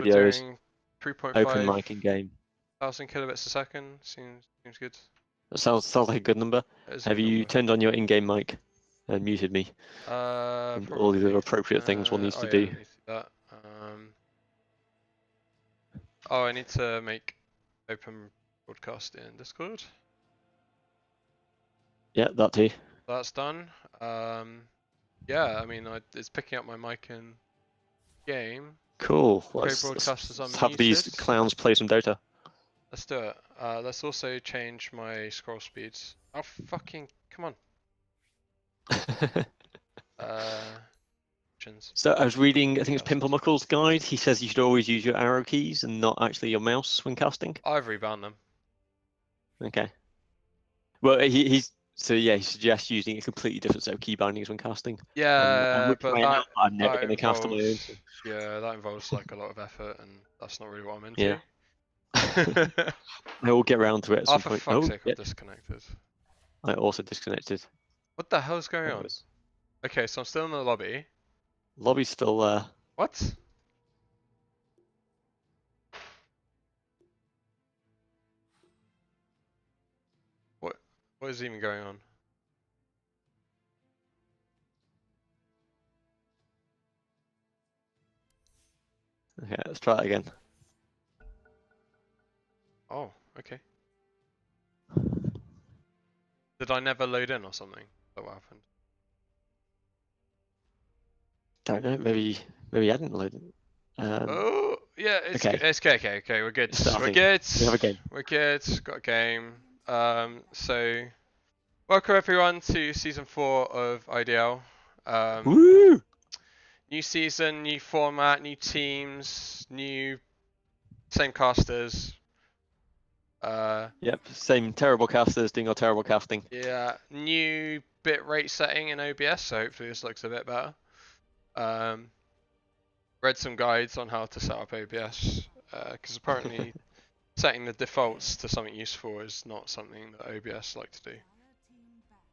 audio is doing open 3.5 mic in game. thousand kilobits a second. Seems good. That sounds like a good number. It is a Have good you number. turned on your in-game mic and muted me? And all the Probably. appropriate things one needs Oh to yeah, do. I need to do that. Oh, I need to make open broadcast in Discord. Yeah, that too. That's done. Yeah, I mean, it's picking up my mic in game. Cool. Co-broadcast is Let's have these unmuted. clowns play some Dota. Let's do it. Let's also change my scroll speeds. Oh, fucking, come on. Options. So I was reading, I think it's Pimple Casters. Muckle's guide. He says you should always use your arrow keys and not actually your mouse when casting. I've rebound them. Okay. Well, he suggests using a completely different set of key bindings when casting. I'm Yeah, but trying out, but I'm never that going to cast on my own. involves So. yeah, that involves like a lot of effort, and that's not really what I'm Yeah. into. I will get around to it at Oh, some for point. fuck's Oh, sake, yeah. I'm disconnected. I also disconnected. What the hell's going That on? was... Okay, so I'm still in the lobby. Lobby's still there. What? What is even going on? Okay, let's try it again. Oh, okay. Did I never load in or something? Is that what happened? Don't know. Maybe I didn't load it. Oh, yeah, it's okay. okay. We're good. It's starting. We're good. We have a game. We're good. Got a game. So welcome everyone to season 4 of IDL. Woo! New season, new format, new teams, same casters. Yep, same terrible casters doing our terrible casting. Yeah, new bitrate setting in OBS, so hopefully this looks a bit better. Read some guides on how to set up OBS, because apparently setting the defaults to something useful is not something that OBS like to do.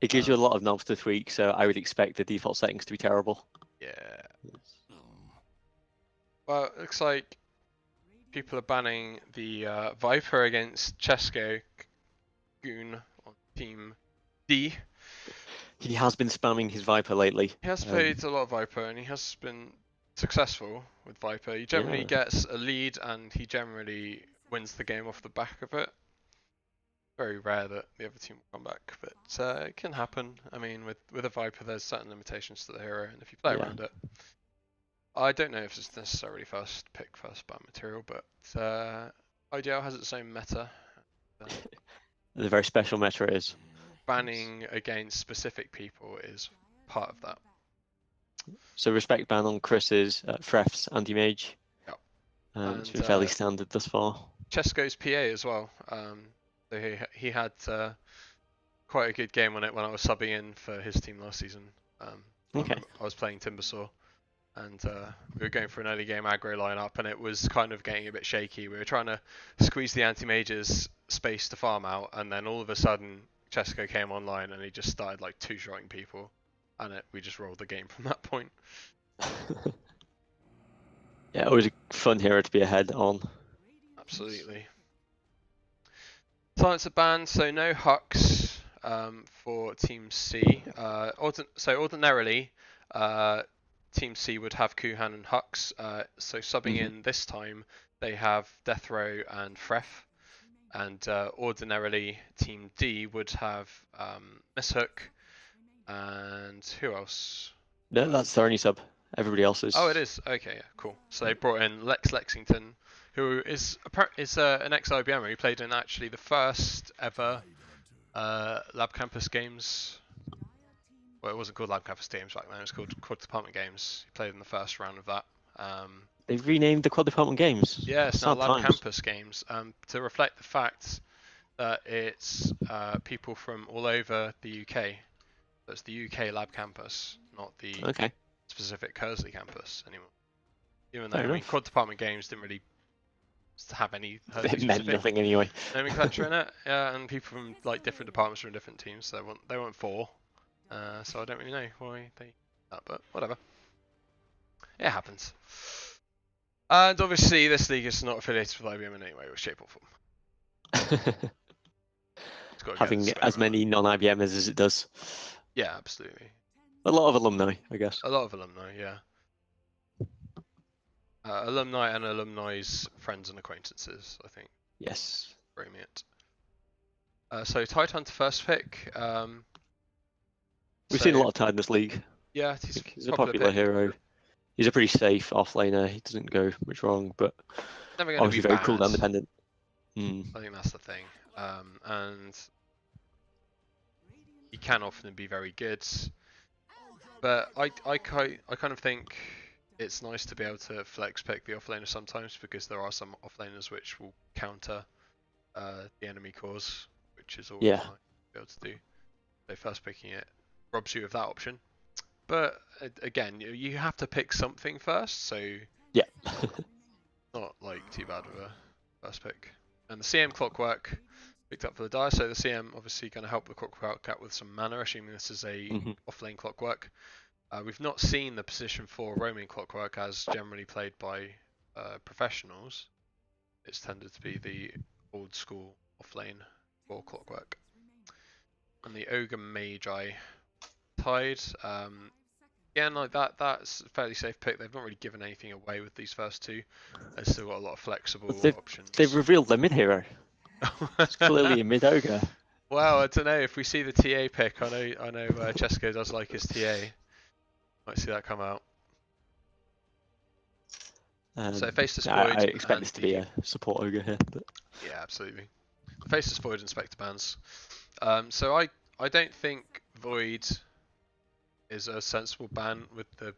It gives you a lot of knobs to tweak, so I would expect the default settings to be terrible. Yeah. Well, it looks like people are banning the Viper against Chesko Goon on Team D. He has been spamming his Viper lately. He has played a lot of Viper and he has been successful with Viper. He generally gets a lead and he generally wins the game off the back of it. Very rare that the other team will come back, but it can happen. I mean, with a Viper, there's certain limitations to the hero, and if you play around it, I don't know if it's necessarily first pick, first ban material, but IDL has its own meta. The very special meta it is. Banning against specific people is part of that. So respect ban on Chris's, Fref's anti-mage. Yep. It's been fairly standard thus far. Chesko's PA as well. So he had quite a good game on it when I was subbing in for his team last season. Okay. I was playing Timbersaw, and we were going for an early game aggro lineup, and it was kind of getting a bit shaky. We were trying to squeeze the anti-mage's space to farm out, and then all of a sudden Chesko came online and he just started like two-shotting people, and we just rolled the game from that point. Yeah, always a fun hero to be ahead on. Absolutely. Silencer ban, so no Hux for Team C. So ordinarily, Team C would have Kuhan and Hux. So subbing in this time, they have Death Row and Fref. And ordinarily, Team D would have Misshook and who else? No, that's their only sub. Everybody else is. Oh, it is. Okay, yeah, cool. So they brought in Lex Lexington, who is an ex-IBMer. He played in actually the first ever Lab Campus Games. Well, it wasn't called Lab Campus Games back then. It was called Quad Department Games. He played in the first round of that. They've renamed the Quad Department Games. Yeah, it's now Lab times. Campus Games to reflect the fact that it's people from all over the UK. That's the UK Lab Campus, not the specific Kersley campus anymore. Even though I mean, Quad Department Games didn't really have any. It meant nothing anyway. Nomenclature in it, yeah, and people from like different departments from different teams. So they weren't four. So I don't really know why they that, but whatever. It happens. And obviously, this league is not affiliated with IBM in any way, or shape, or form. Having as many non-IBMers as it does. Yeah, absolutely. A lot of alumni, I guess. A lot of alumni, yeah. Alumni and alumni's friends and acquaintances, I think. Yes. Frame it. So Titan to first pick. We've seen a lot of Tide in this league. Yeah, he's a popular hero. He's a pretty safe offlaner. He doesn't go much wrong, but never going obviously to be very bad. cooldown dependent. I think that's the thing. And he can often be very good, but I kind of think it's nice to be able to flex pick the offlaner sometimes, because there are some offlaners which will counter the enemy cores, which is always nice to be able to do. So first picking it robs you of that option. But again, you have to pick something first, so yeah, not like too bad of a first pick. And the CM Clockwork picked up for the die, so the CM obviously going to help the Clockwork out with some mana, assuming this is a off-lane Clockwork. We've not seen the position 4 roaming Clockwork as generally played by professionals. It's tended to be the old school off-lane for Clockwork. And the Ogre Magi Tide. Again, like that's a fairly safe pick. They've not really given anything away with these first two. They've still got a lot of flexible options. They've revealed their mid-hero. It's clearly a mid-ogre. Wow, I don't know. If we see the TA pick, I know Chesko does like his TA. Might see that come out. So Faceless Void. I expect this to be a support ogre here. But... yeah, absolutely. Faceless Void and Spectre bans. So I don't think Void is a sensible ban with the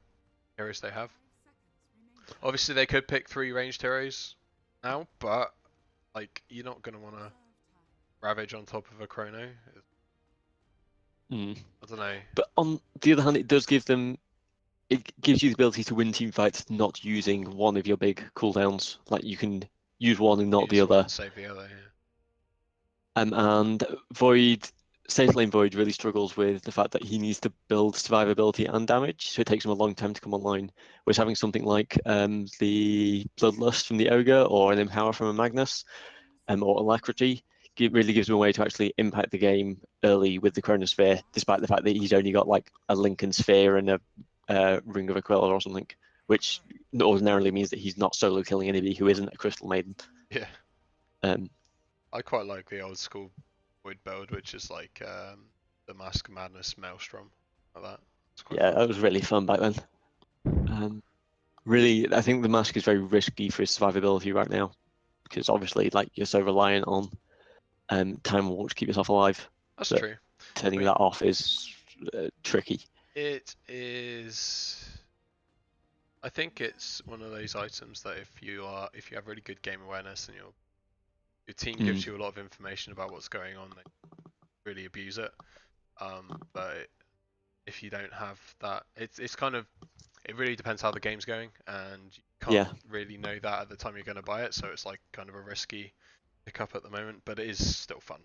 heroes they have. Obviously, they could pick 3 ranged heroes now, but like you're not gonna want to Ravage on top of a Chrono. I don't know. But on the other hand, it does give them. It gives you the ability to win team fights not using one of your big cooldowns. Like you can use one and not the other. Save the other. Yeah. And Void. Safe Lane Void really struggles with the fact that he needs to build survivability and damage, so it takes him a long time to come online. Whereas having something like the Bloodlust from the Ogre or an Empower from a Magnus or Alacrity really gives him a way to actually impact the game early with the Chronosphere, despite the fact that he's only got like a Lincoln Sphere and a Ring of Aquila or something, which ordinarily means that he's not solo killing anybody who isn't a Crystal Maiden. Yeah. I quite like the old school Void build, which is like the Mask of Madness Maelstrom, like that. Yeah, that was really fun back then. Really, I think the Mask is very risky for his survivability right now, because obviously, like you're so reliant on Time Walk to keep yourself alive. That's true. Turning that off is tricky. It is. I think it's one of those items that if you have really good game awareness and your team gives you a lot of information about what's going on, they really abuse it. But if you don't have that, it's kind of, it really depends how the game's going, and you can't really know that at the time you're going to buy it. So it's like kind of a risky pick up at the moment, but it is still fun.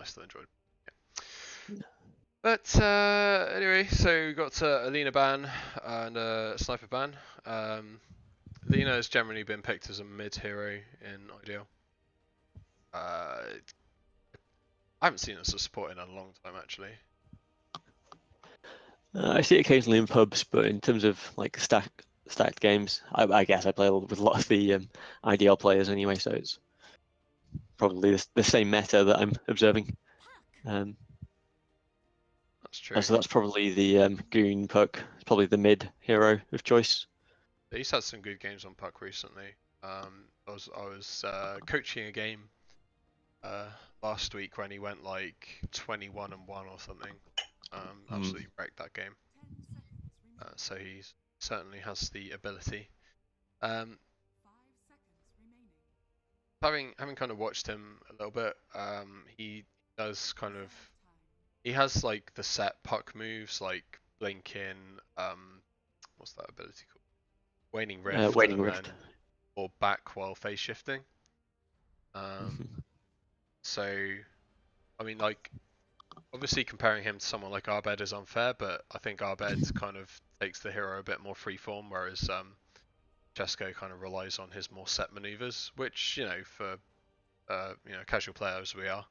I still enjoyed it. Yeah. But anyway, so we got Alina ban and Sniper ban. Alina has generally been picked as a mid hero in IDL. I haven't seen it as a support in a long time, actually. I see it occasionally in pubs, but in terms of like stacked games, I guess I play with a lot of the IDL players anyway, so it's probably the same meta that I'm observing. That's true. So that's probably the Goon Puck. It's probably the mid hero of choice. He's had some good games on Puck recently. I was coaching a game last week when he went like 21-1 or something. Absolutely wrecked that game. So he certainly has the ability. Having kind of watched him a little bit, he does kind of, he has like the set Puck moves like Blink in, what's that ability called? Waning Rift. Or back while phase shifting. So, I mean, like, obviously comparing him to someone like Arbed is unfair, but I think Arbed kind of takes the hero a bit more freeform, whereas Chesko kind of relies on his more set maneuvers, which for casual players we are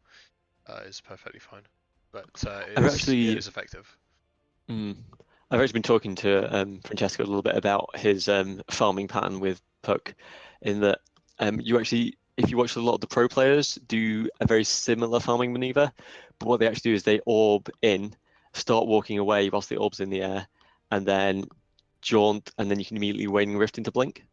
is perfectly fine. But I've it actually, is effective. mm, I've actually been talking to Francesco a little bit about his farming pattern with Puck, in that you actually, if you watch a lot of the pro players, do a very similar farming maneuver, but what they actually do is they orb in, start walking away whilst the orb's in the air, and then jaunt, and then you can immediately waning rift into blink.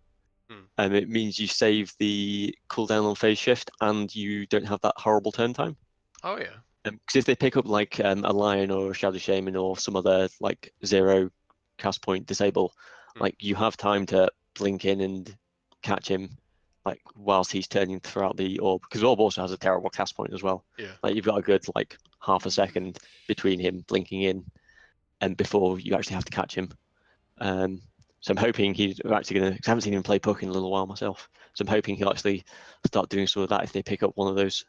It means you save the cooldown on phase shift, and you don't have that horrible turn time. Oh yeah. Because if they pick up like a Lion or a Shadow Shaman or some other like zero cast point disable, like you have time to blink in and catch him like whilst he's turning throughout the orb. Because orb also has a terrible cast point as well. Yeah. Like you've got a good like half a second between him blinking in and before you actually have to catch him. Um, so I'm hoping he's actually going to. I haven't seen him play Puck in a little while myself. So I'm hoping he'll actually start doing some of that if they pick up one of those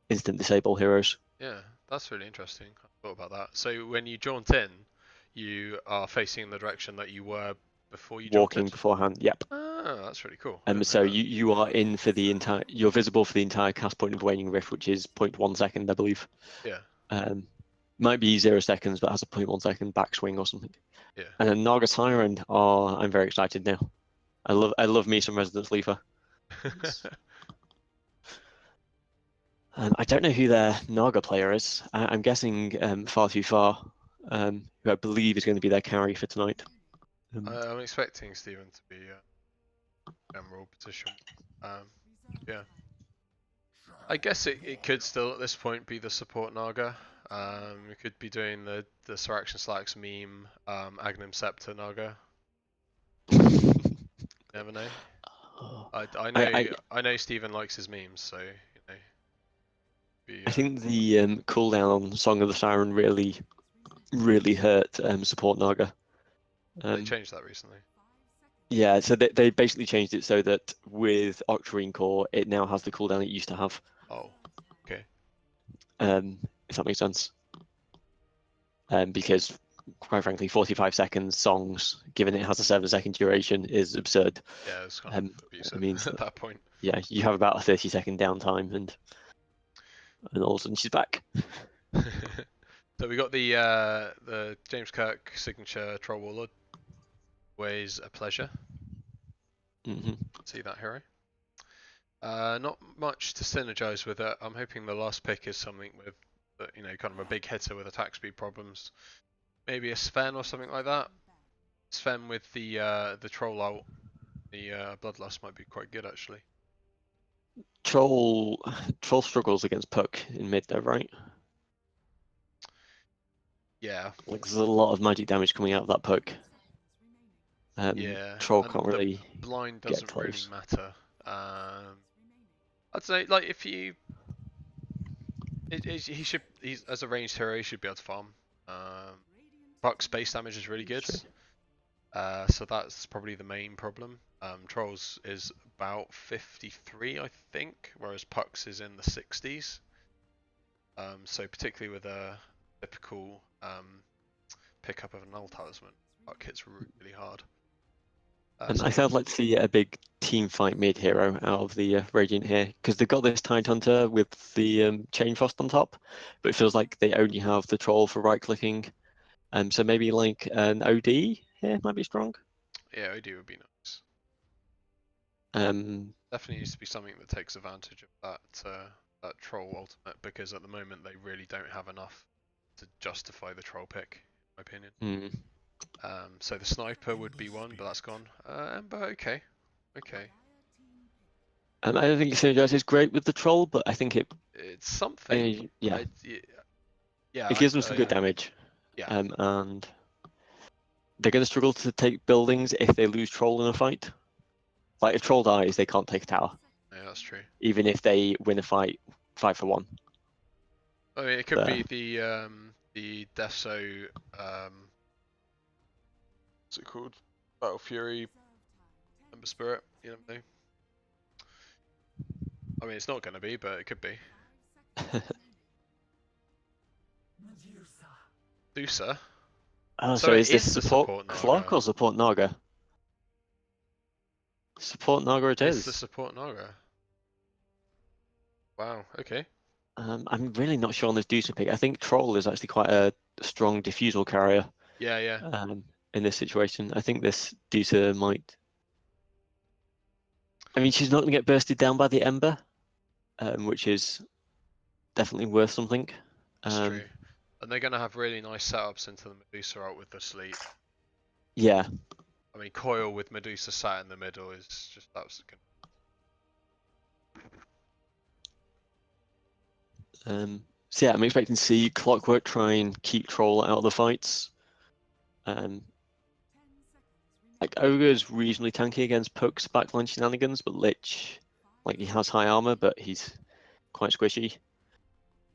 instant disable heroes. Yeah, that's really interesting. I thought about that. So when you jaunt in, you are facing the direction that you were before you Walking jaunted? beforehand. Yep. Ah, that's really cool. I didn't know So that. you are in for the entire. You're visible for the entire cast point of Waning Rift, which is 0.1 second, I believe. Yeah, Um, might be 0 seconds, but has a 0.1 second backswing or something. yeah. And then Naga Tyrant. Oh, I'm very excited now. I love me some Residence Leafer. I don't know who their Naga player is. I'm guessing Far Too Far, who I believe is going to be their carry for tonight. I'm expecting Stephen to be general position. Yeah. I guess it could still at this point be the support Naga. We could be doing the Seraction Slacks meme, Agnum Scepter Naga. Never know. Oh. I I, know I know Stephen likes his memes, so be I think the cooldown on Song of the Siren really hurt support Naga. they changed that recently. Yeah, so they basically changed it so that with Octarine Core, it now has the cooldown it used to have. Oh, okay. If that makes sense. Because quite frankly, 45 seconds songs, given it has a 7 second duration, is absurd. Yeah, it's kind of It abusive means at that, that point. yeah, you have about a 30-second downtime, and all of a sudden she's back. So we got the James Kirk signature Troll Warlord. Always a pleasure. Mm-hmm. See that hero. Not much to synergize with it. I'm hoping the last pick is something with, kind of a big hitter with attack speed problems. Maybe a Sven or something like that. Sven with the troll out, the bloodlust might be quite good actually. Troll struggles against Puck in mid though, right? Yeah. Like there's a lot of magic damage coming out of that Puck. Yeah, Troll and can't the really blind get doesn't really close. matter. I'd say like if you, he's as a ranged hero he should be able to farm. Buck space damage is really good. True. So that's probably the main problem. Trolls is about 53, I think, whereas Pucks is in the 60s. So particularly with a typical pickup of an null talisman, Puck hits really hard. And So I kind of like to see a big team fight mid hero out of the Radiant here, because they've got this Tide Hunter with the Chain Frost on top, but it feels like they only have the Troll for right clicking. So maybe like an OD here might be strong. yeah, OD would be nice. Um, Definitely needs to be something that takes advantage of that troll ultimate, because at the moment they really don't have enough to justify the troll pick, in my opinion. hmm. So the sniper would be one, but that's gone. Ember, okay. I don't think Synergize is great with the Troll, but I think It's something. yeah, Yeah, it gives them some good damage. yeah, And they're going to struggle to take buildings if they lose Troll in a fight. Like if Troll dies, they can't take a tower, yeah, that's true. even if they win a fight 5-1. I mean, it could be the Deso what's it called? Battle Fury Ember Spirit. You never know. I mean, it's not going to be, but it could be. Lusa. Oh, So so it is this is the support support Clock Naga. or support Naga? Support Naga it It's the is. support Naga. Wow, okay. I'm really not sure on this Deucer pick. I think Troll is actually quite a strong diffusal carrier Yeah. in this situation. I think this Deucer might. I mean, she's not going to get bursted down by the Ember, which is definitely worth something. That's true. And they're going to have really nice setups into the Medusa ult with the sleep. Yeah. I mean, Coil with Medusa sat in the middle is just absolutely. So yeah, I'm expecting to see Clockwork try and keep Troll out of the fights. Like Ogre's reasonably tanky against Puck's backline shenanigans, but Lich, like he has high armor, but he's quite squishy.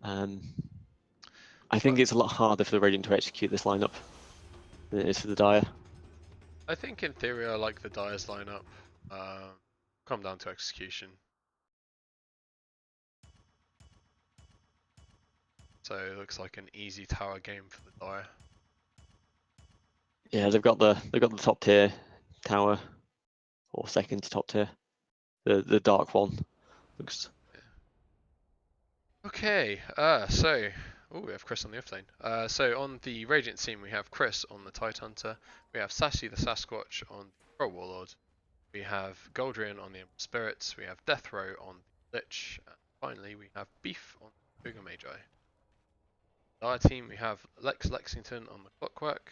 I think it's a lot harder for the Radiant to execute this lineup than it is for the Dire. I think in theory I like the Dire's lineup. Come down to execution. So it looks like an easy tower game for the Dire. Yeah, they've got the top tier tower, or second to top tier. The dark one looks. Yeah. Okay, we have Chris on the offlane. So on the Radiant team we have Chris on the Tidehunter, we have Sashi the Sasquatch on the Pro Warlord, we have Goldrian on the Emperor Spirits, we have Deathrow on the Lich, and finally we have Beef on the Cougar Magi. Our team we have Lexington on the Clockwork,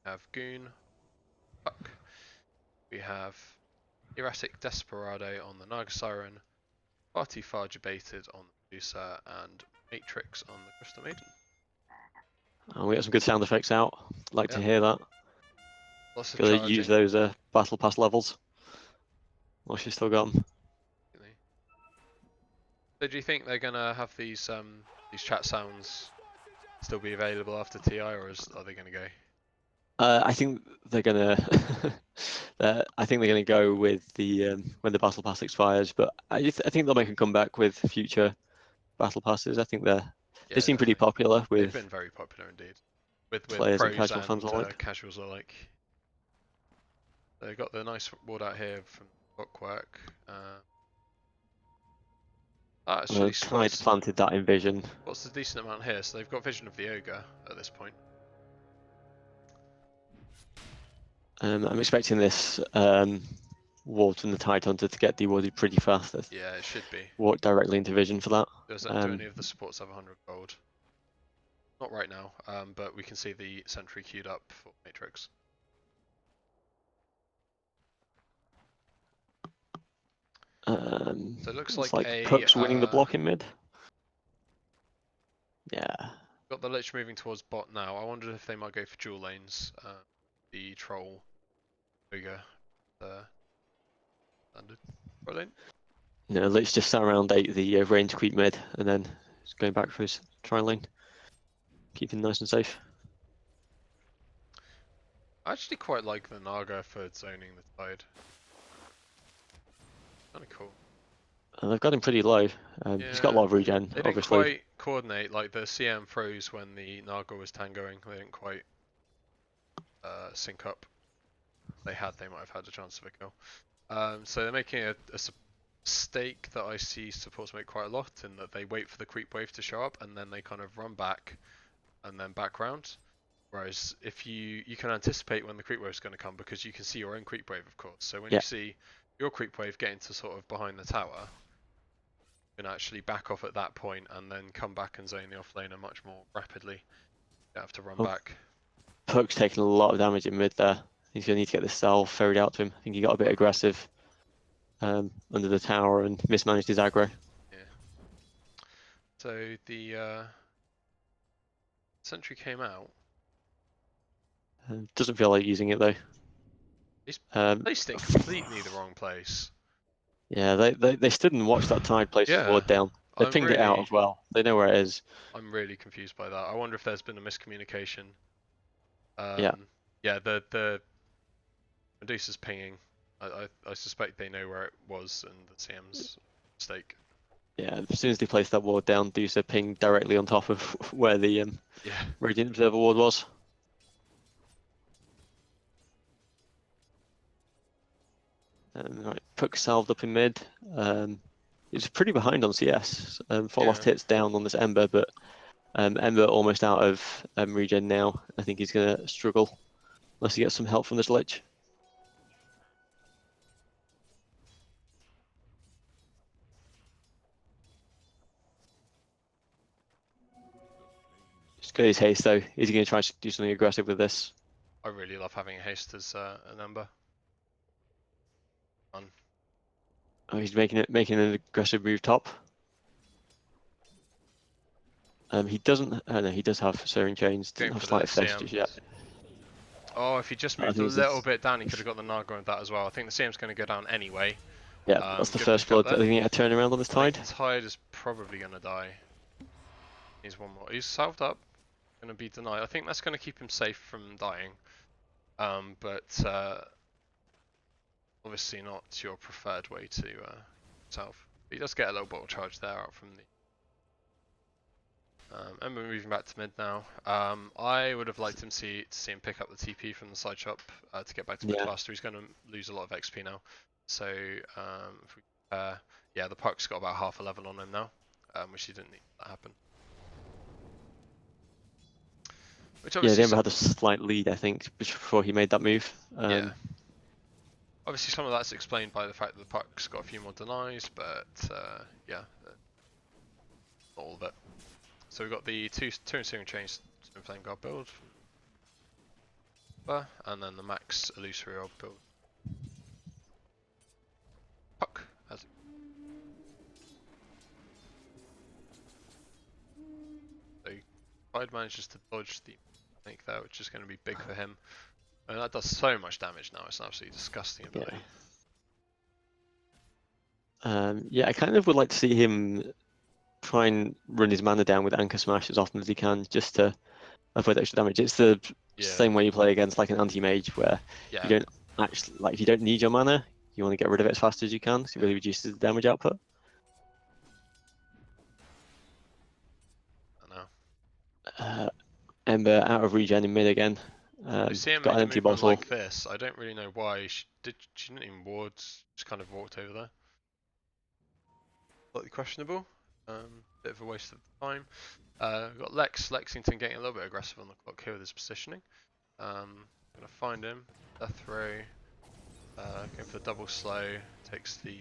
we have Goon, Puck, we have Erratic Desperado on the Naga Siren, Party Far Debated on the Medusa, and Matrix on the Crystal Maiden. And we got some good sound effects out. Like to hear that. Lots of Gotta charging. use those battle pass levels. Well, she's still got them. So do you think they're gonna have these chat sounds still be available after TI, or are they gonna go? I think they're gonna. I think they're gonna go with the when the battle pass expires. But I think they'll make a comeback with future battle passes. I think they seem pretty popular with. They've been very popular indeed, with players and pros casual and fans alike. casuals alike. They've got the nice ward out here from Bookwork. Actually, Tide planted that in Vision. What's the decent amount here? So they've got Vision of the Ogre at this point. I'm expecting this ward from the Tidehunter to get dewarded pretty fast. Yeah, it should be. Walk directly into Vision for that. Do any of the supports have 100 gold? Not right now, but we can see the sentry queued up for Matrix. So it looks like Puck's winning the block in mid. Yeah. Got the Lich moving towards bot now. I wondered if they might go for dual lanes. The Troll, Ogre, standard bot lane. No, Lich just sat around the range creep mid and then just going back for his tri lane. Keeping nice and safe. I actually quite like the Naga for zoning the Tide. Kinda cool. They've got him pretty low. He's got a lot of regen, they didn't quite coordinate, like the CM froze when the Naga was tangoing. They didn't quite sync up. They might have had a chance of a kill. So they're making a mistake that I see supports make quite a lot, in that they wait for the creep wave to show up and then they kind of run back and then back round. Whereas if you can anticipate when the creep wave is going to come, because you can see your own creep wave, of course. So when you see your creep wave getting to sort of behind the tower, you can actually back off at that point and then come back and zone the offlaner much more rapidly. You don't have to run back. Puck's taking a lot of damage in mid there. He's going to need to get this cell ferried out to him. I think he got a bit aggressive under the tower and mismanaged his aggro. Yeah. So the sentry came out. Doesn't feel like using it though. He's placed it completely the wrong place. Yeah, they stood and watched that Tide place his ward down. They pinged it out as well. They know where it is. I'm really confused by that. I wonder if there's been a miscommunication. Yeah, the Medusa's pinging. I suspect they know where it was, and the CM's mistake. Yeah, as soon as they placed that ward down, Medusa pinged directly on top of where the Radiant Observer ward was. Right, Puck salved up in mid. He's pretty behind on CS. 4 lost hits down on this Ember, but Ember almost out of regen now. I think he's gonna struggle unless he gets some help from this lich. Just got his haste though. Is he gonna try to do something aggressive with this? I really love having a haste as a number. Oh, he's making an aggressive move top. He doesn't. Oh no, he does have Searing Chains. Doesn't Going have for the Sleight of Fist just yet. Oh, if he just moved a little bit down, he could have got the Naga with that as well. I think the CM's going to go down anyway. Yeah, that's the first blood. I think a turnaround on this Tide. Tide is probably going to die. He's one more. He's salved up. Going to be denied. I think that's going to keep him safe from dying. But obviously not your preferred way to salve. But he does get a little bottle charge there out from the. And we're moving back to mid now. I would have liked him to see him pick up the TP from the side shop to get back to mid faster. He's going to lose a lot of XP now. So if we yeah, the puck's got about half a level on him now, which he didn't need that happen. Which yeah, the Ember had a slight lead, I think, before he made that move. Yeah. Obviously, some of that's explained by the fact that the puck's got a few more denies, but yeah, not all of it. So we've got the two Searing Chains Flame Guard build, and then the max Illusory Orb build. Puck has it. So Tide manages to dodge the snake there, which is going to be big for him. And that does so much damage now, it's an absolutely disgusting ability. Yeah, I kind of would like to see him try and run his mana down with Anchor Smash as often as he can, just to avoid extra damage. It's the same way you play against like an anti-mage, where you don't actually, like, if you don't need your mana, you want to get rid of it as fast as you can, so it really reduces the damage output. I know. Ember out of regen in mid again. See him got an empty bottle like this. I don't really know why. She didn't even ward. Just kind of walked over there. Slightly questionable. Bit of a waste of time. We've got Lexington getting a little bit aggressive on the clock here with his positioning. Gonna find him. Death throw. Going for the double slow. Takes the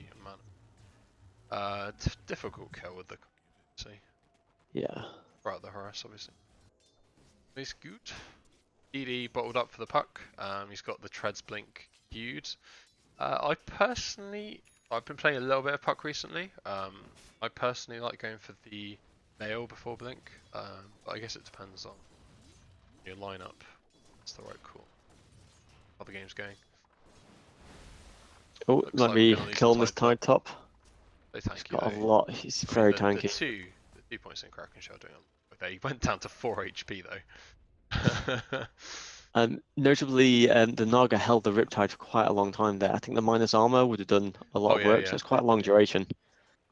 mana. Difficult kill with the. See. Yeah. Right at the harass, obviously. He's good. DD bottled up for the puck. He's got the Treads Blink queued. I've been playing a little bit of puck recently. I personally like going for the nail before blink, but I guess it depends on your lineup. That's the right call. How the game's going. Oh, let me kill this Tide top. He's got a lot. He's very tanky. The 2 points in Kraken Shell doing okay. He went down to 4 HP though. Notably, the Naga held the Riptide for quite a long time there. I think the minus armor would have done a lot of work, so it's quite a long duration.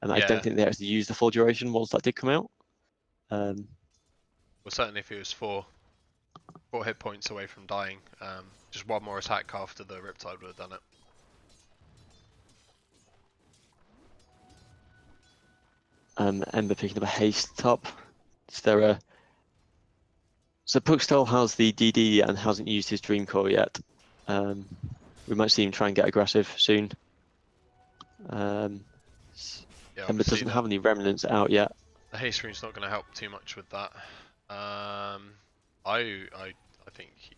And I don't think they actually used the full duration once that did come out. Well, certainly if it was 4 hit points away from dying, just one more attack after the Riptide would have done it. Ember picking up a haste top. Is there a... So Puck still has the DD and hasn't used his Dream Core yet. We might see him try and get aggressive soon. Ember doesn't have any remnants out yet. The haste rune's not going to help too much with that. I think he's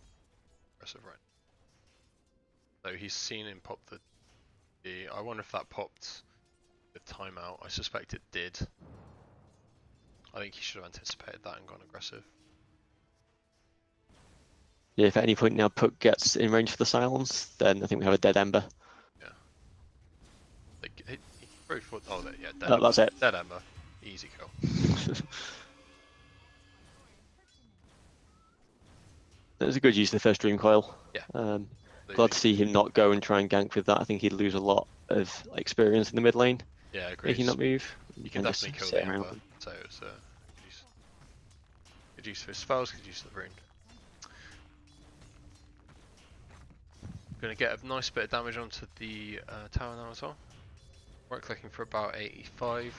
aggressive right now. So he's seen him pop the D. I wonder if that popped the timeout. I suspect it did. I think he should have anticipated that and gone aggressive. Yeah, if at any point now Puck gets in range for the silence, then I think we have a dead Ember. Yeah. He probably thought, oh, yeah, dead Ember. That's it. Dead Ember. Easy kill. That was a good use of the first Dream Coil. Yeah. Glad to see him not go and try and gank with that. I think he'd lose a lot of experience in the mid lane. Yeah, agreed. Making that move. You can definitely kill the Ember. So it was good use of his spells, good use of the rune. Gonna get a nice bit of damage onto the tower now as well. Right clicking for about 85.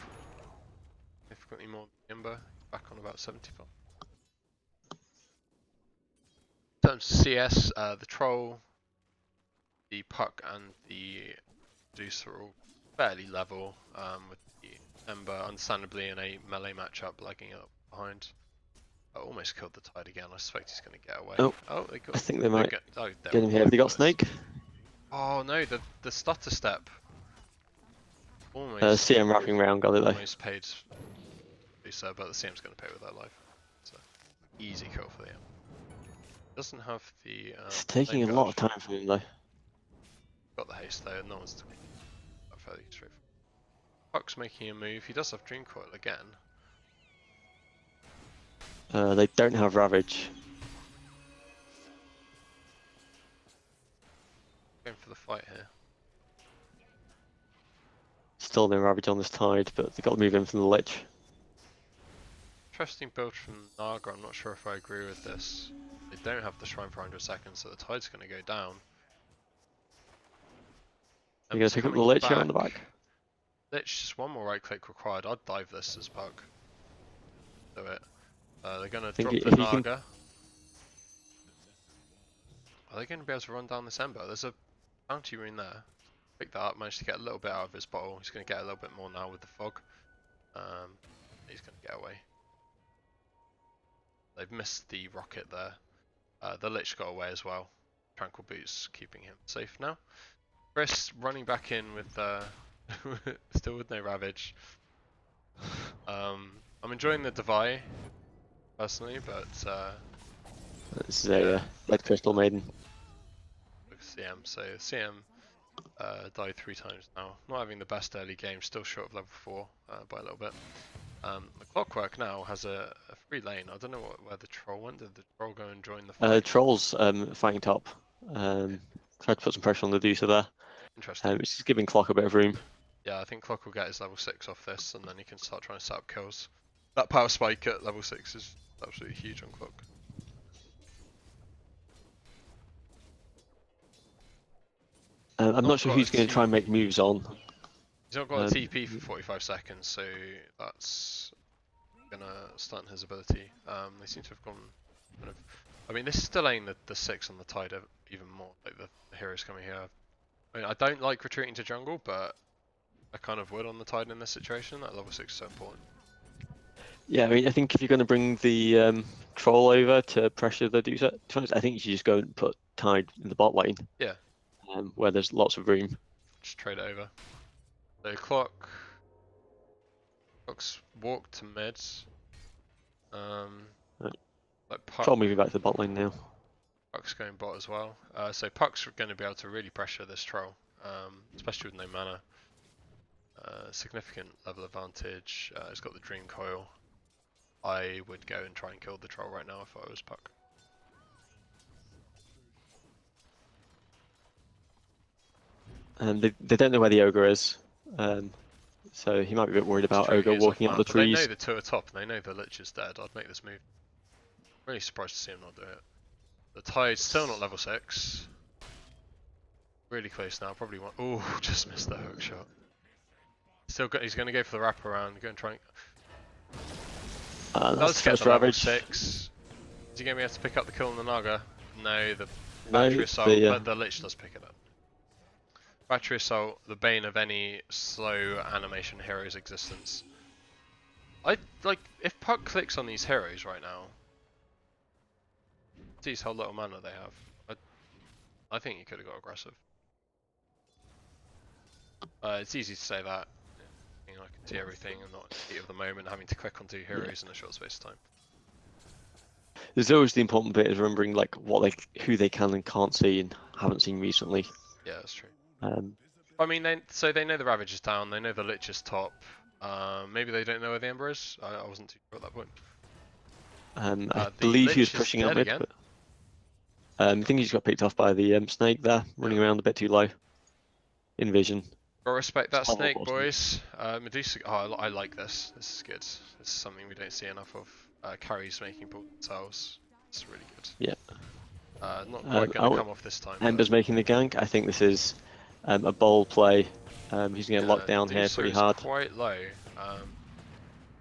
Significantly more than Ember. Back on about 75. In terms of CS, the Troll, the Puck and the Zeus are all fairly level, with the Ember understandably in a melee matchup lagging up behind. I almost killed the Tide again. I suspect he's going to get away. Oh, they got. I think they might they're get him here. Have they got Snake? Oh no, the stutter step. Almost. CM wrapping around got it though. Almost paid to do so, but the CM's going to pay with their life. So easy kill for them. Doesn't have the. It's taking a lot of time for him though. Got the haste though. No one's fairly straightforward. Puck's making a move. He does have Dream Coil again. They don't have Ravage. Going for the fight here. Still no Ravage on this Tide, but they've got to move in from the Lich. Interesting build from Naga. I'm not sure if I agree with this. They don't have the Shrine for 100 seconds, so the Tide's going to go down. You're going to pick up the Lich here on the back? Lich, just one more right click required. I'd dive this as Puck. Do it. They're going to drop the Naga. Are they going to be able to run down this Ember? There's a bounty rune there. Pick that up, managed to get a little bit out of his bottle. He's going to get a little bit more now with the fog. He's going to get away. They've missed the rocket there. The Lich got away as well. Tranquil Boots keeping him safe now. Chris running back in with still with no Ravage. I'm enjoying the Divide personally, but this is a Red Crystal Maiden. CM, so CM died 3 times now. Not having the best early game, still short of level 4 by a little bit. The Clockwork now has a free lane. I don't know where the Troll went. Did the Troll go and join the fight? Troll's fighting top. Tried to put some pressure on the Deucer there. Interesting. Which is giving Clock a bit of room. Yeah, I think Clock will get his level 6 off this, and then he can start trying to set up kills. That power spike at level 6 is absolutely huge on Clock. I'm not sure who's going to try and make moves on. He's not got a TP for 45 seconds, so that's going to stun his ability. They seem to have gone kind of... I mean, this is delaying the 6 on the Tide even more, like the heroes coming here. I mean, I don't like retreating to jungle, but I kind of would on the Tide in this situation. That level 6 is so important. Yeah, I mean, I think if you're going to bring the Troll over to pressure the Deucer, I think you should just go and put Tide in the bot lane. Yeah. Where there's lots of room. Just trade it over. So Clock's walked to mids. Like Puck. Troll moving back to the bot lane now. Puck's going bot as well. So Puck's going to be able to really pressure this Troll, especially with no mana. Significant level advantage. He's got the Dream Coil. I would go and try and kill the Troll right now if I was Puck. They don't know where the Ogre is, so he might be a bit worried about Ogre walking out the trees. They know the 2 are top, and they know the Lich is dead. I'd make this move. Really surprised to see him not do it. The Tide's still not level 6. Really close now, probably one. Oh, just missed the hook shot. He's going to go for the wraparound, go and try and... That's get first the level Ravage. 6. Is he going to be able to pick up the kill on the Naga? No, the Battery Assault, but the Lich does pick it up. Battery Assault, the bane of any slow animation hero's existence. If Puck clicks on these heroes right now, sees how little mana they have. I think he could have got aggressive. It's easy to say that. You know, I can see everything and not in the heat of the moment, having to click on 2 heroes in a short space of time. There's always the important bit of remembering like who they can and can't see and haven't seen recently. Yeah, that's true. I mean, they know the Ravage is down, they know the Lich is top. Maybe they don't know where the Ember is. I wasn't too sure at that point. I believe he was pushing up mid, but I think he just got picked off by the Snake there, running around a bit too low in vision. Gotta respect that Snake, boys. Medusa. Oh, I like this. This is good. This is something we don't see enough of. Carries making balls themselves. It's really good. Yeah. Not quite going to come off this time. Ember's making the gank. I think this is a bold play. He's going to get locked down here pretty hard. Quite low.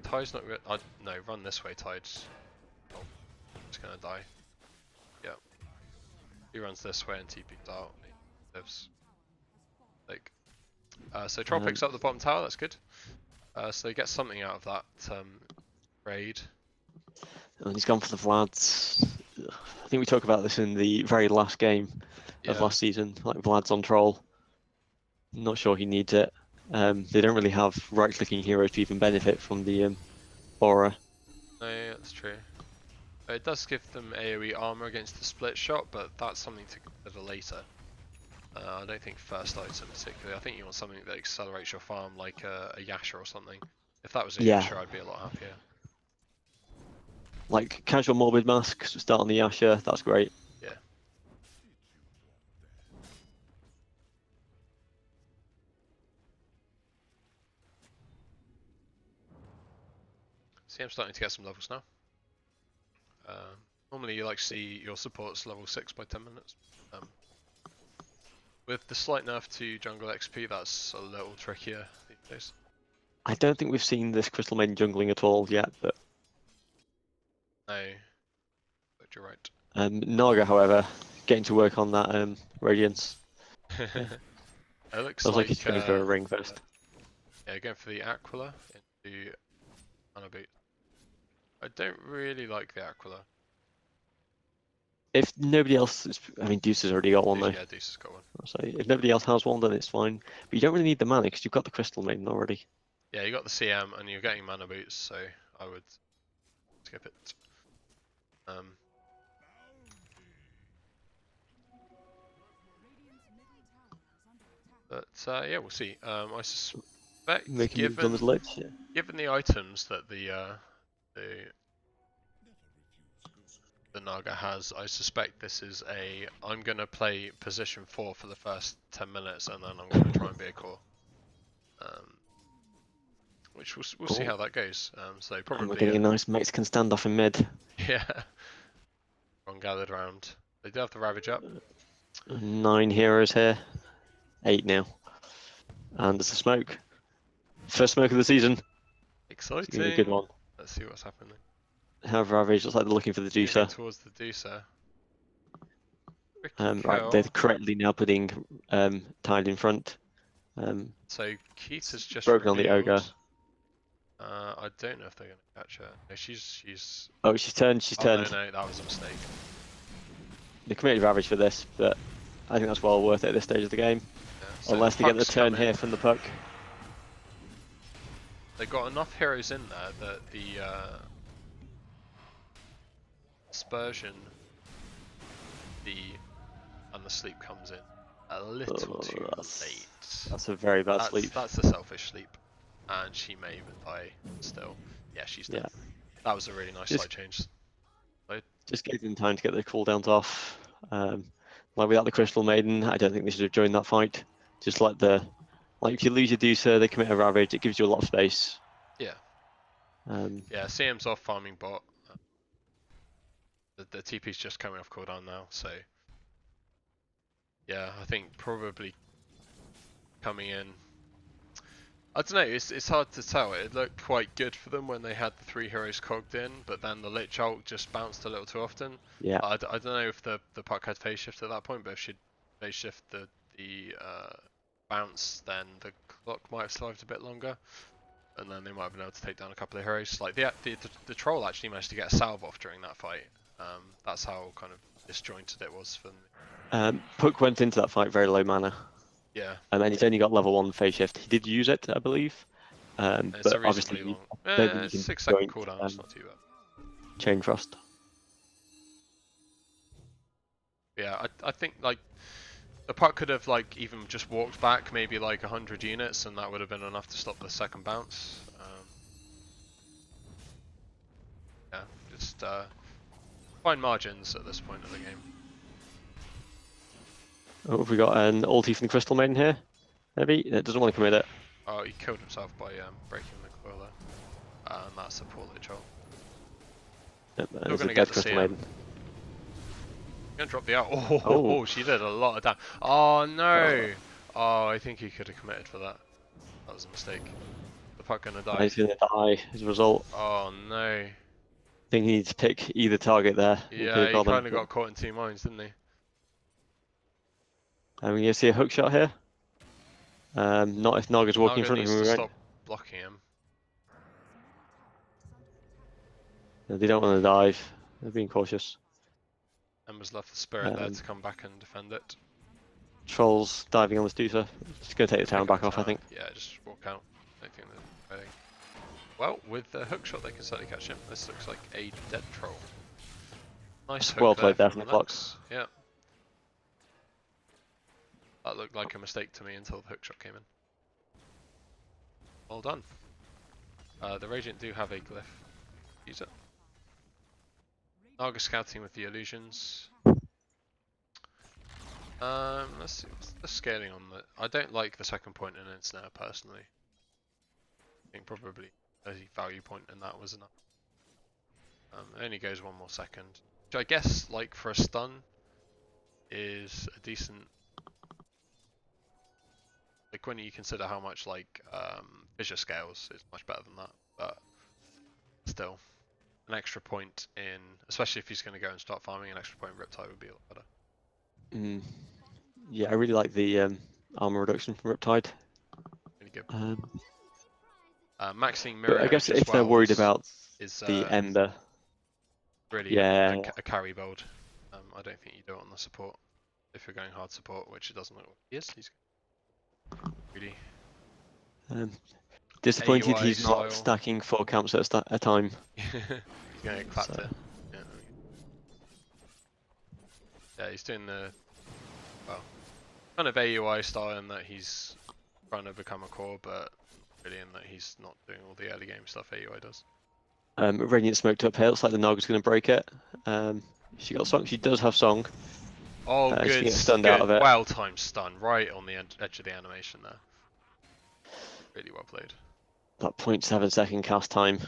Tide's not good. No, run this way, Tide's. Oh, it's going to die. Yeah. He runs this way and TP's out. He lives. Like, so Troll picks up the bottom tower, that's good. So he gets something out of that raid. And he's gone for the Vlads. I think we talked about this in the very last game of last season, like Vlad's on Troll. Not sure he needs it. They don't really have right-clicking heroes to even benefit from the aura. No, yeah, that's true. It does give them AoE armor against the split shot, but that's something to consider later. I don't think first item particularly. I think you want something that accelerates your farm, like a Yasha or something. If that was a Yasha, I'd be a lot happier. Like casual morbid mask, start on the Yasha, that's great. Yeah. See, I'm starting to get some levels now. Normally you like to see your supports level 6 by 10 minutes. With the slight nerf to jungle XP, that's a little trickier these days. I don't think we've seen this Crystal Maiden jungling at all yet, but... No, but you're right. Naga, however, getting to work on that Radiance. Yeah. It looks like he's going for a ring first. Yeah, going for the Aquila into Mana Boot. I don't really like the Aquila. If nobody else is, I mean, Deuce has already got one though. Yeah, Deuce has got one. So if nobody else has one, then it's fine. But you don't really need the mana because you've got the Crystal Maiden already. Yeah, you got the CM and you're getting Mana Boots, so I would skip it. But yeah, we'll see. I suspect given the items that the Naga has, I suspect this is I'm gonna play position 4 for the first 10 minutes and then I'm gonna try and be a core. Which we'll see how that goes. So probably. And we're getting a nice Mexican standoff in mid. Yeah. Everyone gathered round. They do have the Ravage up. 9 heroes here. 8 now. And there's a smoke. First smoke of the season. Exciting. It's gonna be a good one. Let's see what's happening. Have Ravage, looks like they're looking for the Deucer. Towards the Deucer. Right, they're correctly now putting Tide in front. So Keith has just broken on the Ogre. I don't know if they're going to catch her. No, she's... Oh, she's turned. No, that was a mistake. They committed Ravage for this, but I think that's well worth it at this stage of the game. Yeah, so unless they get the turn here from the puck. They got enough heroes in there that the Aspersion, and the sleep comes in a little too late. That's a very bad sleep. That's a selfish sleep, and she may even die still. Yeah, she's dead. Yeah. That was a really nice side change. Just gave them time to get their cooldowns off. Like without the Crystal Maiden, I don't think they should have joined that fight. Just let if you lose your Deucer, they commit a Ravage, it gives you a lot of space. Yeah. Yeah, CM's off farming bot. The TP's just coming off cooldown now, so yeah, I think probably coming in. I don't know, it's hard to tell. It looked quite good for them when they had the 3 heroes cogged in, but then the Lich ult just bounced a little too often. Yeah. I don't know if the puck had phase shift at that point, but if she'd phase shift the bounce, then the clock might have survived a bit longer, and then they might have been able to take down a couple of heroes. Like the troll actually managed to get a salve off during that fight. That's how kind of disjointed it was for them. Puck went into that fight very low mana. Yeah. And then he's only got level 1 phase shift. He did use it, I believe. But obviously, long. 6-second cooldown, it's not too bad. Chain Frost. Yeah, I think like the puck could have like even just walked back maybe like 100 units, and that would have been enough to stop the second bounce. Yeah, just fine margins at this point of the game. Oh, have we got an ulti from the Crystal Maiden here? Maybe? It doesn't want to commit it. Oh, he killed himself by breaking the coil there. And that's a poor Lich ult. Yep, we're going to get the CM. Maiden. Gonna drop the out. Oh, Oh, she did a lot of damage. Oh no! Oh, I think he could have committed for that. That was a mistake. The puck gonna die. he's gonna die as a result. Oh no. I think he needs to pick either target there. He could Yeah, have he got them. kind of got caught in two minds, didn't he? And we're gonna see a hook shot here. Not if Naga's walking in Naga front of needs him, to right? stop blocking him. No, they don't want to dive. They're being cautious. Emma's left the spirit there to come back and defend it. Trolls diving on the Stusa. Just gonna take the town Taking back the off, I tower. think. Yeah, just walk out. Don't think they're fighting. Well, with the hook shot, they can certainly catch him. This looks like a dead troll. Nice hook Well there played there from from the clock. Lex. Yeah. That looked like a mistake to me until the hook shot came in. Well done. The Radiant do have a glyph. Use it. Naga scouting with the illusions. Let's see, what's the scaling on the... I don't like the second point in Ensnare personally. I think probably a value point in that was enough. It only goes one more second. Which I guess, like, for a stun, is a decent... Like, when you consider how much, like, fissure scales, it's much better than that. But, still, an extra point in... Especially if he's going to go and start farming, an extra point in Riptide would be a lot better. Yeah, I really like the armor reduction from Riptide. Really good. But Maxing mirror I guess image as if they're well worried about is the Ember, really yeah, a carry build. I don't think you do it on the support if you're going hard support, which it doesn't look like he is. He's really disappointed AUI he's style. not stacking 4 camps at a time. He's gonna get clapped So. here. Yeah. Yeah, he's doing the well, kind of AUI style in that he's trying to become a core, but really in that he's not doing all the early game stuff AUI does. Radiant smoked up here. Looks like the Naga's going to break it. She got song. She does have song. Oh, She good, can get stunned out good, of it. well timed stun right on the edge of the animation there. Really well played. That 0.7 second cast time.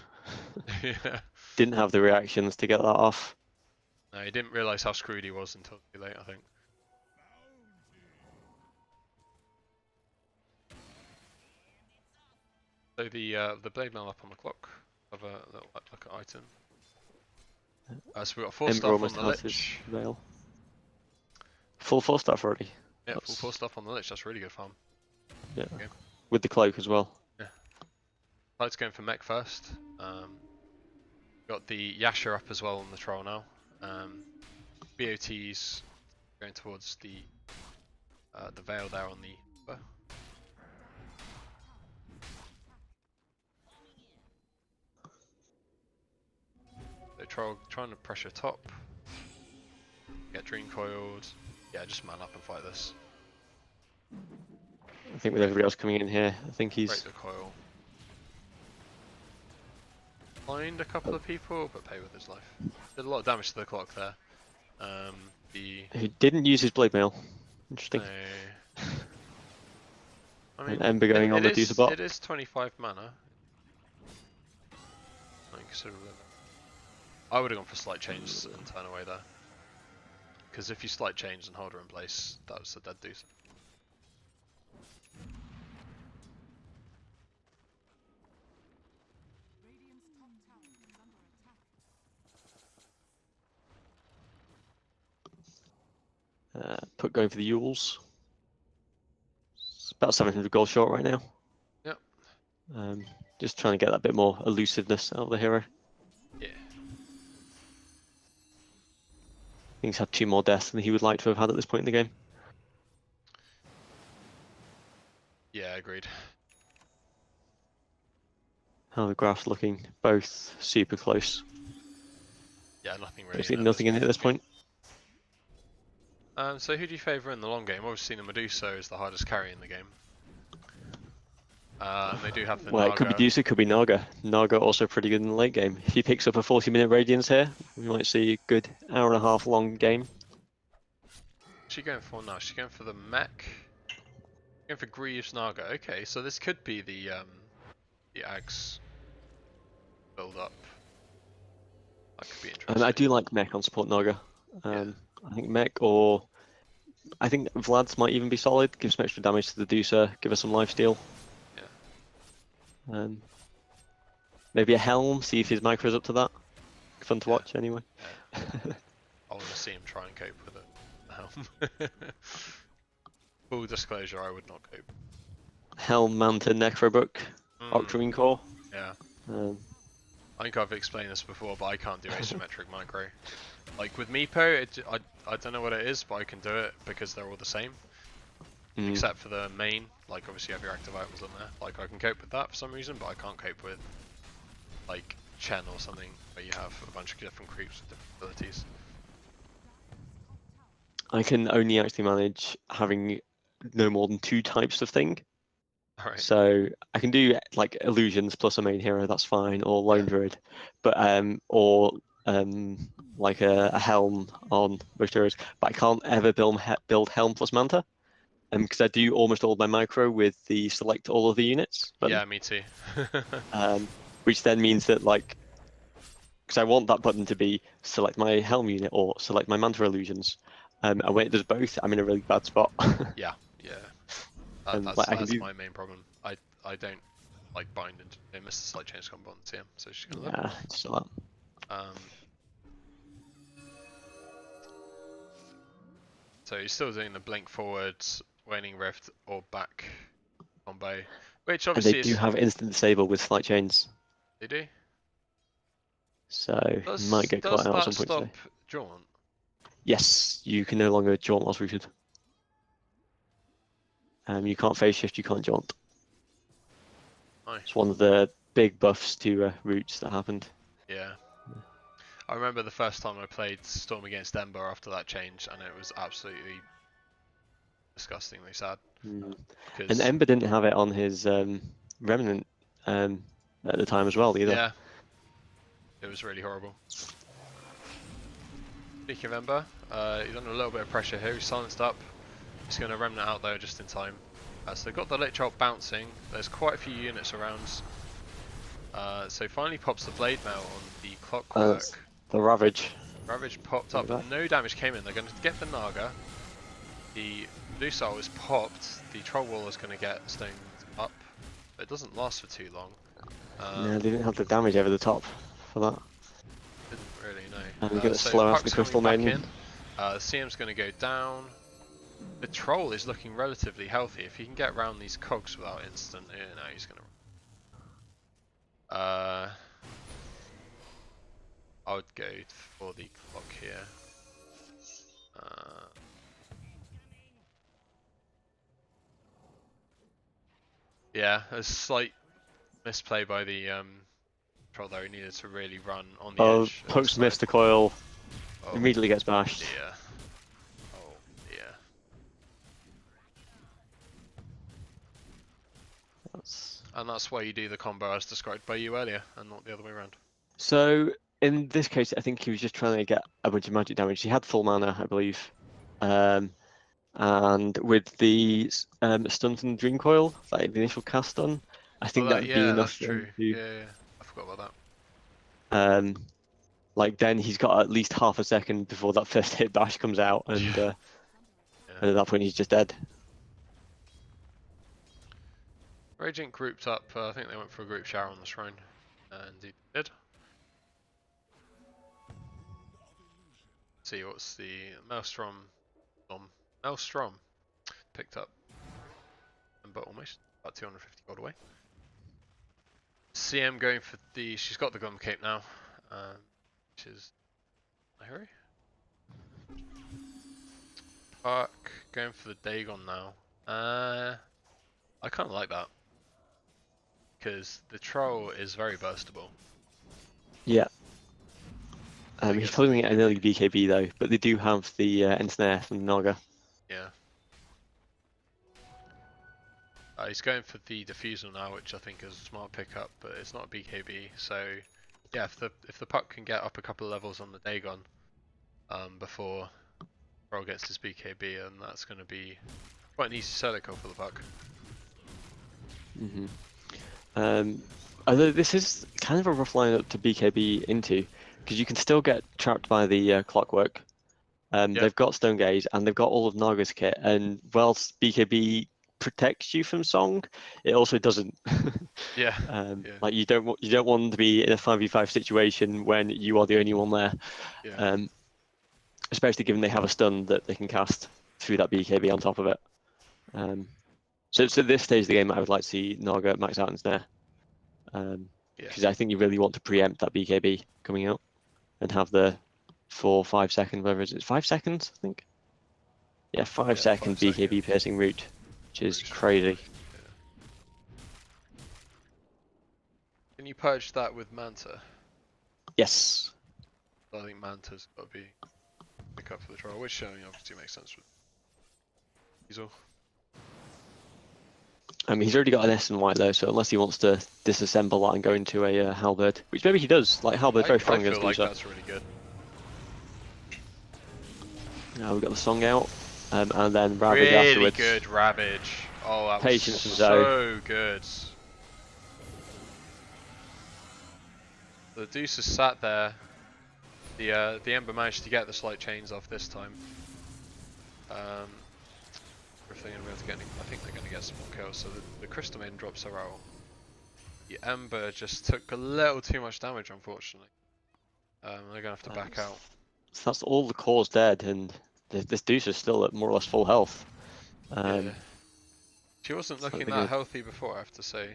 Yeah. Didn't have the reactions to get that off. No, he didn't realise how screwed he was until too late, I think. So the blade mail up on the clock of a little like an item. So we got 4 Ember stuff on almost the has his lich. veil. Full 4 stuff already. Yeah, That's... full 4 stuff on the lich. That's really good farm. Yeah. Okay. With the cloak as well. Yeah. Light's going for mech first. Got the Yasha up as well on the troll now. BOT's going towards the veil there on the. The troll trying to pressure top. Get dream coiled. Yeah, just man up and fight this. I think with everybody else coming in here, I think he's... Break the coil. Find a couple of people, but pay with his life. Did a lot of damage to the clock there. Who didn't use his blade mail. Interesting. I mean, and Ember going on the Dusa bot. It is 25 mana. I would have gone for slight change and turn away there. Because if you slight change and hold her in place, that was a dead Dusa. Put going for the Yules. It's about 700 gold short right now. Yep. Just trying to get that bit more elusiveness out of the hero. Yeah. I think he's had 2 more deaths than he would like to have had at this point in the game. Yeah, agreed. How the graph's looking, both super close. Yeah, nothing really. Basically nothing in it at this point. So who do you favour in the long game? Obviously the Medusa is the hardest carry in the game. They do have the Well, Naga. it could be Medusa, it could be Naga. Naga also pretty good in the late game. If he picks up a 40-minute Radiance here, we might see a good hour-and-a-half long game. What's she going for now? She's going for the mech. Going for Greaves Naga. Okay, so this could be the Ags build up. That could be interesting. I do like mech on support Naga. I think mech, or I think Vlad's might even be solid. Give some extra damage to the Deucer, give us some lifesteal. Yeah. Maybe a Helm, see if his micro's up to that. Fun to watch anyway. Yeah. I want to see him try and cope with it. Full disclosure, I would not cope. Helm, Manta, Necrobook, Octarine Core. Yeah. I think I've explained this before, but I can't do asymmetric micro. Like with Meepo, I don't know what it is, but I can do it because they're all the same. Except for the main, like obviously you have your active items on there. Like I can cope with that for some reason, but I can't cope with like Chen or something where you have a bunch of different creeps with different abilities. I can only actually manage having no more than 2 types of thing. Alright. So I can do like illusions plus a main hero, that's fine, or lone druid, but like a helm on most heroes. But I can't ever build helm plus manta, because I do almost all my micro with the select all of the units button. Yeah, me too. Which then means that like, because I want that button to be select my helm unit or select my manta illusions, and when it does both, I'm in a really bad spot. Yeah. That's my main problem. I don't like bind into Mr. Slight Change combo on TM, so she's gonna live. Yeah, it's still that. So he's still doing the blink forwards, waning rift, or back combo, which And obviously they do have instant disable with slight chains, They do. so you might get caught out at some point Does that today. stop Jaunt? Yes, you can no longer jaunt whilst rooted. You can't phase shift, you can't jaunt. Nice. It's one of the big buffs to roots that happened. Yeah. I remember the first time I played Storm against Ember after that change, and it was absolutely disgustingly sad. And Ember didn't have it on his Remnant at the time as well either. Yeah. It was really horrible. Speaking of Ember, he's under a little bit of pressure here. He's silenced up. He's going to Remnant out though just in time. So they've got the Lich Ult bouncing. There's quite a few units around. So finally pops the Blade Mail on the Clockwork. The Ravage. Ravage popped up, but no damage came in. They're going to get the Naga. The Blue Soul is popped. The Troll Wall is going to get stoned up. But it doesn't last for too long. No, they didn't have the damage over the top for that. Didn't really know. And we're going to slow out the Crystal Maiden. CM's going to go down. The Troll is looking relatively healthy. If he can get around these cogs without instant, no, he's going to. I would go for the clock here. Yeah, a slight misplay by the Troll there. He needed to really run on the edge. Pokes missed the coil. Oh, Immediately gets bashed. Yeah. Oh dear. And that's why you do the combo as described by you earlier, and not the other way around. So in this case, I think he was just trying to get a bunch of magic damage. He had full mana, I believe. And with the stuns and Dream Coil, like the initial cast on, I think that'd be enough. That's true. Yeah, I forgot about that. Like then he's got at least half a second before that first hit bash comes out, and, and at that point he's just dead. Raging grouped up. I think they went for a group shower on the shrine, and he did. See what's the Maelstrom picked up, but almost about 250 gold away. CM going for the. She's got the Gum Cape now, which is my hero. Park going for the Dagon now. I kind of like that because the Troll is very burstable. Yeah. He's probably going to get an early BKB though, but they do have the Ensnare from the Naga. Yeah. He's going for the Diffusal now, which I think is a smart pickup, but it's not a BKB. So yeah, if the puck can get up a couple of levels on the Dagon before Troll gets his BKB, and that's going to be quite an easy solo kill for the puck. Although this is kind of a rough lineup to BKB into, because you can still get trapped by the Clockwork, They've got Stone Gaze and they've got all of Naga's kit. And whilst BKB protects you from Song, it also doesn't. Yeah. Like you don't want to be in a 5v5 situation when you are the only one there. Yeah. Especially given they have a stun that they can cast through that BKB on top of it. So this stage of the game, I would like to see Naga max out in snare. Because I think you really want to preempt that BKB coming out and have the 4-5 second, whatever it is, 5 seconds, I think. Yeah, 5 second BKB piercing route, which is crazy. Yeah. Can you purge that with Manta? Yes. I think Manta's got to be pick up for the trial, which showing obviously makes sense with Diesel. He's already got an S and Y though, so unless he wants to disassemble that and go into a Halberd, which maybe he does. Like Halberd's very strong against I feel like that's really good. Now we've got the Song out, and then Ravage really afterwards. Really good Ravage. Oh, that Patience was so good. The Deuce has sat there. The Ember managed to get the slight chains off this time. If they're going to be able to get any, I think they're going to get some more kills. So the Crystal Maiden drops her out. The Ember just took a little too much damage, unfortunately. They're going to have to back out. So that's all the core's dead, and this Deuce is still at more or less full health. Yeah. She wasn't looking that healthy before, I have to say.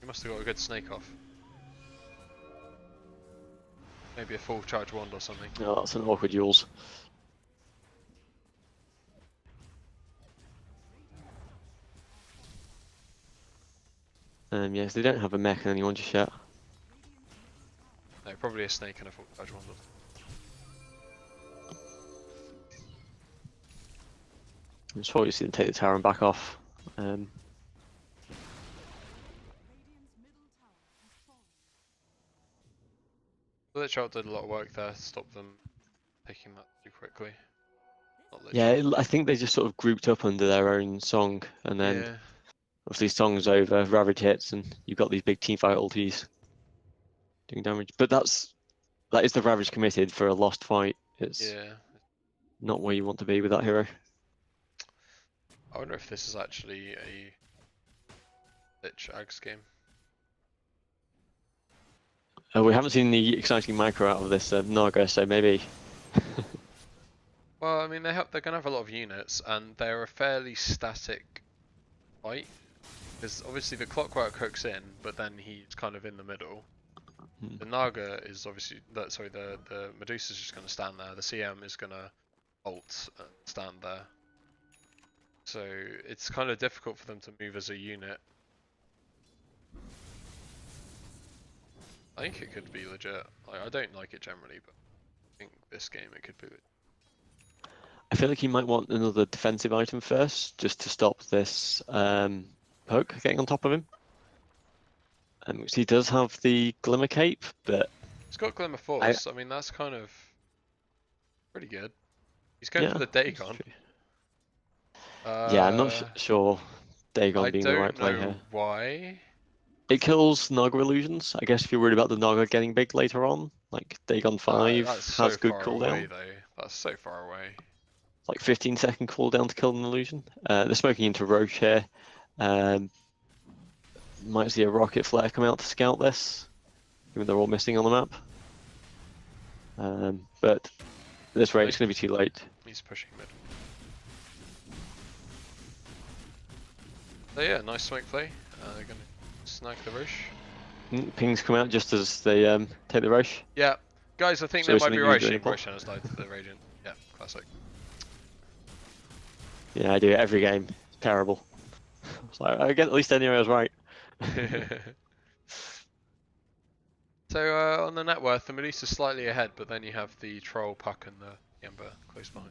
He must have got a good snake off. Maybe a full charge wand or something. No, that's an awkward Yules. Yes, they don't have a mech on anyone just yet. No, probably a snake and a full charge wand. I'm just probably see them take the tower and back off. Lich Ult did a lot of work there to stop them taking that too quickly. Yeah, I think they just sort of grouped up under their own Song, and then obviously Song's over, Ravage hits, and you've got these big teamfight ultis doing damage. But that is the Ravage committed for a lost fight. It's not where you want to be with that hero. I wonder if this is actually a Lich Ags game. We haven't seen the exciting micro out of this Naga, so maybe. Well, I mean, they're going to have a lot of units, and they're a fairly static fight. Because obviously the Clockwork hooks in, but then he's kind of in the middle. The Naga is obviously, the Medusa's just going to stand there. The CM is going to ult and stand there. So it's kind of difficult for them to move as a unit. I think it could be legit. I don't like it generally, but I think this game it could be legit. I feel like he might want another defensive item first, just to stop this poke getting on top of him. Which he does have the Glimmer Cape, but... He's got Glimmer Force, I mean that's kind of pretty good. He's going for the Dagon. Yeah, I'm not sure Dagon being the right play here. I don't know why. It kills Naga illusions. I guess if you're worried about the Naga getting big later on, like Dagon 5 has good cooldown. Away, though. That's so far away. Like 15-second cooldown to kill an illusion. They're smoking into Roche here. Might see a rocket flare come out to scout this, given they're all missing on the map. But at this rate, it's going to be too late. He's pushing mid. So yeah, nice smoke play. They're going to snag the Roche. Pings come out just as they take the Roche. Yeah, guys, I think So there might be Roche. Roche has died to the Radiant. Yeah, classic. Yeah, I do it every game. It's terrible. So I get at least any areas right. So on the net worth, the Medusa's slightly ahead, but then you have the Troll, Puck, and the Ember close behind.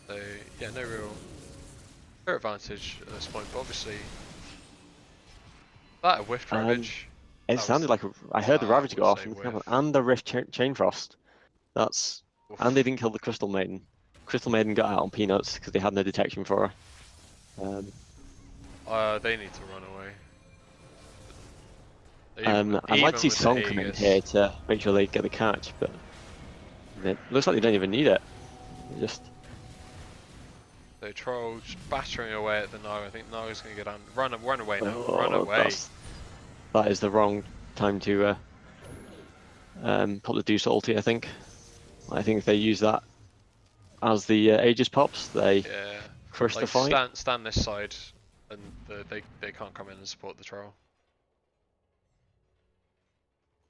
So yeah, no real advantage at this point, but obviously that a Whiffed Ravage. It sounded like I heard the Ravage go off and the Rift Chain Frost. That's and they didn't kill the Crystal Maiden. Crystal Maiden got out on Peanuts because they had no detection for her. They need to run away. I'd like to see Song come in here to make sure they get the catch, but It looks like they don't even need it. They just So Troll battering away at the Naga. I think Naga's going to go down. Run away now. Run oh, away. that is the wrong time to pop the Deuce ulti. I think if they use that as the Aegis pops, they crush the Like fight. stand this side, and they can't come in and support the Troll.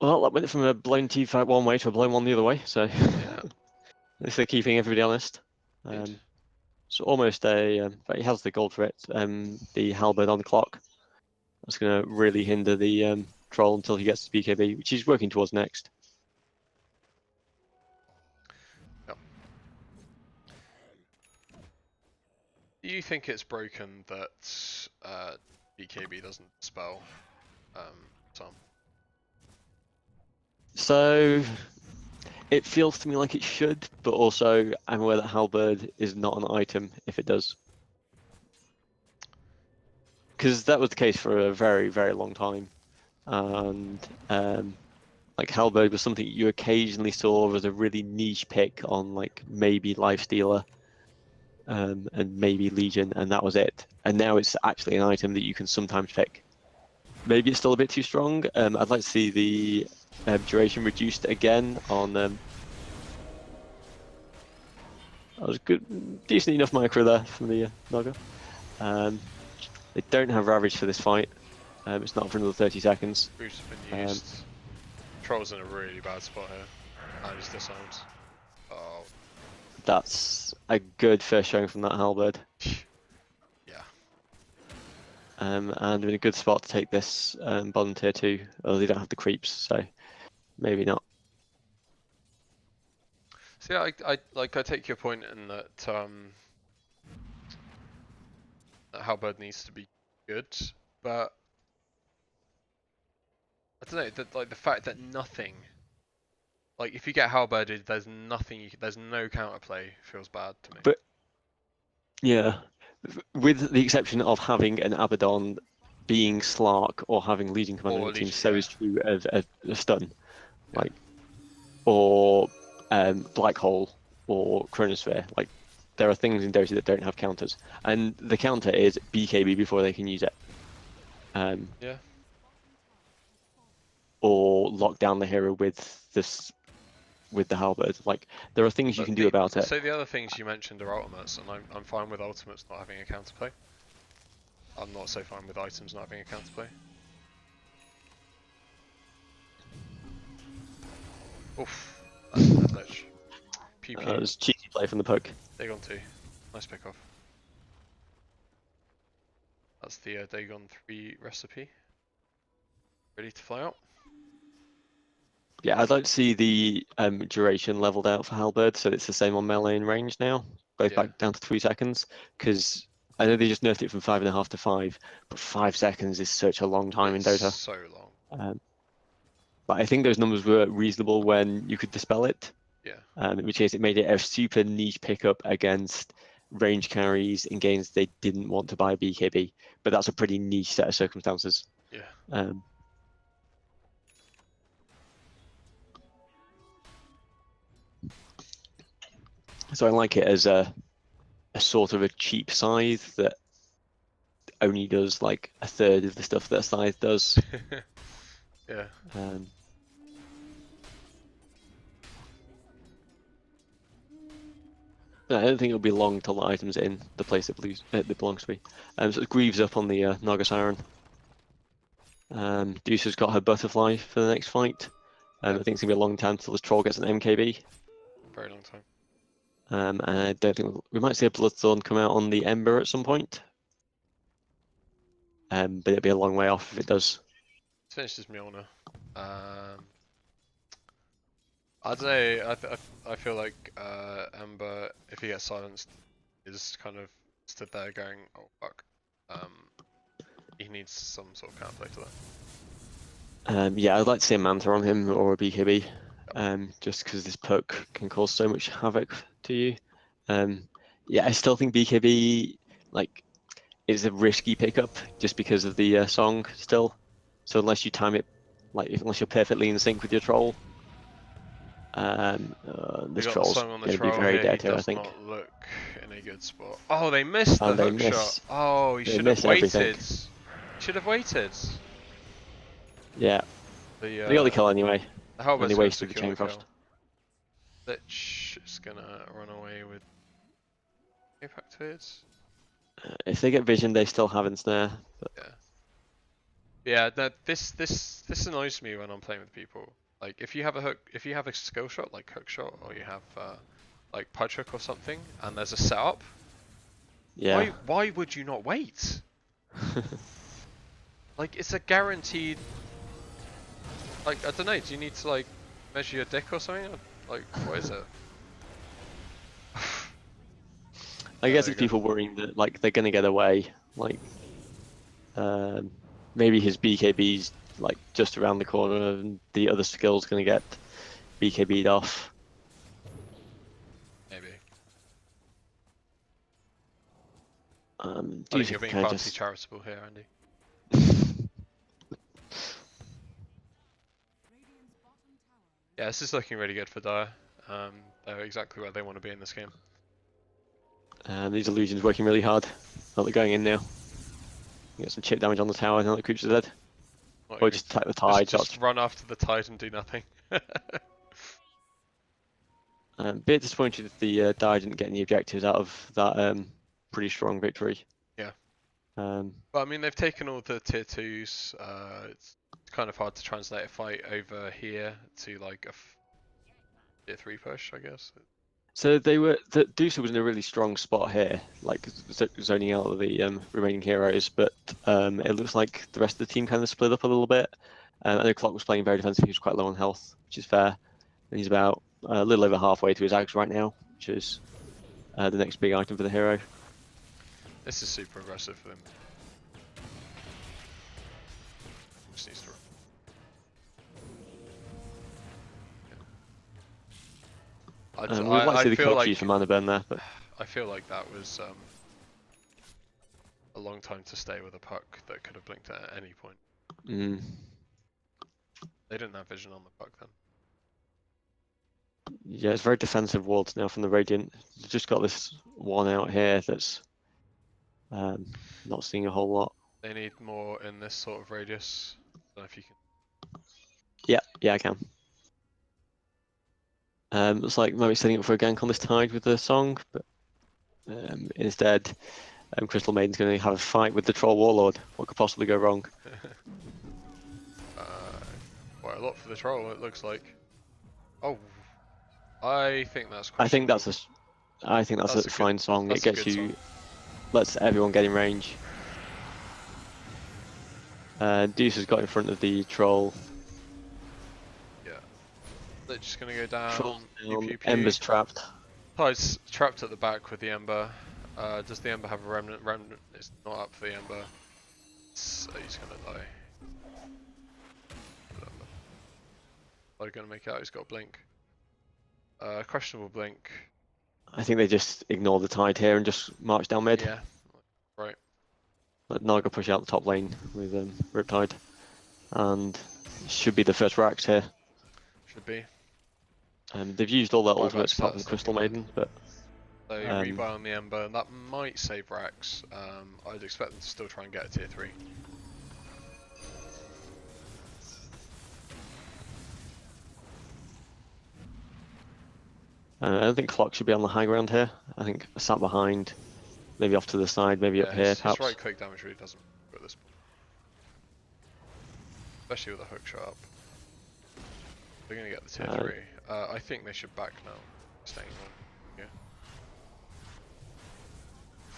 Well, that went from a blown team fight one way to a blown one the other way. So Yeah. at least they're keeping everybody honest. So almost but he has the gold for it. The halberd on the clock. That's going to really hinder the troll until he gets to BKB, which he's working towards next. Yep. Do you think it's broken that BKB doesn't spell some? So it feels to me like it should, but also I'm aware that halberd is not an item if it does. Because that was the case for a very, very long time. And like halberd was something you occasionally saw as a really niche pick on like maybe Lifestealer and maybe Legion, and that was it. And now it's actually an item that you can sometimes pick. Maybe it's still a bit too strong. I'd like to see the duration reduced again on. That was good, decent enough micro there from the Naga. They don't have Ravage for this fight. It's not for another 30 seconds. Boots have been used. Troll's in a really bad spot here. And he's disarmed. Oh. That's a good first showing from that halberd. Yeah. And they're in a good spot to take this bottom tier 2, although they don't have the creeps, so maybe not. So yeah, I take your point in that that halberd needs to be good, but I don't know, that like the fact that nothing, like if you get halberded, there's nothing, there's no counterplay, feels bad to me. But yeah, with the exception of having an Abaddon being Slark or having Legion Commander in the team, so is true of a stun, like, or Black Hole or Chronosphere. Like, there are things in Dota that don't have counters, and the counter is BKB before they can use it. Or lock down the hero with the halberd. Like, there are things you can do about it. So the other things you mentioned are ultimates, and I'm fine with ultimates not having a counterplay. I'm not so fine with items not having a counterplay. Oof, that's a dead lich. Pew pew. It was cheeky play from the poke. Dagon 2. Nice pick off. That's the Dagon 3 recipe. Ready to fly out? Yeah, I'd like to see the duration leveled out for halberd, so it's the same on melee and range now. Goes back down to 3 seconds, because I know they just nerfed it from 5.5 to 5, but 5 seconds is such a long time in Dota. So long. But I think those numbers were reasonable when you could dispel it. Yeah. In which case it made it a super niche pickup against range carries in games they didn't want to buy BKB. But that's a pretty niche set of circumstances. Yeah. So I like it as a sort of a cheap scythe that only does like a third of the stuff that a scythe does. Yeah. I don't think it'll be long till the item's in the place it belongs to be. So Greaves up on the Naga Siren. Deuce has got her butterfly for the next fight. I think it's gonna be a long time till this troll gets an MKB. Very long time. And I don't think we might see a Bloodthorn come out on the Ember at some point. But it'll be a long way off if it does. Let's finish this Mjolnir. I don't know. I feel like Ember, if he gets silenced, is kind of stood there going, "Oh fuck." He needs some sort of counterplay to that. Yeah, I'd like to see a Manta on him or a BKB. Just because this poke can cause so much havoc to you. Yeah, I still think BKB like is a risky pickup just because of the song still. So unless you time it, like unless you're perfectly in sync with your troll, This got the troll's song on the going to be troll very here. He dead here, I does think. not look in a good spot. Oh, they missed the And they hook shot. miss. Oh, he They should have miss everything. waited. Should have waited. Yeah, The they got the kill anyway, and they Halbert's gonna wasted the secure chain the frost. kill. Lich is gonna run away with Apex hits. If they get vision, they still have ensnare. But... Yeah. Yeah, no, this annoys me when I'm playing with people. Like if you have a hook, if you have a skill shot like hook shot, or you have like pudge hook or something, and there's a setup, yeah. why would you not wait? Like it's a guaranteed. Like I don't know. Do you need to like measure your dick or something? Like what is it? I guess it's people worrying that like they're gonna get away. Like maybe his BKB's like just around the corner, and the other skill's gonna get BKB'd off. Maybe. I think you're being far too charitable here, Andy. Yeah, this is looking really good for Dire. They're exactly where they want to be in this game. These illusions working really hard. Oh, they're going in now. You get some chip damage on the tower, now the creatures are dead. Or just attack the tide. Just run after the tide and do nothing. A bit disappointed that the Dire didn't get any objectives out of that pretty strong victory. Yeah. But I mean, they've taken all the tier 2s. It's kind of hard to translate a fight over here to like a tier 3 push, I guess. So Dusa was in a really strong spot here, like zoning out the remaining heroes, but it looks like the rest of the team kind of split up a little bit. I know Clock was playing very defensive, he was quite low on health, which is fair. And he's about a little over halfway to his Ags right now, which is the next big item for the hero. This is super aggressive for them. Just needs to run. We'd like to see the kill like, for mana burn there, but I feel like that was a long time to stay with a puck that could have blinked at any point. They didn't have vision on the puck then. Yeah, it's very defensive wards now from the Radiant. They've just got this one out here that's not seeing a whole lot. They need more in this sort of radius. I don't know if you can. Yeah, I can. Looks like maybe setting up for a gank on this tide with the song, but instead, Crystal Maiden's going to have a fight with the Troll Warlord. What could possibly go wrong? Quite a lot for the troll, it looks like. Oh, I think that's. I think that's a fine song. It gets you, lets everyone get in range. Deuce has got in front of the troll. Yeah, they're just gonna go down. Troll's down. Ember's trapped. Tide's trapped at the back with the Ember. Does the Ember have a remnant? Remnant is not up for the Ember. So he's gonna die. Are you gonna make it out? He's got a blink. Questionable blink. I think they just ignore the tide here and just march down mid. Yeah, right. Let Naga push out the top lane with Riptide, and should be the first Rax here. Should be. They've used all their ultimates apart from Crystal Maiden, but they rebuy on the Ember, and that might save Rax. I'd expect them to still try and get a tier 3. I don't think Clock should be on the high ground here. I think sat behind, maybe off to the side, maybe up here perhaps. His right click damage really doesn't work at this point. Especially with a hook shot up. They're going to get the tier 3. I think they should back now. Staying on.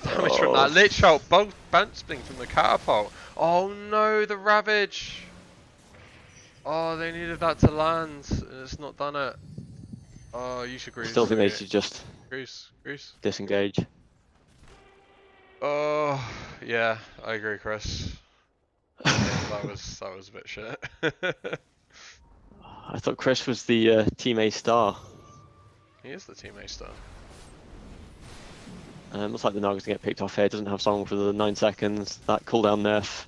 Yeah. Damage from that lit shot, bouncing from the catapult. Oh no, the Ravage! Oh, they needed that to land, and it's not done it. Oh, you should grease. I still think they should just grease. disengage. Oh, yeah, I agree, Chris. that was a bit shit. I thought Chris was the Team A star. He is the Team A star. Looks like the Naga's gonna get picked off here. Doesn't have song for the 9 seconds. That cooldown nerf.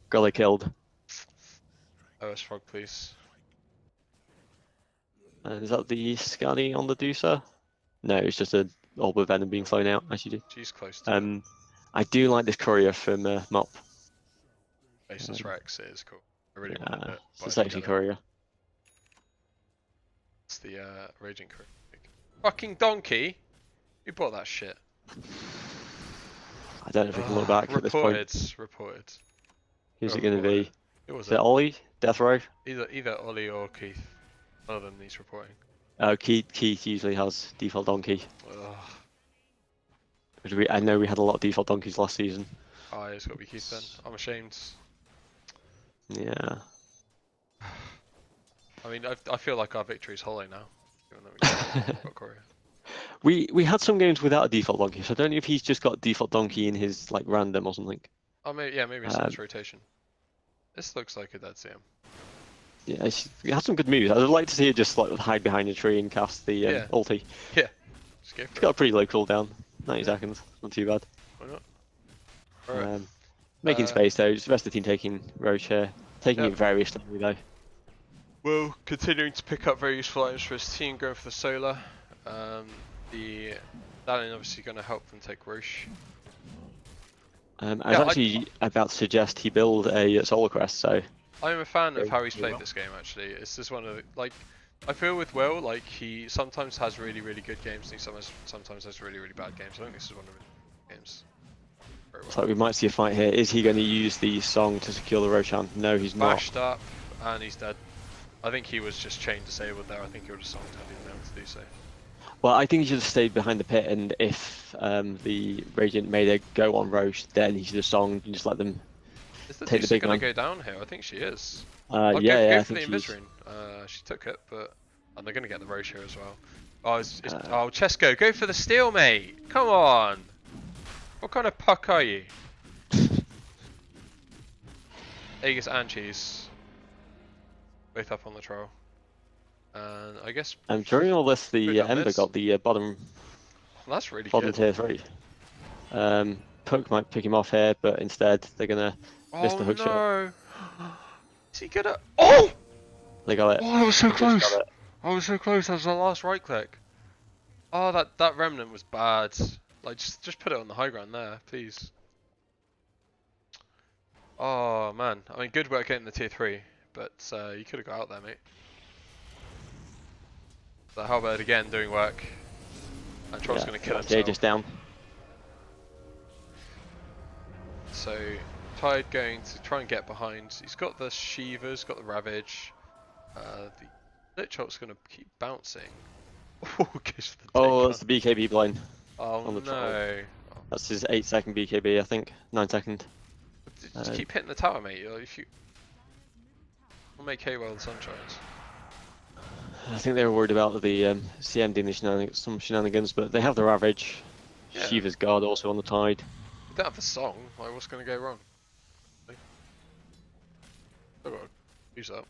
Gully killed. OS Frog, please. Is that the Scally on the Deucer? No, it's just a orb of venom being flown out, as you do. She's close to it. I do like this courier from Mop. Basis Rex is cool. I really Yeah, wanted it, it's but a I didn't sexy get it. courier. It's the Raging Courier. Fucking donkey! Who bought that shit? I don't know if we can look back at this point. Reported. Who's it Whoever going to bought be? it. Who was Is it it? Ollie? Death Row? Either Ollie or Keith. One of them needs reporting. Oh, Keith usually has default donkey. Ugh. I know we had a lot of default donkeys last season. Oh, it's got to be Keith then. I'm ashamed. Yeah. I mean, I feel like our victory is hollow now. Given that we got Courier. We had some games without a default donkey, so I don't know if he's just got default donkey in his like random or something. Oh, maybe it's in its rotation. This looks like a dead CM. Yeah, he has some good moves. I'd like to see it just like hide behind a tree and cast the ulti. Yeah. Just go for It's got a pretty low cooldown, 90 seconds, not too bad. Why not? Alright. Making space though, just the rest of the team taking Roche here. Taking it very slowly though. Will continuing to pick up very useful items for his team, going for the solar. The Stallion obviously going to help them take Roche. I was actually about to suggest he build a Solar Crest, so... I'm a fan of how he's played this game actually. It's just one of the, like, I feel with Will, like he sometimes has really good games and he sometimes has really bad games. I think this is one of the games. Very well. So we might see a fight here. Is he going to use the song to secure the Roshan? No, he's not. Bashed up and he's dead. I think he was just chain disabled there. I think he would have songed had he been able to do so. Well, I think he should have stayed behind the pit, and if the Radiant made a go on Roche, then he should have songed and just let them take the big going one. to go down here? I think she is. Yeah, go I for the think she's... Invisrine. She took it, but and they're going to get the Roche here as well. Oh, oh, Chesko, go for the steal, mate! Come on! What kind of puck are you? Aegis and Cheese. Both up on the troll. And I guess... during all this, the Ember got the bottom... Well, that's really bottom good. tier 3. Puck might pick him off here, but instead they're going to miss the hook shot. Is he gonna... Oh! They got it. Oh, that was so close! I was so close, that was the last right click. Oh, that remnant was bad. Like, just put it on the high ground there, please. Oh, man. I mean, good work getting the tier 3, but you could have got out there, mate. So how about again doing work? And Troll's going to kill himself. Just down. So, Tide going to try and get behind. He's got the Shivas, got the Ravage. The Lich Ult's going to keep bouncing. Oh, that's the BKB blind. Oh on the no. troll. That's his 8-second BKB, I think. 9-second. Just keep hitting the tower, mate. If you... We'll make hay while the sun shines. I think they were worried about the CM doing some shenanigans, but they have the Ravage. Yeah. Shiva's Guard also on the Tide. We don't have the song, like what's going to go wrong? Still got to use that.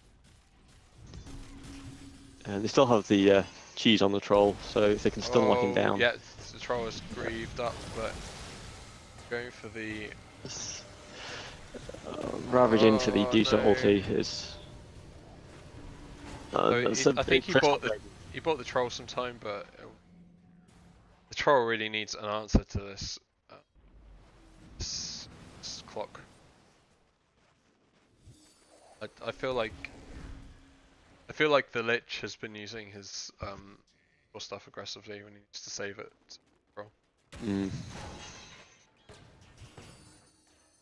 And they still have the cheese on the troll, so if they can still lock him down. Yeah, the troll is grieved up, but going for the... Ravage into the decent ulti is... I think he bought the troll sometime, but the troll really needs an answer to this, this clock. I feel like the Lich has been using his stuff aggressively when he needs to save it. Troll.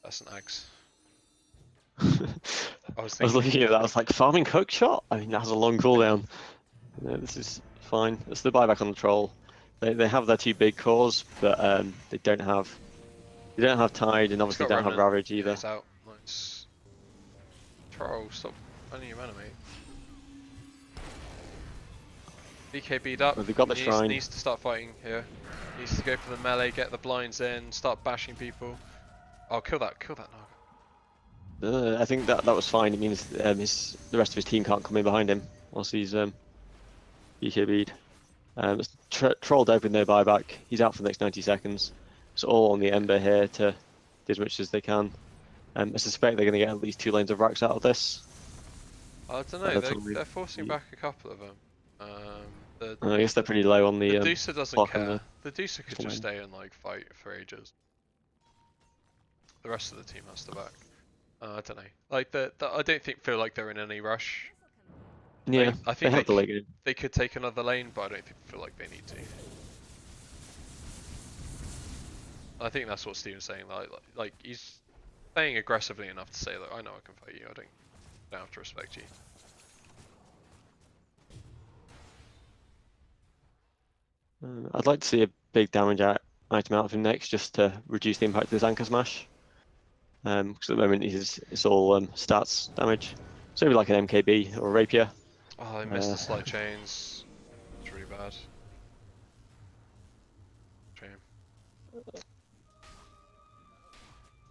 That's an axe. I was looking at that, I was like, farming hook shot? I mean, that has a long cooldown. No, this is fine. It's the buyback on the troll. They have their 2 big cores, but they don't have Tide, and obviously don't have Ravage either. He's out. Nice. Troll, stop running your mana, mate. BKB'd up. Well, they've got the shrine. Needs to start fighting here. Needs to go for the melee, get the blinds in, start bashing people. Oh, kill that Naga. I think that was fine. It means the rest of his team can't come in behind him whilst he's BKB'd. Troll dead with no buyback. He's out for the next 90 seconds. It's all on the Ember here to do as much as they can. I suspect they're going to get at least 2 lanes of racks out of this. I don't know, they're forcing back a couple of them. I guess they're pretty low on The the Deucer doesn't clock and care. the The Deucer could crystal just maiden. stay and like fight for ages. The rest of the team has to back. I don't know. Like I don't feel like they're in any rush. Yeah, I they think have the late game. they could take another lane, but I don't feel like they need to. I think that's what Steven's saying. Like he's playing aggressively enough to say, look, I know I can fight you. I don't have to respect you. I'd like to see a big damage item out of him next, just to reduce the impact of his anchor smash. Because at the moment it's all stats damage. So maybe like an MKB or a rapier. Oh, I missed the slight chains. It's really bad. Shame.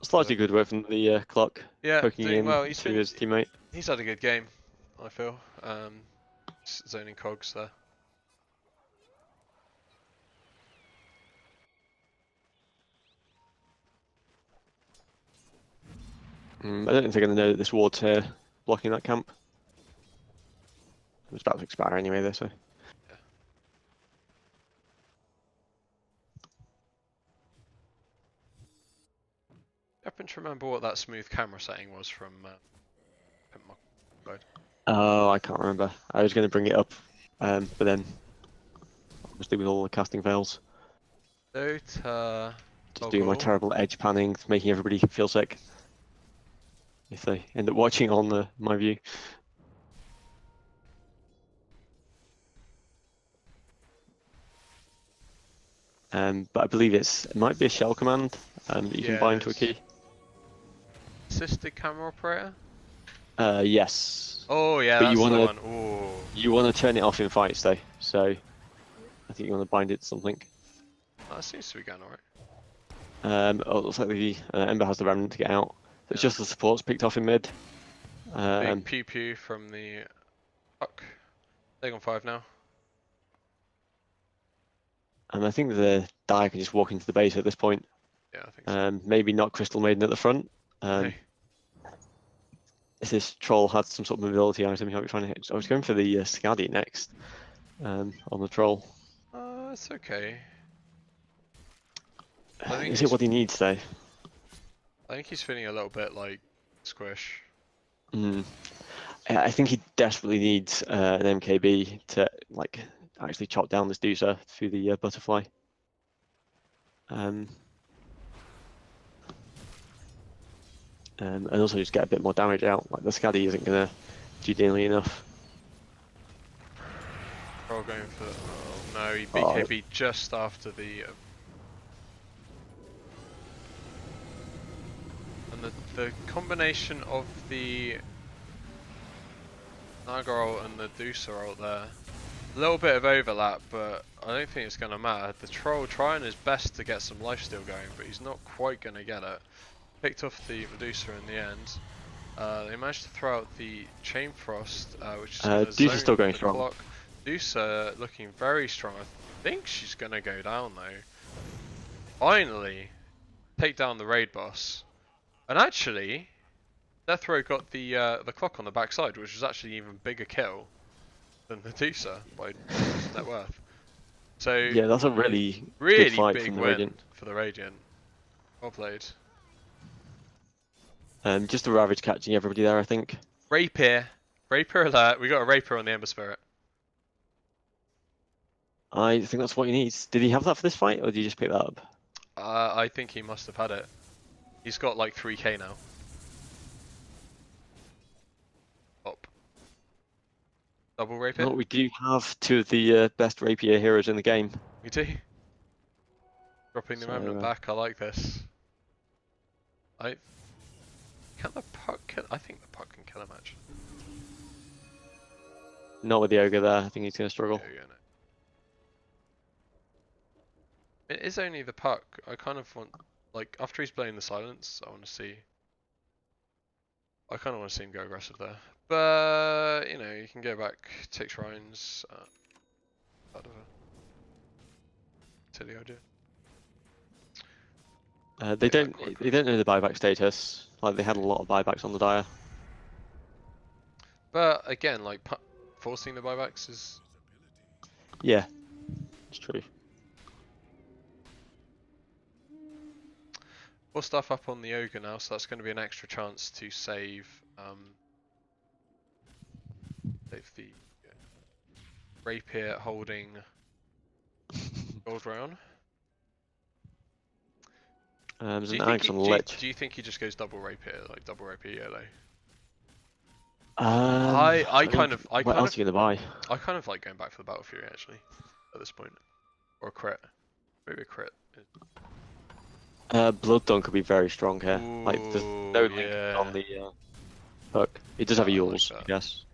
Slightly good work from the clock, Yeah, poking doing in well. to his teammate. He's had a good game, I feel. Zoning cogs there. I don't think they're going to know that this ward's here, blocking that camp. It's about to expire anyway, though, so. Yeah. I happen to remember what that smooth camera setting was from Oh, I can't remember. I was going to bring it up, but then obviously with all the casting fails, Dota just doing my terrible edge panning, making everybody feel sick if they end up watching on my view. But I believe it might be a shell command that you can bind to a key. Assisted camera operator? Yes. Oh yeah, but that's the one. Ooh. You want to turn it off in fights though, so I think you want to bind it to something. Oh, that seems to be going alright. Oh, it looks like the Ember has the remnant to get out. So it's just the supports picked off in mid. Big pew pew from the puck. They're on 5 now. And I think the Dire can just walk into the base at this point. Yeah, I think so. Maybe not Crystal Maiden at the front. Hey. If this troll had some sort of mobility item, he might be trying to. I was going for the Skadi next on the troll. It's okay. Is it what he needs though? I think he's feeling a little bit like squish. I think he desperately needs an MKB to like actually chop down this Deucer through the butterfly. And also just get a bit more damage out. Like the Skadi isn't gonna do nearly enough. Troll going for. Oh no, he BKB just after the. And the combination of the Naga and the Deucer ult there. A little bit of overlap, but I don't think it's going to matter. The Troll trying his best to get some lifesteal going, but he's not quite going to get it. Picked off the Medusa in the end. They managed to throw out the Chain Frost, which is Deucer's still going strong. Clock. Deucer looking very strong. I think she's going to go down though. Finally, take down the raid boss. And actually, Death Row got the clock on the backside, which was actually an even bigger kill than the Medusa by net worth. So yeah, that's a really really good fight big from the win Radiant. for the Radiant. Well played. Just a Ravage catching everybody there, I think. Rapier alert! We got a Rapier on the Ember Spirit. I think that's what he needs. Did he have that for this fight, or did he just pick that up? I think he must have had it. He's got like 3k now. Up. Double Rapier? No, we do have two of the best Rapier heroes in the game. We do. Dropping the remnant back, I like this. Can the puck kill? I think the puck can kill him actually. Not with the Ogre there, I think he's going to struggle. Yeah, no. It is only the puck. I kind of want, like, after he's playing the silence, I want to see. I kind of want to see him go aggressive there. But, you know, you can go back, take shrines. Out of a silly idea. They don't know the buyback status. Like they had a lot of buybacks on the Dire. But again, like forcing the buybacks is Yeah, it's true. More stuff up on the ogre now, so that's going to be an extra chance to save the rapier holding gold round. There's Do an you think axe on the lich. do you think he just goes double rapier, like double rapier yellow? I I mean, kind of what else are you gonna buy? I kind of like going back for the Battle Fury actually at this point, or a crit, maybe a crit. Blood Dawn could be very strong here. Like, there's no Ooh, link yeah. on the hook. He does Yeah, have a I like Yules, that. I guess.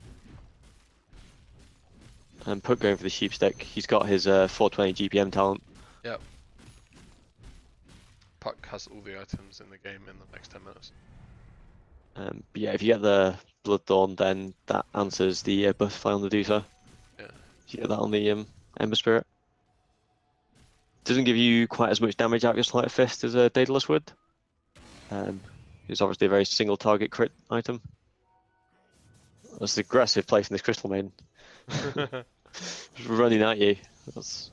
And Puck going for the sheep stick. He's got his 420 GPM talent. Yep. Puck has all the items in the game in the next 10 minutes. But yeah, if you get the Blood Dawn, then that answers the butterfly on the Deucer. Yeah. If you get that on the Ember Spirit. Doesn't give you quite as much damage out of your Sleight of Fist as a Daedalus would. It's obviously a very single target crit item. That's aggressive placing this Crystal Maiden. Just running at you. That's...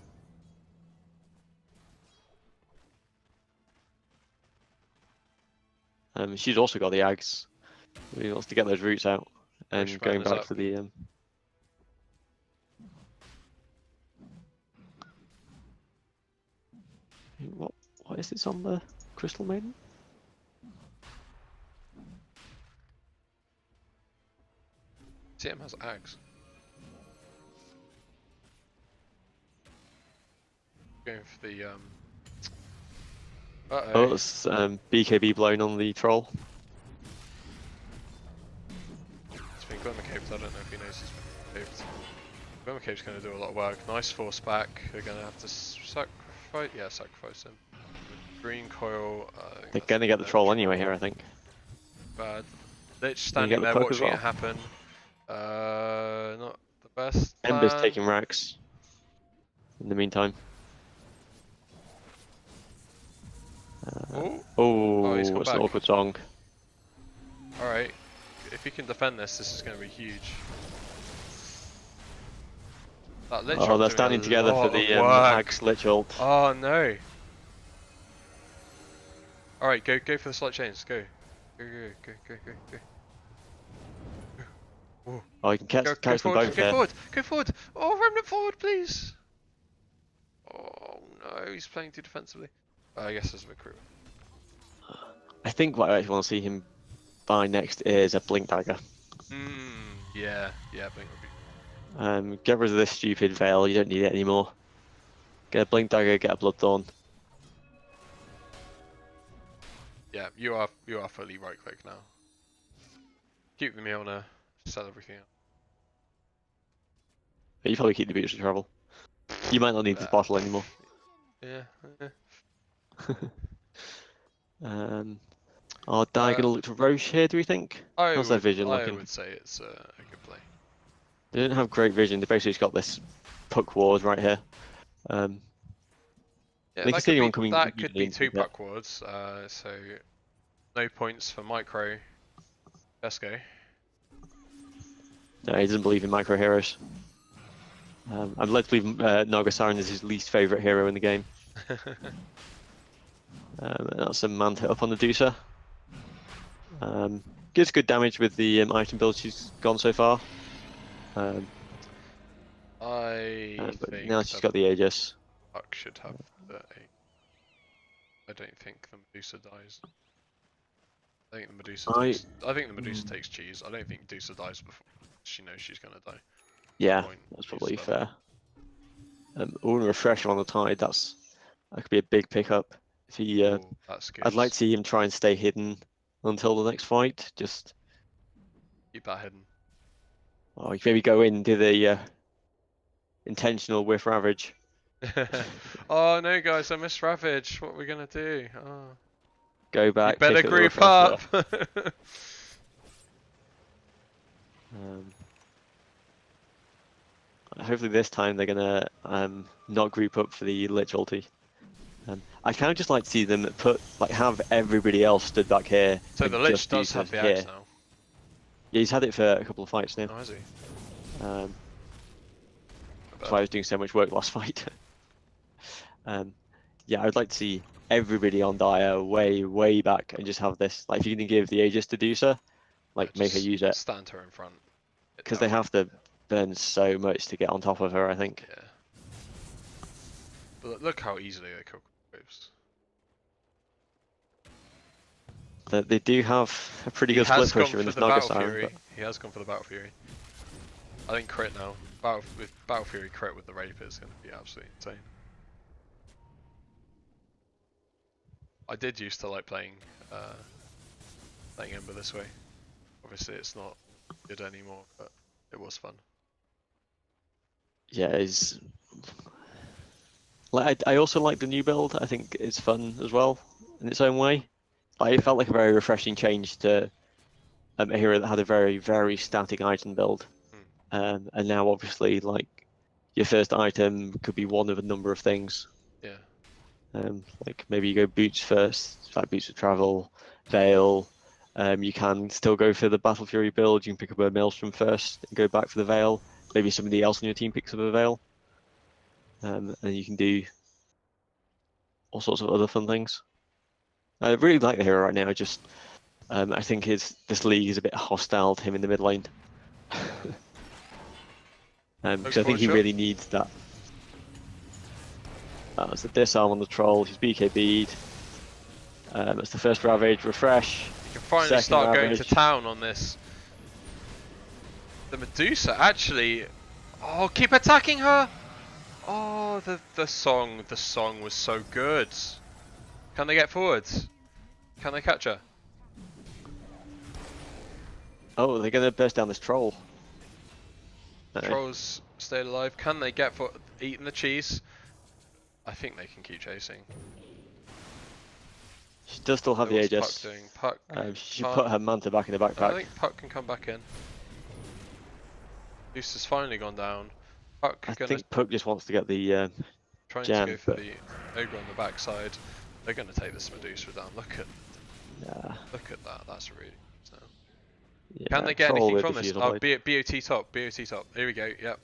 she's also got the Ags. He wants to get those roots out and going back to the what is this on the Crystal Maiden? TM has Ags. Going for the Oh, it's BKB blown on the troll. It's been Glimmer Caped, I don't know if he knows he's been caped. Glimmer Cape's going to do a lot of work. Nice force back. They're going to have to sacrifice. Yeah, sacrifice him. Green coil. They're going to get the troll anyway here, I think. Bad. Lich standing there watching it happen. Not the best. Ember's taking racks. In the meantime. He's come it's back. an awkward song. Alright, if he can defend this, this is going to be huge. That Lich ult they're standing together for the Axe Lich ult. Oh no! Alright, go for the slot chains, go. Go. Oh, you can catch them both here. Go forward! Oh, Remnant forward, please! Oh no, he's playing too defensively. I guess there's a recruit. I think what I actually want to see him buy next is a Blink Dagger. Yeah, Blink would be. Get rid of this stupid Veil, you don't need it anymore. Get a Blink Dagger, get a Blood Dawn. Yeah, you are fully right click now. Keep the Mjolnir, sell everything out. You probably keep the boots of travel. You might not need this bottle anymore. Yeah. Diagonal look to Roche here, do we think? How's their vision looking? I would say it's a good play. They don't have great vision, they basically just got this Puck Ward right here. Yeah, that could be two Puck Wards, so no points for Micro. Let's go. No, he doesn't believe in micro heroes. I'm led to believe Nagasaran is his least favourite hero in the game. That's a man hit up on the Deucer. Gives good damage with the item build she's gone so far. But now she's got the Aegis. Puck should have the I don't think the Medusa dies. I think the Medusa takes cheese. I don't think Medusa dies before she knows she's gonna die. Yeah, that's probably fair. Refresher on the Tide, that could be a big pickup. If he, that's good. I'd like to see him try and stay hidden until the next fight. Just keep that hidden. Oh, you maybe go in and do the intentional whiff ravage. Oh no, guys, I missed ravage. What are we gonna do? Oh. Go back. You better group up. Hopefully this time they're gonna not group up for the Lich ulti. I kind of just like to see them have everybody else stood back here. So the Lich does have the axe now. Yeah, he's had it for a couple of fights now. Oh, has he? That's why I was doing so much work last fight. Yeah, I'd like to see everybody on Dire way back and just have this. Like, if you can give the Aegis to Dusa, like make her use it, stand her in front. because they have to burn so much to get on top of her, I think. Yeah. But look how easily they kill waves. They do have a pretty He good has split gone pusher in for this the Naga Battle Siren, Fury. but He has gone for the Battle Fury. I think crit now. With Battle Fury crit with the Rapier is going to be absolutely insane. I did used to like playing Ember this way. Obviously it's not good anymore, but it was fun. yeah, it's like I also like the new build. I think it's fun as well in its own way. Like, it felt like a very refreshing change to a hero that had a very static item build. And now obviously, like, your first item could be one of a number of things. Yeah. Like maybe you go boots first, like boots of travel, veil. You can still go for the Battle Fury build. You can pick up a Maelstrom first and go back for the veil. Maybe somebody else on your team picks up a veil. And you can do all sorts of other fun things. I really like the hero right now. Just I think this league is a bit hostile to him in the mid lane. Because I think he really needs that. That's the disarm on the troll. He's BKB'd. That's the first Ravage. Refresh. You can finally start going to town on this. The Medusa actually. Oh, keep attacking her! Oh, the song was so good. Can they get forwards? Can they catch her? Oh, they're gonna burst down this troll. Trolls stay alive. Can they get for eating the cheese? I think they can keep chasing. She does still have the Aegis. What's Puck doing? Puck. She put her Manta back in the backpack. I think Puck can come back in. Luce has finally gone down. Puck I think Puck just wants to get the trying gem, to go for the ogre on the backside. They're going to take this Medusa down. Look at that. That's really so. Yeah, can they get anything from this? Oh, BOT top. BOT top. Here we go. Yep.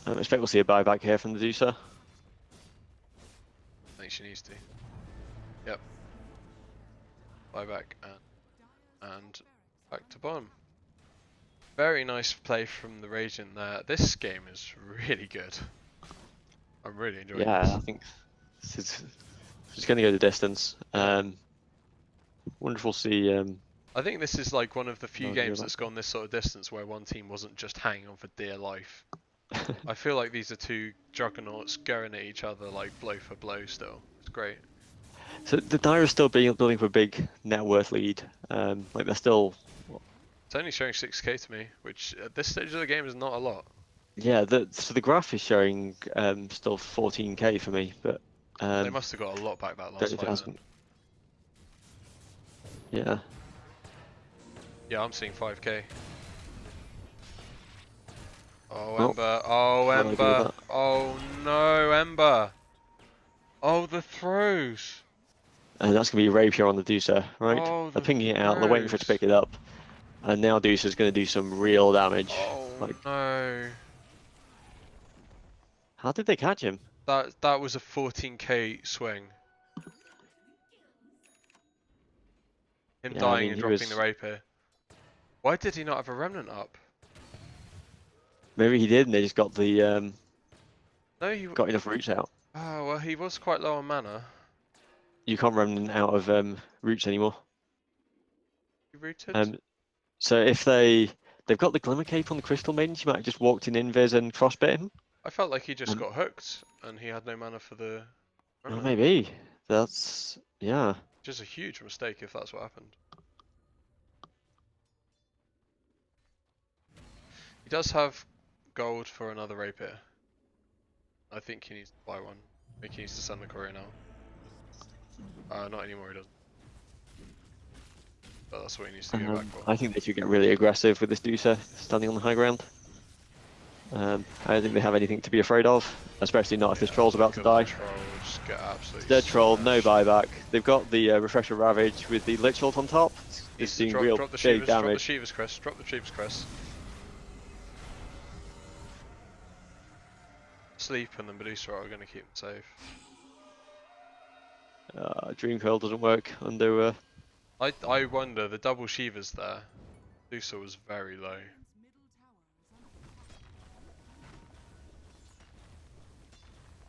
I expect we'll see a buyback here from the Medusa. I think she needs to. Yep. Buyback and back to bottom. Very nice play from the Radiant there. This game is really good. I'm really enjoying this. Yeah, I think it's going to go the distance. Wonder if we'll see. I think this is like one of the few games that's gone this sort of distance where one team wasn't just hanging on for dear life. I feel like these are two juggernauts going at each other like blow for blow still. It's great. So the Dire is still building for a big net worth lead. Like they're still. It's only showing 6k to me, which at this stage of the game is not a lot. Yeah, so the graph is showing still 14k for me, but they must have got a lot back that last fight. Yeah. Yeah, I'm seeing 5k. Oh, Ember. Oh, Ember. Oh, no, Ember. Oh, the throws. And that's going to be Rapier on the Medusa, right? Oh, they're pinging it out, they're waiting for it to pick it up. And now Medusa's going to do some real damage. Oh, no. How did they catch him? That was a 14k swing. Him dying and dropping the Rapier. Why did he not have a Remnant up? Maybe he did and they just got the no, he got enough roots out. Oh, well, he was quite low on mana. You can't Remnant out of roots anymore. He rooted? So if they've got the Glimmer Cape on the Crystal Maiden, she might have just walked in Invis and frostbit him. I felt like he just got hooked and he had no mana for the Remnant. Oh, maybe. That's yeah. Which is a huge mistake if that's what happened. He does have gold for another Rapier. I think he needs to buy one. I think he needs to send the courier now. Not anymore, he doesn't. But that's what he needs to go back for. I think they should get really aggressive with this Medusa standing on the high ground. I don't think they have anything to be afraid of, especially not if this troll's about to die. It's dead troll, no buyback. They've got the Refresher Ravage with the Lich Ult on top. It's doing real big damage. Drop the Shivers Crest. Sleep and the Medusa are going to keep them safe. Dream Coil doesn't work under. I wonder, the double Shiva's there. Medusa was very low.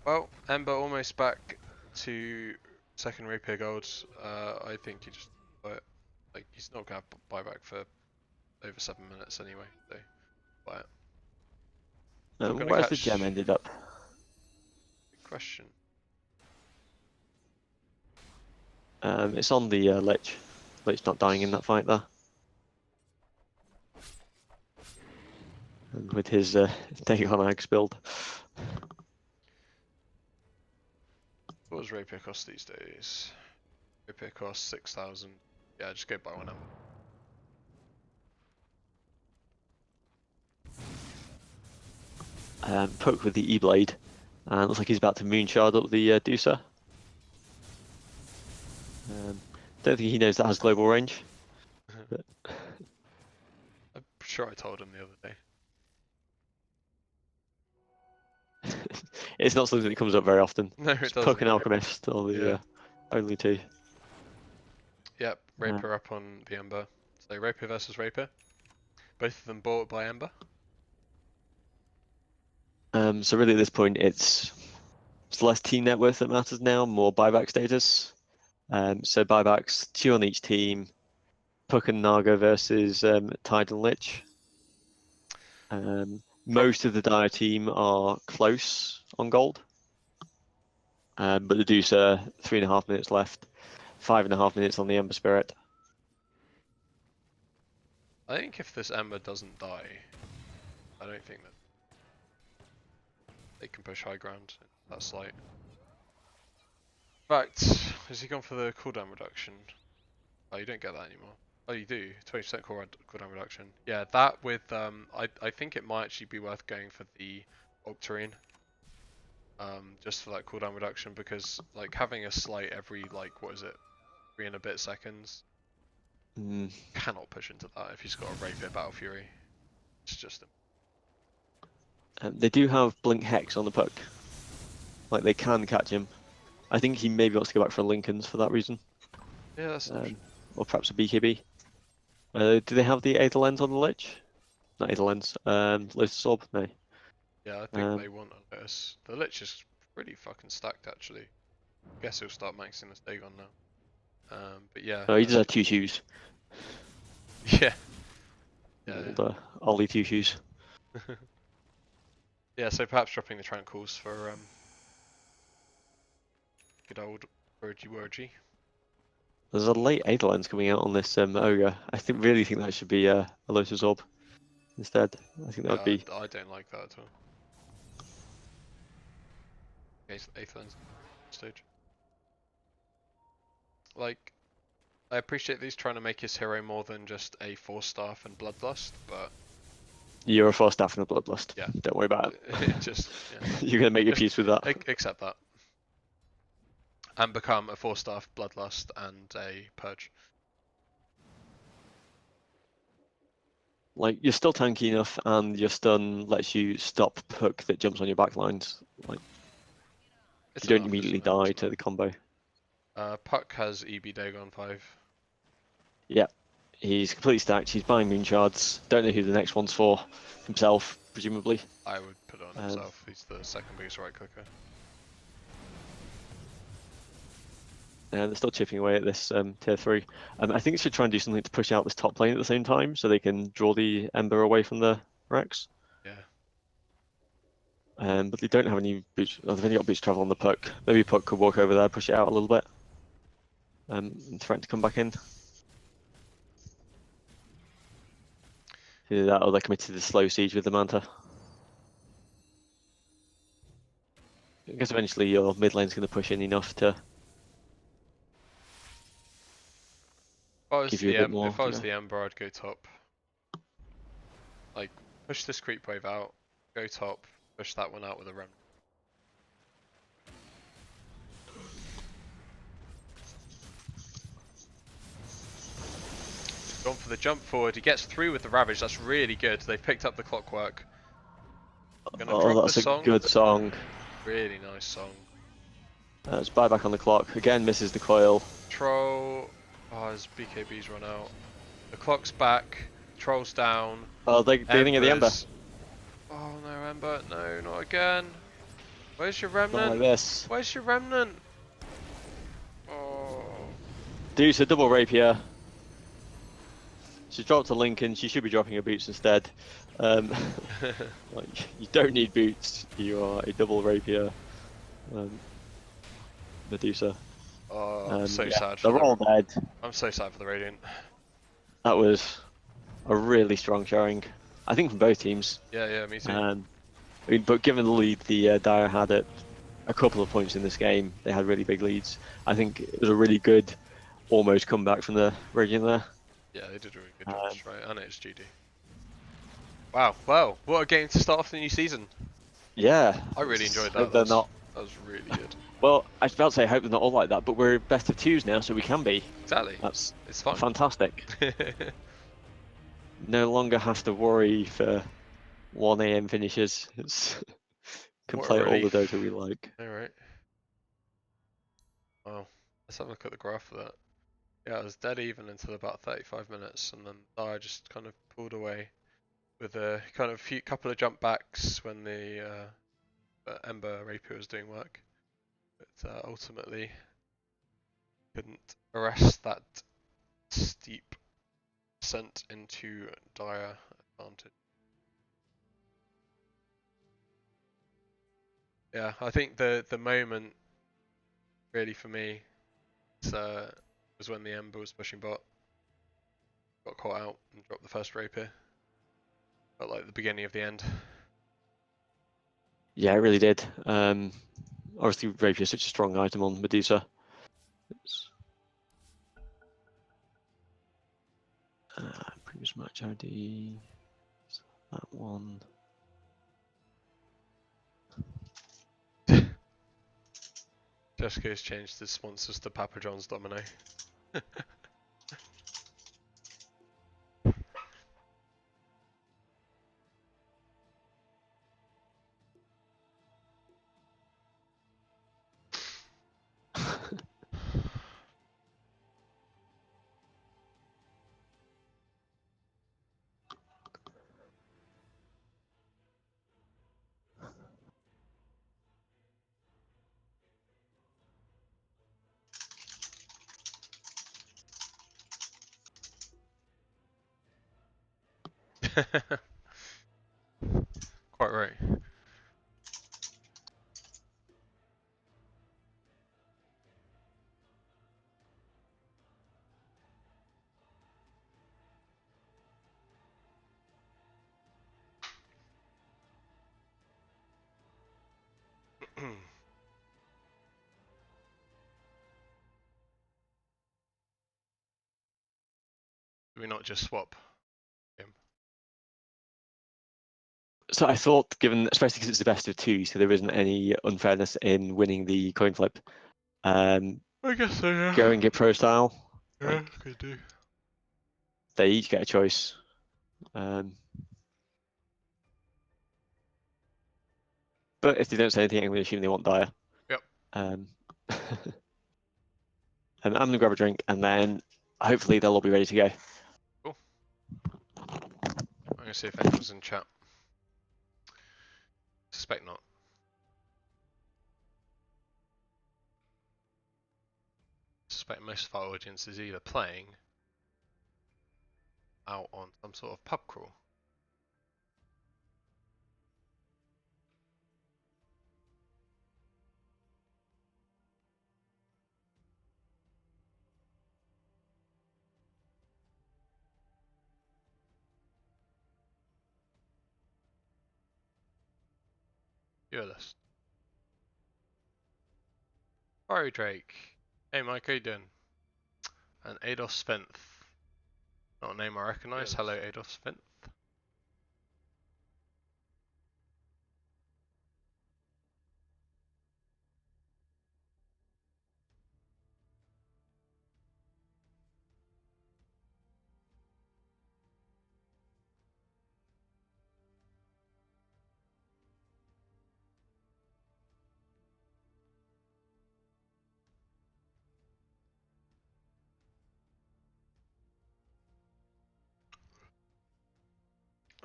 Well, Ember almost back to second rapier gold. I think he just buy it. Like, he's not going to buy back for over 7 minutes anyway, so buy it. Where's the gem ended up? Good question. It's on the Lich. Lich not dying in that fight there. And with his take on Ags build. What does rapier cost these days? Rapier costs 6,000. Yeah, just go buy one Ember. Poke with the E-Blade. And looks like he's about to Moonshard up the Deucer. Don't think he knows that has global range. But... I'm sure I told him the other day. It's not something that comes up very often. No, it doesn't. Poke and Alchemist are the only two. Yep, Rapier up on the Ember. So Rapier versus Rapier. Both of them bought by Ember. So really at this point it's less team net worth that matters now, more buyback status. So buybacks, 2 on each team. Puck and Naga versus Tide and Lich. Most of the Dire team are close on gold. But the Deucer, 3.5 minutes left. 5.5 minutes on the Ember Spirit. I think if this Ember doesn't die, I don't think that they can push high ground. That's light. In fact, has he gone for the cooldown reduction? Oh, you don't get that anymore. Oh, you do. 20% cooldown reduction. Yeah, that with I think it might actually be worth going for the Octarine. Just for that cooldown reduction, because like having a slight every like what is it, 3 and a bit seconds. Cannot push into that if he's got a Rapier Battle Fury. It's just they do have Blink Hex on the Puck. Like they can catch him. I think he maybe wants to go back for Lincolns for that reason. Yeah, that's or perhaps a BKB. Do they have the Aether Lens on the Lich? Not Aether Lens. Lotus Orb? No. Yeah, I think they want a Lotus. The Lich is pretty fucking stacked actually. Guess he'll start maxing this Dagon now. But yeah. Oh, he does have 2 shoes. Yeah. Yeah. Ollie 2 shoes. Yeah, so perhaps dropping the Tranquils for good old Virgie. There's a late Aether Lens coming out on this Ogre. I really think that should be a Lotus Orb instead. I think that would be... I don't like that at all. Aether Lens stage. Like, I appreciate these trying to make his hero more than just a Force Staff and Bloodlust, but... You're a Force Staff and a Bloodlust. Yeah. Don't worry about it. Just, yeah. You're going to make your peace with that. Accept that. And become a Force Staff, Bloodlust, and a Purge. Like, you're still tanky enough, and your stun lets you stop Puck that jumps on your backlines. Like, you don't immediately die to the combo. Puck has EB Dagon 5. Yeah, he's completely stacked. He's buying moon shards. Don't know who the next one's for. Himself, presumably. I would put it on himself. He's the second biggest right clicker. They're still chipping away at this tier 3. I think it should try and do something to push out this top lane at the same time, so they can draw the Ember away from the Rex. Yeah. But they don't have any boots. They've only got boots travel on the Puck. Maybe Puck could walk over there, push it out a little bit. And threaten to come back in. Either that or they're committed to the slow siege with the Manta. I guess eventually your mid lane's going to push in enough to give you a bit more. If I was the Ember, I'd go top. Like, push this creep wave out, go top, push that one out with a rem. Gone for the jump forward, he gets through with the Ravage, that's really good. They've picked up the clockwork. Gonna Oh, drop the that's a song. good song. Really nice song. It's buyback on the clock. Again, misses the coil. Troll. Oh, his BKB's run out. The clock's back. Troll's down. Oh, they're beginning of the Ember. Ember's. Oh no, Ember. No, not again. Where's your Not like remnant? this. Where's your remnant? Oh. Deuce a double rapier. She's dropped a Lincoln. She should be dropping her boots instead. Like, you don't need boots. You are a double rapier. Medusa. Oh, I'm so Yeah, sad for they're all dead. I'm so sad for the Radiant. That was a really strong showing. I think from both teams. Yeah, me too. I mean, but given the lead the Dire had at a couple of points in this game, they had really big leads. I think it was a really good, almost comeback from the Radiant there. Yeah, they did a really good job, right? And it's GD. Wow, what a game to start off the new season. Yeah. I really enjoyed that. Hope they're not. That was really good. Well, I was about to say, I hope they're not all like that, but we're best of twos now, so we can be. Exactly. It's fun. Fantastic. No longer have to worry for 1 AM finishes. It's can play all the Dota we like. Alright. Wow. Let's have a look at the graph for that. Yeah, it was dead even until about 35 minutes, and then I just kind of pulled away with a kind of couple of jump backs when the Ember Rapier was doing work, but ultimately couldn't arrest that steep descent into dire advantage. Yeah, I think the moment really for me was when the Ember was pushing bot, got caught out and dropped the first rapier. Felt like the beginning of the end. Yeah, it really did. Obviously, Rapier is such a strong item on Medusa. Previous match ID. That one. Jessica's changed his sponsors to Papa John's Domino. Quite right. Do we not just swap him? So I thought, given especially because it's the best of two, so there isn't any unfairness in winning the coin flip. I guess so, yeah. Going it pro style. Yeah, Like, could do. they each get a choice. But if they don't say anything, I'm going to assume they want Dire. Yep. And I'm going to grab a drink, and then hopefully they'll all be ready to go. Cool. I'm going to see if anyone's in chat. Suspect not. Suspect most of our audience is either playing out on some sort of pub crawl. Fearless. Sorry, Drake. Hey, Mike, how you doing? And Adolf Sventh. Not a name I recognise. Hello, Adolf Sventh.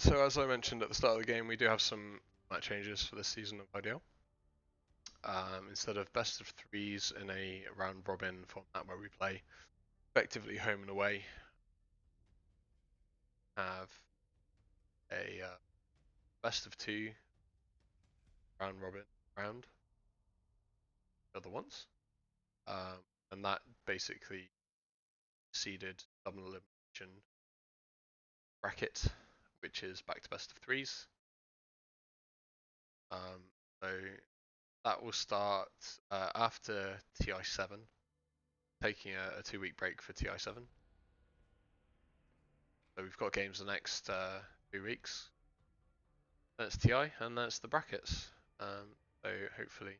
So as I mentioned at the start of the game, we do have some format changes for this season of IDL. Instead of best of threes in a round robin format where we play effectively home and away, have a best of two round robin round the other ones, and that basically seeded double elimination bracket, which is back to best of threes. So that will start after TI7, taking a 2-week break for TI7. So we've got games the next 2 weeks. That's TI, and that's the brackets. So hopefully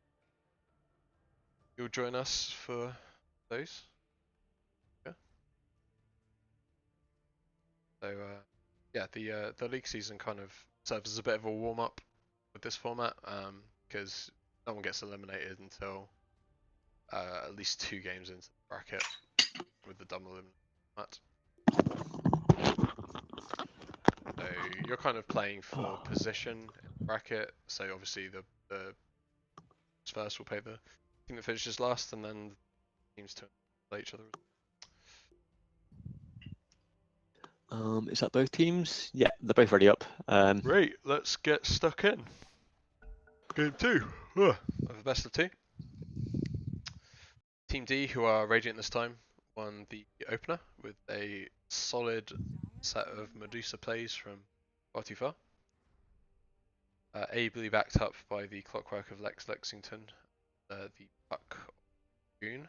you'll join us for those. Yeah. So yeah, the league season kind of serves as a bit of a warm up with this format, because no one gets eliminated until at least 2 games into the bracket with the double elimination format. So you're kind of playing for position in the bracket. So obviously the first will play the team that finishes last, and then the teams to play each other. Is that both teams? Yeah, they're both ready up. Great, let's get stuck in. Game 2 of the best of 2. Team D, who are Radiant this time, won the opener with a solid set of Medusa plays from far too far. Ably backed up by the clockwork of Lexington, the puck of June.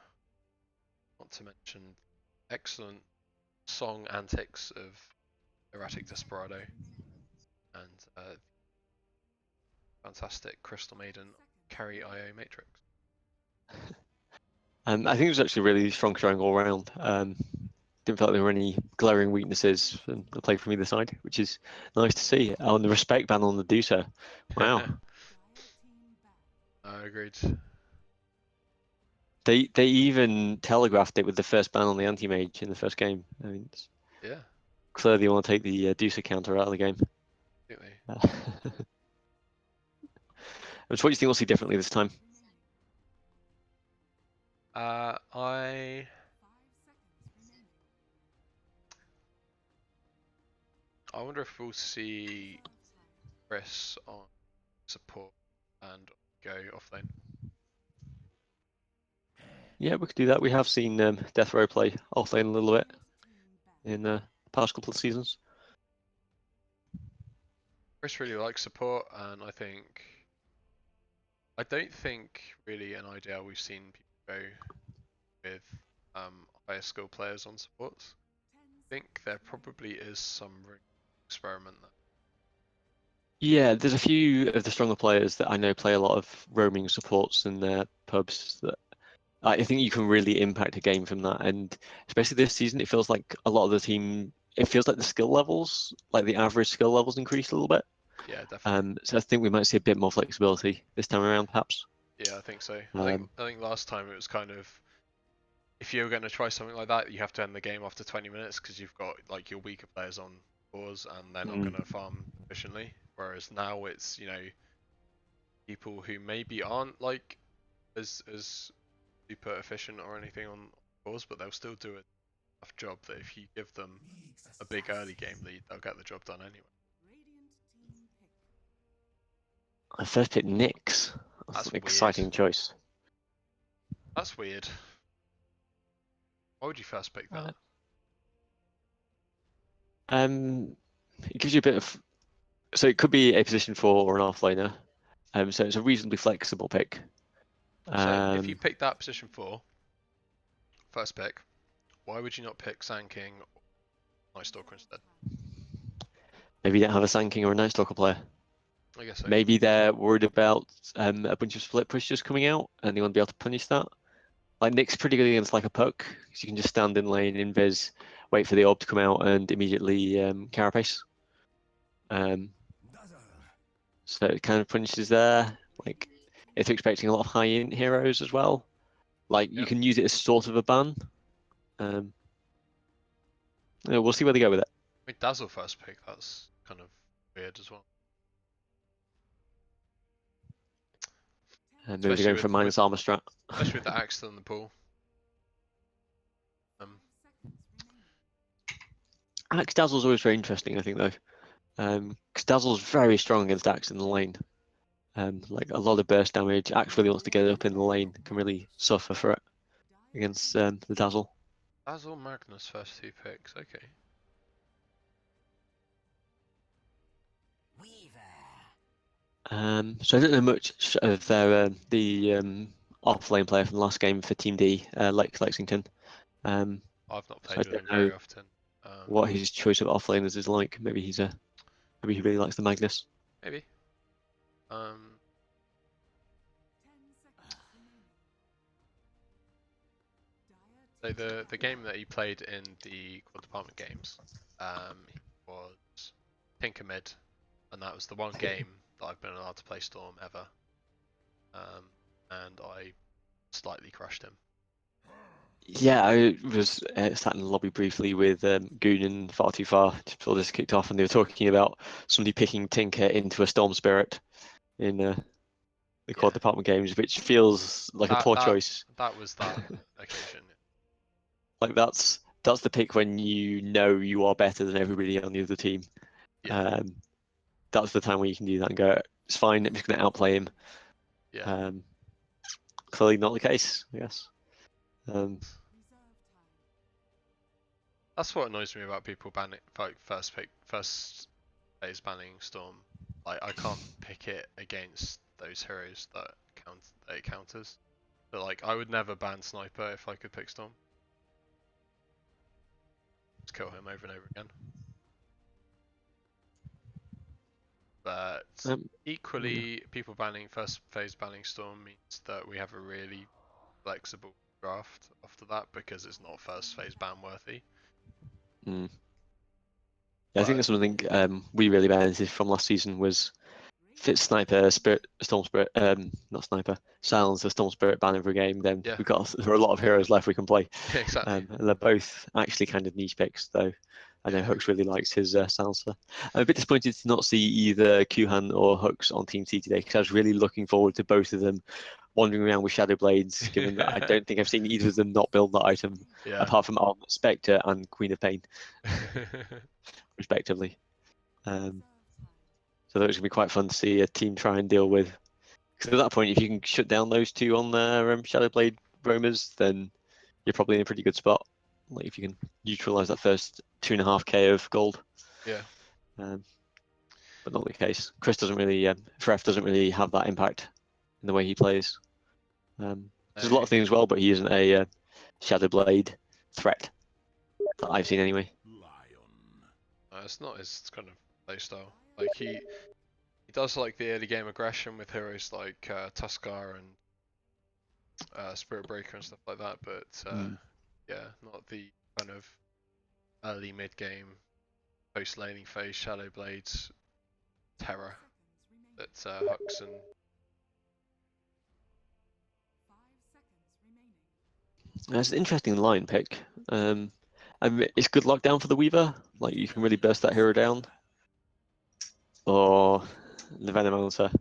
Not to mention excellent song antics of Erratic Desperado and fantastic Crystal Maiden carry IO Matrix. I think it was actually a really strong showing all around. Didn't feel like there were any glaring weaknesses in the play from either side, which is nice to see. On the respect ban on the Dusa, wow. Agreed. They even telegraphed it with the first ban on the anti-mage in the first game. I mean, yeah. Clearly they want to take the Dusa counter out of the game. Which what do you think we'll see differently this time? I wonder if we'll see Chris on support and go offlane. Yeah, we could do that. We have seen Death Row play offlane a little bit in the past couple of seasons. Chris really likes support, and I don't think really in IDL we've seen people go with higher skill players on supports. I think there probably is some room to experiment there. Yeah, there's a few of the stronger players that I know play a lot of roaming supports in their pubs that I think you can really impact a game from that. And especially this season, it feels like a lot of the team, it feels like the skill levels, like the average skill levels increased a little bit. Yeah, definitely. So I think we might see a bit more flexibility this time around, perhaps. Yeah, I think so. I think last time it was kind of, if you're going to try something like that, you have to end the game after 20 minutes because you've got like your weaker players on pause and they're not going to farm efficiently. Whereas now it's, you know, people who maybe aren't like as super efficient or anything on pause, but they'll still do a tough job that if you give them a big early game lead, they'll get the job done anyway. I first picked Nyx. That's an exciting choice. That's weird. Why would you first pick that? It gives you a bit of, so it could be a position 4 or an offlaner. So it's a reasonably flexible pick. So if you pick that position 4, first pick, why would you not pick Sand King or Night Stalker instead? Maybe you don't have a Sand King or a Night Stalker player. I guess so. Maybe they're worried about a bunch of split pushers coming out and they want to be able to punish that. Like Nick's pretty good against like a puck, because you can just stand in lane, invis, wait for the orb to come out and immediately carapace. So it kind of punishes there. Like if you're expecting a lot of high int heroes as well, like you can use it as sort of a ban. We'll see where they go with it. I mean, Dazzle first pick, that's kind of weird as well. Maybe they're going for a minus armor strat. Especially with the Axel in the pool. Axe Dazzle's always very interesting, I think, though. Because Dazzle's very strong against Axe in the lane. Like a lot of burst damage. Axe really wants to get it up in the lane, can really suffer for it against the Dazzle. Dazzle Magnus first 2 picks, okay. So I don't know much of their the off lane player from the last game for Team D, Lexington. I've not played with him very often. What his choice of off laners is like. Maybe he really likes the Magnus. Maybe. So the game that he played in the quad department games, he was Tinker mid, and that was the one game that I've been allowed to play Storm ever. And I slightly crushed him. Yeah, I was sat in the lobby briefly with Goon and Far Too Far just before this kicked off, and they were talking about somebody picking Tinker into a Storm Spirit in the quad department games, which feels like a poor choice. That was that occasion. Like that's the pick when you know you are better than everybody on the other team. Yeah. That's the time where you can do that and go, it's fine, I'm just going to outplay him. Yeah. Clearly not the case, I guess. That's what annoys me about people banning like first phase banning Storm. Like I can't pick it against those heroes that it counters. But like I would never ban Sniper if I could pick Storm. Just kill him over and over again. But equally, people banning first phase banning Storm means that we have a really flexible draft after that because it's not first phase ban worthy. Yeah, I think that's something we really benefited from last season was Sniper, Spirit, Storm Spirit, not Sniper, Silence, the Storm Spirit ban every game. Then there are a lot of heroes left we can play. Yeah, exactly. And they're both actually kind of niche picks, though. I know Hux really likes his Silencer. I'm a bit disappointed to not see either Kuhan or Hux on Team C today because I was really looking forward to both of them wandering around with Shadow Blades, given that I don't think I've seen either of them not build that item, apart from Spectre and Queen of Pain, respectively. So that was going to be quite fun to see a team try and deal with. Because at that point, if you can shut down those two on their Shadowblade roamers, then you're probably in a pretty good spot. Like if you can neutralize that first 2.5k of gold. Yeah. But not the case. Chris doesn't really, Fref doesn't really have that impact in the way he plays. There's a lot of things well, but he isn't a Shadowblade threat that I've seen anyway. It's not his kind of playstyle. Like he does like the early game aggression with heroes like Tuskar and Spirit Breaker and stuff like that, but yeah, not the kind of early mid game post laning phase Shadow Blades terror that Hux and That's an interesting line pick. It's good lockdown for the Weaver. Like you can really burst that hero down. Or the Venomancer.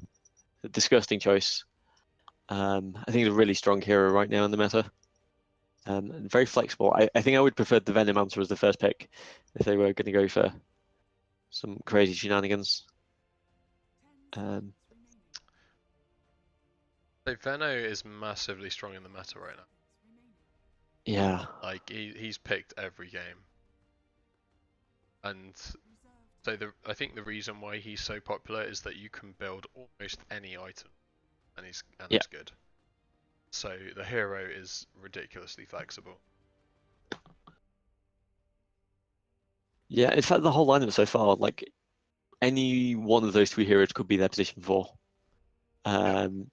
A disgusting choice. I think it's a really strong hero right now in the meta. Very flexible. I think I would prefer the Venomancer as the first pick if they were going to go for some crazy shenanigans. So Veno is massively strong in the meta right now. Yeah. Like he's picked every game. And so I think the reason why he's so popular is that you can build almost any item and it's good. So the hero is ridiculously flexible. Yeah, in fact the whole lineup so far, like any one of those three heroes could be their position 4.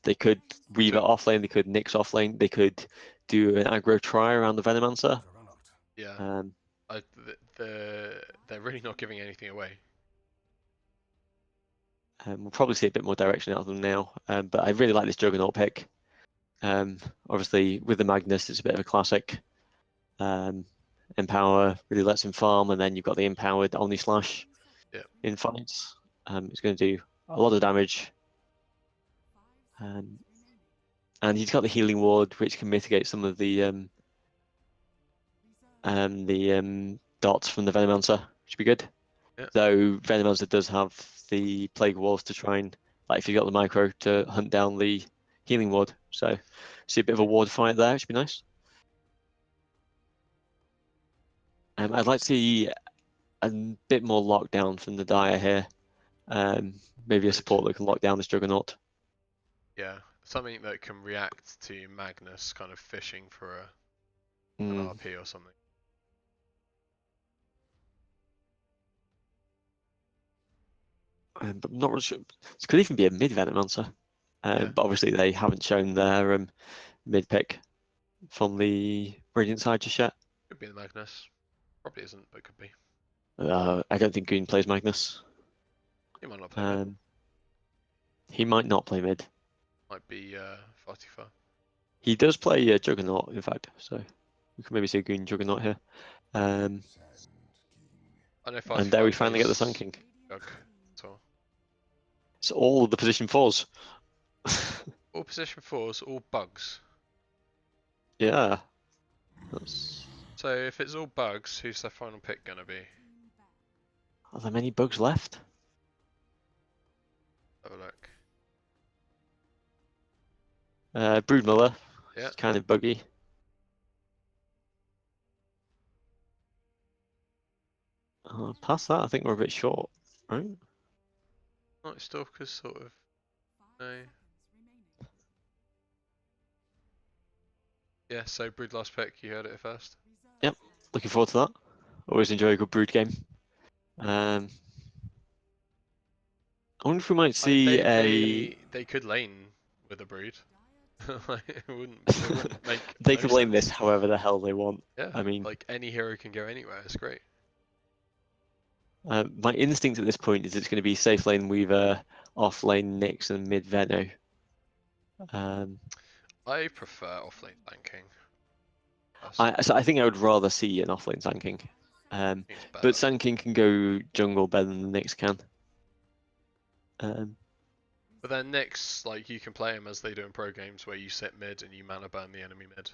They could Weaver offlane, they could Nyx offlane, they could do an aggro try around the Venomancer. Yeah. They're really not giving anything away. We'll probably see a bit more direction out of them now, but I really like this Juggernaut pick. Obviously, with the Magnus, it's a bit of a classic. Empower really lets him farm, and then you've got the empowered Omni Slash in fights. It's going to do a lot of damage. And he's got the healing ward, which can mitigate some of the dots from the Venomancer, which would be good. Yeah. Though Venomancer does have the Plague Walls to try and, like, if you got the micro, to hunt down the healing ward. So, see a bit of a ward fight there, which would be nice. I'd like to see a bit more lockdown from the Dire here. Maybe a support that can lock down this Juggernaut. Yeah, something that can react to Magnus kind of fishing for an RP or something. But I'm not really sure. This could even be a mid Venomancer. But obviously they haven't shown their mid pick from the Radiant side just yet. Could be the Magnus. Probably isn't, but could be. I don't think Green plays Magnus. He might not play mid. He might not play mid. Might be 45. He does play Juggernaut, in fact, so we can maybe see a Green Juggernaut here. I know 45 and there we finally get the Sun King. So. It's all the position 4s. All position 4s, all bugs. Yeah. So if it's all bugs, who's their final pick gonna be? Are there many bugs left? Have a look. Broodmother. Yeah. It's kind of buggy. Past that, I think we're a bit short, right? Night Stalker's sort of. No. Yeah, so Brood last pick, you heard it first. Yep, looking forward to that. Always enjoy a good Brood game. I wonder if we might see they could lane with a Brood. It wouldn't make they no can blame sense. this however the hell they want. Yeah, I mean, like any hero can go anywhere. It's great. my instinct at this point is it's going to be safe lane Weaver, off lane Nyx, and mid Veno. I prefer offlane tanking. So I think I would rather see an off lane Sand King. But Sand King can go jungle better than the Nyx can. But then Nyx, like, you can play him as they do in pro games, where you sit mid and you mana burn the enemy mid.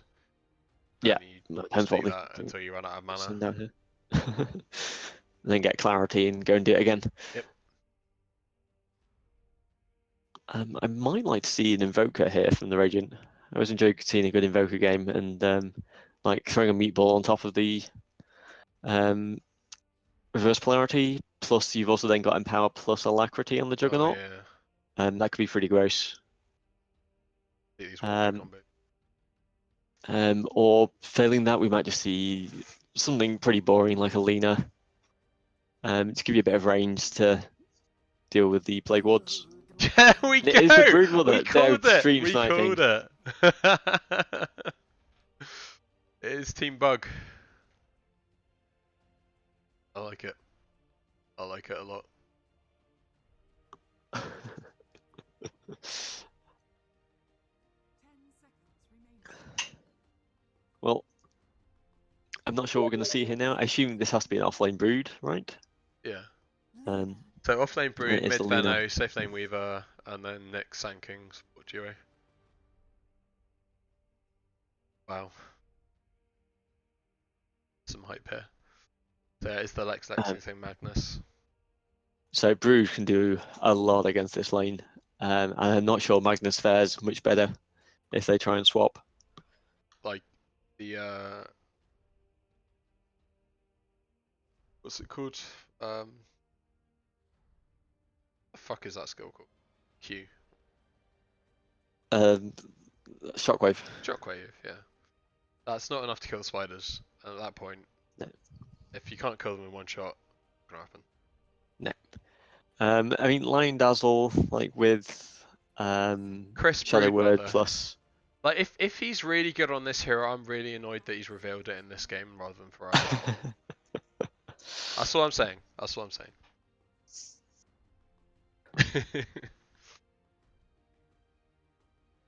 Yeah, and you depends what do they that until you run out of mana. Send out here. And then get clarity and go and do it again. Yep. I might like to see an Invoker here from the Radiant. I always enjoy seeing a good Invoker game and like throwing a meatball on top of the reverse polarity. Plus, you've also then got Empower plus Alacrity on the Juggernaut. Oh, yeah. And that could be pretty gross. Or failing that, we might just see something pretty boring like a Lina. To give you a bit of range to deal with the Plague Wards. Yeah, we go! It's the Broodmother. We called it! Stream We sniping. called it! It is Team Bug. I like it. I like it a lot. Well, I'm not sure what we're going to see here now. I assume this has to be an offlane Brood, right? Yeah. So offlane Brood, mid Veno, safe lane Weaver, and then Nyx, Sand King, support duo. Wow. Some hype here. There is the Lexing Magnus. So Brood can do a lot against this lane. And I'm not sure Magnus fares much better if they try and swap. Like the what's it called? The fuck is that skill called? Q. Shockwave. Shockwave, yeah. That's not enough to kill the spiders. And at that point, no. If you can't kill them in one shot, it's gonna happen. No. I mean, Lion Dazzle, like with Shadow Word plus. Like if he's really good on this hero, I'm really annoyed that he's revealed it in this game rather than for us. That's what I'm saying. That's what I'm saying.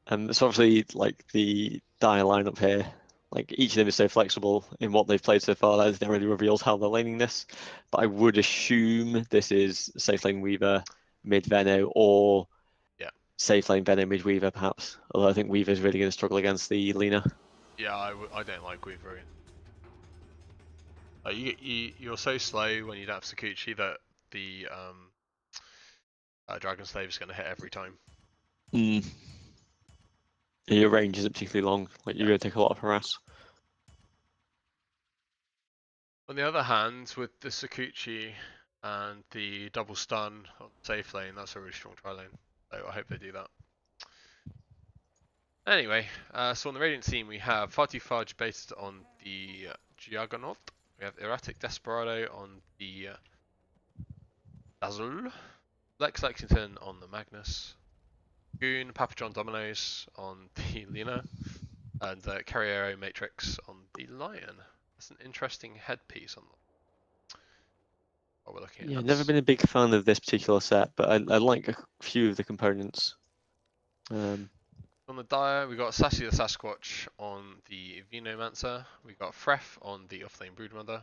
It's obviously like the Dire lineup here. Like each of them is so flexible in what they've played so far that it never really reveals how they're laning this. But I would assume this is safe lane Weaver, mid Veno, or Yeah. safe lane Veno, mid Weaver perhaps. Although I think Weaver's really going to struggle against the Lina. Yeah, I don't like Weaver. You're so slow when you don't have Sakuchi that the Dragon Slave is going to hit every time. Mm. Your range isn't particularly long. Like you're going to take a lot of harass. On the other hand, with the Sakuchi and the double stun on safe lane, that's a really strong tri lane. So I hope they do that. Anyway, so on the Radiant team we have Fudge based on the Juggernaut. We have Erratic Desperado on the Dazzle. Lex Lexington on the Magnus. Goon Papa John Dominoes on the Lina. And Carriero Matrix on the Lion. That's an interesting headpiece on what we're looking Yeah, at. never been a big fan of this particular set, but I like a few of the components. On the Dire, we got Sassy the Sasquatch on the Venomancer. We got Fref on the offlane Broodmother.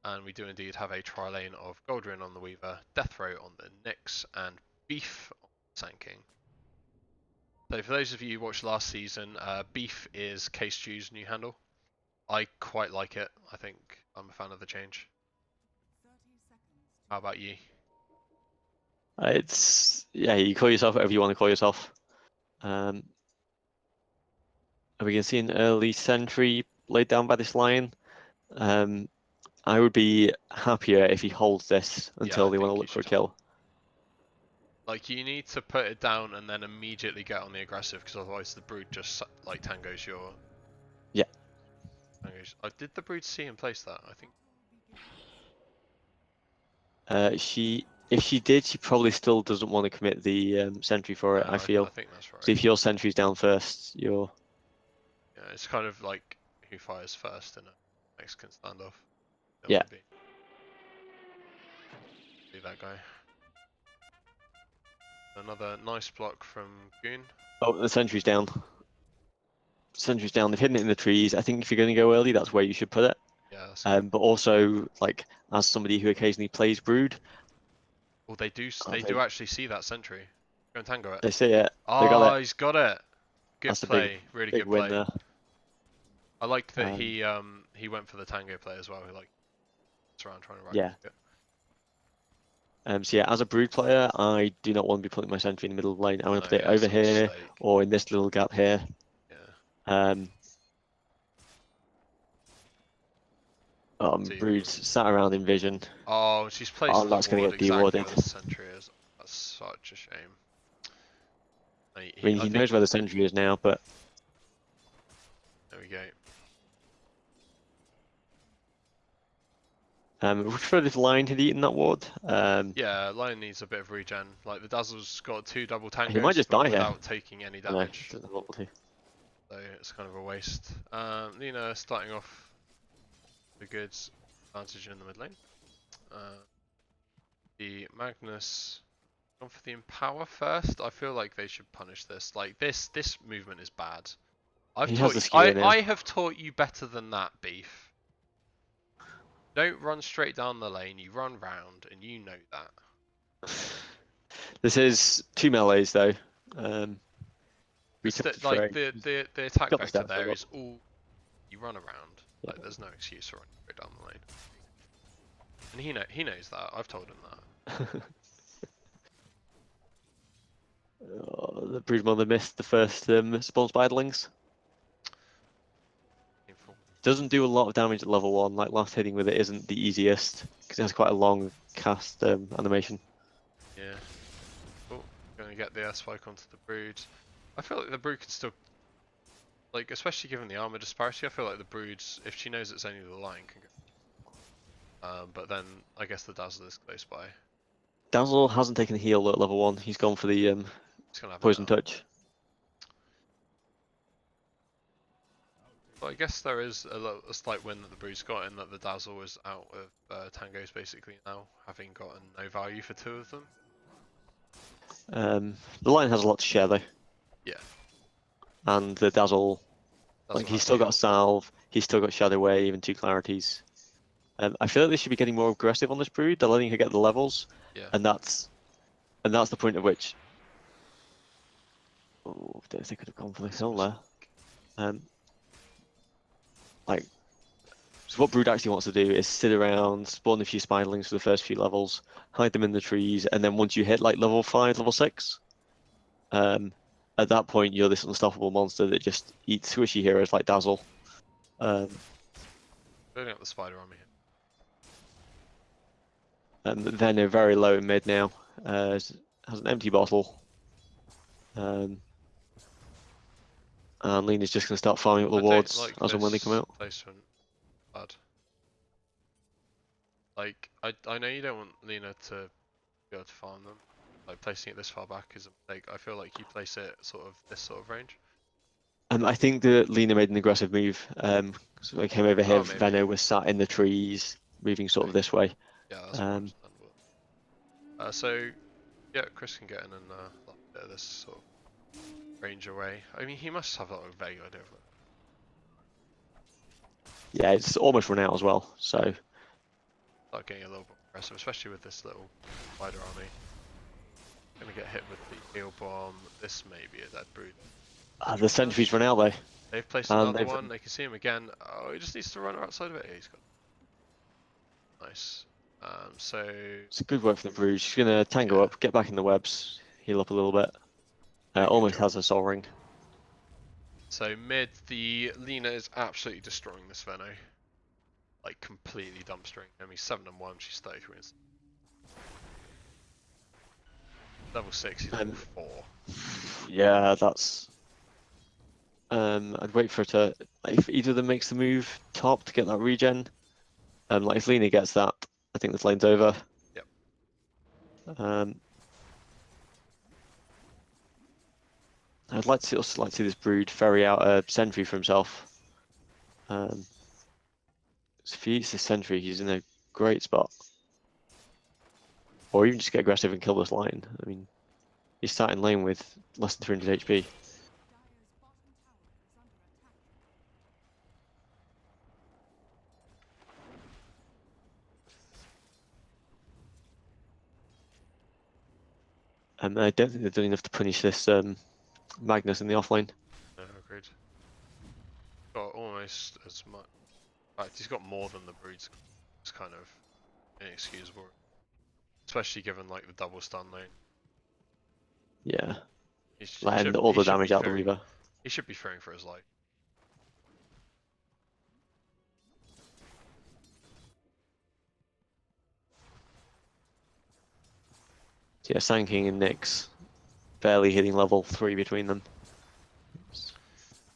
And we do indeed have a tri-lane of Goldrin on the Weaver, Deathrow on the Nyx, and Beef on the Sand King. So for those of you who watched last season, Beef is K-Stew's new handle. I quite like it. I think I'm a fan of the change. How about you? Yeah, you call yourself whatever you want to call yourself. We can see an early sentry laid down by this Lion. I would be happier if he holds this Yeah, I until they want to think you look for a should hold. kill. Like, you need to put it down and then immediately get on the aggressive, because otherwise the Brood just, like, tangos your... Yeah. Did the Brood see and place that? I think... If she did, she probably still doesn't want to commit the sentry for it, I I feel. think that's right. So if your sentry's down first, you're... Yeah, it's kind of like who fires first in a Mexican standoff. That Yeah. would be that guy. Another nice block from Goon. Oh, the sentry's down. Sentry's down. They've hidden it in the trees. I think if you're going to go early, that's where you should put it. Yeah, that's good. But also, like, as somebody who occasionally plays Brood, Well, they do actually see that sentry. Go and tango it. they see it. They got Oh, it. he's got it. Good That's a play. Really big good win play. there. I liked that he went for the tango play as well. He like around trying to right Yeah. it. So yeah, as a Brood player, I do not want to be putting my sentry in the middle of the lane. I want to put it over here or in this little gap here. Yeah. Brood's sat around in vision. Oh, she's placed that's going to get exactly dewarded. where the sentry is. That's such a shame. I mean, he knows where the sentry is now, but... There we go. we prefer this Lion had eaten that ward. Yeah, Lion needs a bit of regen. Like, the Dazzle's got 2 double tangos, he might just die without here. taking any damage. No, So it's kind of a waste. Lina starting off the good advantage in the mid lane. The Magnus gone for the Empower first. I feel like they should punish this. Like, this movement is bad. I have taught you better than that, Beef. Don't run straight down the lane, you run round, and you know that. This is 2 melees though. The attack vector there is all you run around. Yeah. Like, there's no excuse for running straight down the lane. And he knows that. I've told him that. The Broodmother missed the first spawn spiderlings. Painful. Doesn't do a lot of damage at level 1. Like, last hitting with it isn't the easiest because it has quite a long cast animation. Yeah. Oh, gonna get the S-Spike onto the Brood. I feel like the Brood can still, like, especially given the armor disparity, I feel like the Brood, if she knows it's only the Lion, can go. But then I guess the Dazzle is close by. Dazzle hasn't taken a heal at level 1. He's gone for the poison touch. Well, I guess there is a slight win that the Brood's got in that the Dazzle was out of tangos basically now, having gotten no value for 2 of them. The Lion has a lot to share though. Yeah. And the Dazzle Doesn't he's have still got heal. Salve, he's still got Shadow Wave and 2 Clarities. I feel like they should be getting more aggressive on this brood. They're letting her get the levels, Yeah. and that's the point at which. Oh, they could have gone for the kill there. Like, so what Brood actually wants to do is sit around, spawn a few spiderlings for the first few levels, hide them in the trees, and then once you hit like level 5, level 6, at that point you're this unstoppable monster that just eats squishy heroes like Dazzle. Building up the spider army here. And then they're very low in mid now. Has an empty bottle. And Lena's just going to start farming up the wards like as and when they come out. Placement bad. Like, I know you don't want Lena to be able to farm them. Like, placing it this far back is a mistake. I feel like you place it sort of this sort of range. I think that Lena made an aggressive move. So they came over here. Oh, maybe. Venno was sat in the trees, moving sort of this way. Yeah, that's more understandable. So, yeah, Chris can get in and like a bit of this sort of range away. I mean, he must have like, a vague idea of it. Yeah, it's almost run out as well. So Start getting a little bit aggressive, especially with this little spider army. Gonna get hit with the heal bomb. This may be a dead brood. the sentries run out though. They've placed another one. They can see him again. Oh, he just needs to run outside of it. Yeah, he's got. Nice. So It's good work for the Bruges. She's gonna tango up, get back in the webs, heal up a little bit. Almost has a soul ring. So mid, the Lena is absolutely destroying this Venno. Like completely dumpstering him. He's 7 and 1. She's 33. Level 6. He's level 4. Yeah, that's. I'd wait for her to. Like, if either of them makes the move top to get that regen. Like if Lena gets that, I think this lane's over. Yep. I'd like to also like to see this brood ferry out a sentry for himself. If he eats this sentry, he's in a great spot. Or even just get aggressive and kill this line. I mean, he's sat in lane with less than 300 HP. I don't think they've done enough to punish this Magnus in the offlane. No, agreed. Got almost as much. In fact, he's got more than the broods. It's kind of inexcusable, especially given like the double stun lane. Yeah, and all the damage out of the Weaver. He should be fearing for his life. Yeah, Sand King and Nyx barely hitting level 3 between them.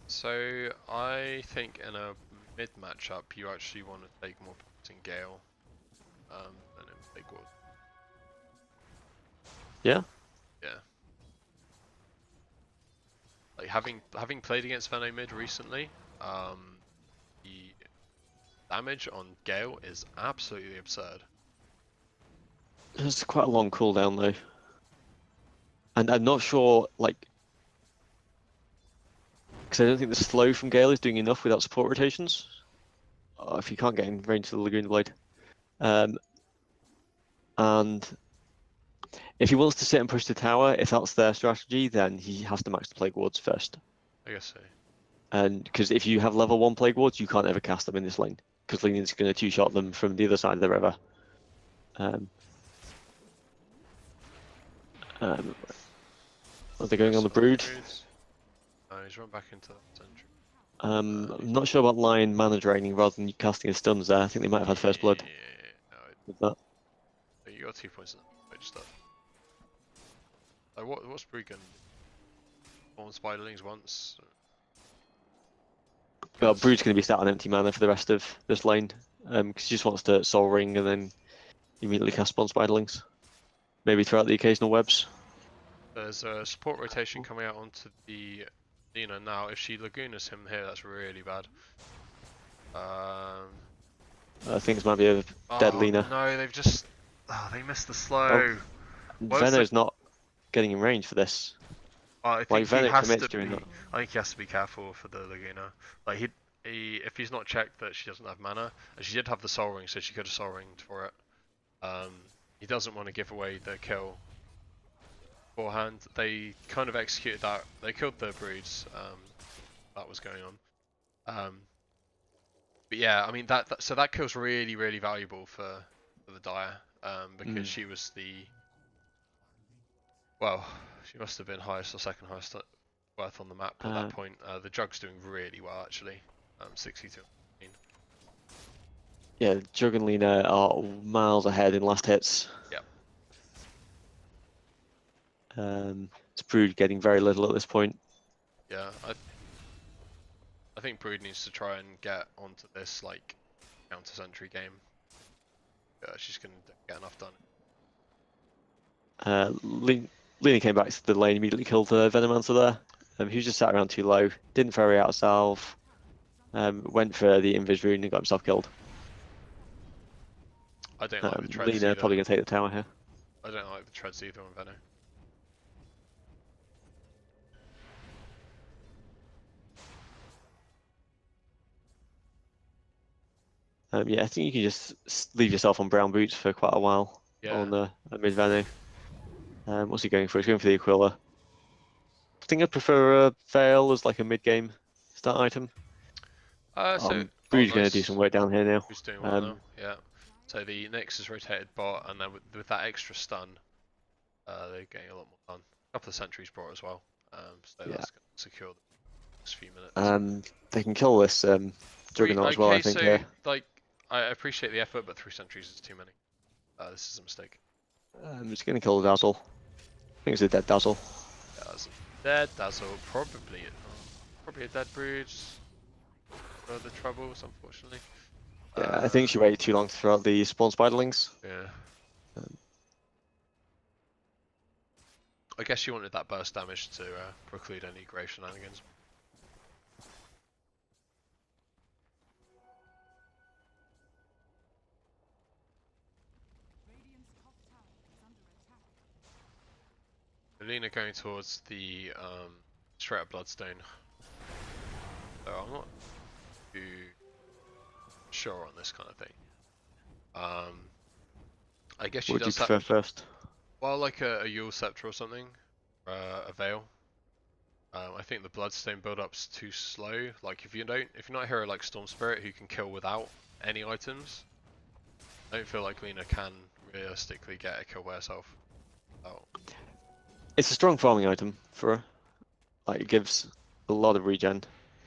So I think in a mid matchup, you actually want to take more points in Gale than in Big Ward. Yeah. Yeah. Like having played against Venno mid recently, the damage on Gale is absolutely absurd. It's quite a long cooldown though. And I'm not sure, like, because I don't think the slow from Gale is doing enough without support rotations. If you can't get in range to the Lagoon Blade. And if he wants to sit and push the tower, if that's their strategy, then he has to max the Plague Wards first. I guess so. And because if you have level 1 Plague Wards, you can't ever cast them in this lane. Because Leon's going to 2-shot them from the other side of the river. Are they going on the brood? He's run back into that sentry. I'm not sure about line mana draining rather than casting his stuns there. I think they might have had first blood with that. You got 2 points in the which stuff. Like what's brood going to do? Spawn spiderlings once. Well, brood's going to be sat on empty mana for the rest of this lane. Because he just wants to soul ring and then immediately cast spawn spiderlings. Maybe throw out the occasional webs. There's a support rotation coming out onto the Lena now. If she Lagoonas him here, that's really bad. I think this might be a dead Lena. No, they've just... Oh, they missed the slow. Venno's not getting in range for this. I Like think he Venet has commits to during that. be. I think he has to be careful for the Laguna. Like if he's not checked that she doesn't have mana, and she did have the Soul Ring, so she could have Soul Ringed for it. He doesn't want to give away the kill beforehand. They kind of executed that. They killed the broods. That was going on. But yeah, I mean so that kill's really valuable for the Dire. Because she was well, she must have been highest or second highest worth on the map at that point. The Jug's doing really well actually. 62. Yeah, Jug and Lena are miles ahead in last hits. Yep. It's Brood getting very little at this point. Yeah, I think Brood needs to try and get onto this like counter sentry game. She's gonna get enough done. Lena came back to the lane, immediately killed the Venomancer there. He was just sat around too low, didn't ferry out a salve, went for the Invis rune and got himself killed. I don't like the treads Lena either. probably going to take the tower here. I don't like the treads either on Veno. Yeah, I think you can just leave yourself on brown boots for quite a while on the mid Veno. What's he going for? He's going for the Aquila. I think I'd prefer a Veil as like a mid-game start item. Brood's going to do some work down here now. Who's doing well now? Yeah. So the Nyx is rotated bot, and then with that extra stun, they're getting a lot more done. A couple of sentries brought as well. So that's going to secure the next few minutes. They can kill this Juggernaut as well, I think. So like, I appreciate the effort, but 3 sentries is too many. This is a mistake. I'm just going to kill the Dazzle. I think it's a dead Dazzle. Yeah, that's a dead Dazzle. Probably a dead Brood. For the troubles, unfortunately. Yeah, I think she waited too long to throw out the spawn spiderlings. Yeah. I guess she wanted that burst damage to preclude any grave shenanigans. Lena going towards the straight up Bloodstone. So I'm not too sure on this kind of thing. I guess she what does do you prefer first? Well, like a Yule Scepter or something, a Veil. I think the Bloodstone build-up's too slow. Like if you're not a hero like Storm Spirit who can kill without any items, I don't feel like Lena can realistically get a kill by herself. It's a strong farming item for her. Like it gives a lot of regen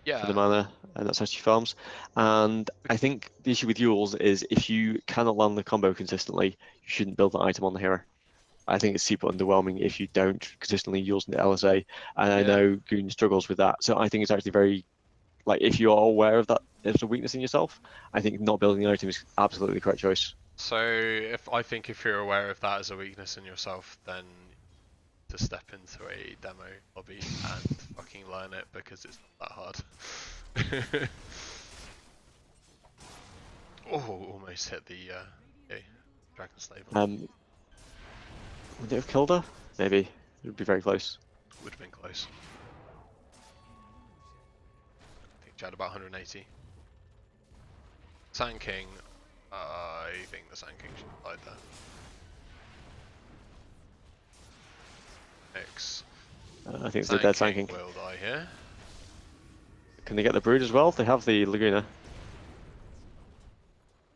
for the mana, and that's how she farms. And I think the issue with Yules is if you cannot land the combo consistently, you shouldn't build that item on the hero. I think it's super underwhelming if you don't consistently use the LSA, and I know Goon struggles with that. So I think it's actually very, like, if you're aware of that as a weakness in yourself, I think not building the item is absolutely the correct choice. So if you're aware of that as a weakness in yourself, then to step into a demo lobby and fucking learn it because it's not that hard. Oh, almost hit the Dragon Slave. Would it have killed her? Maybe. It would be very close. Would have been close. I think she had about 180. Sand King. I think the Sand King should have died there. Nyx. I think it's the dead Sand King. Will die here. Can they get the Brood as well? They have the Laguna.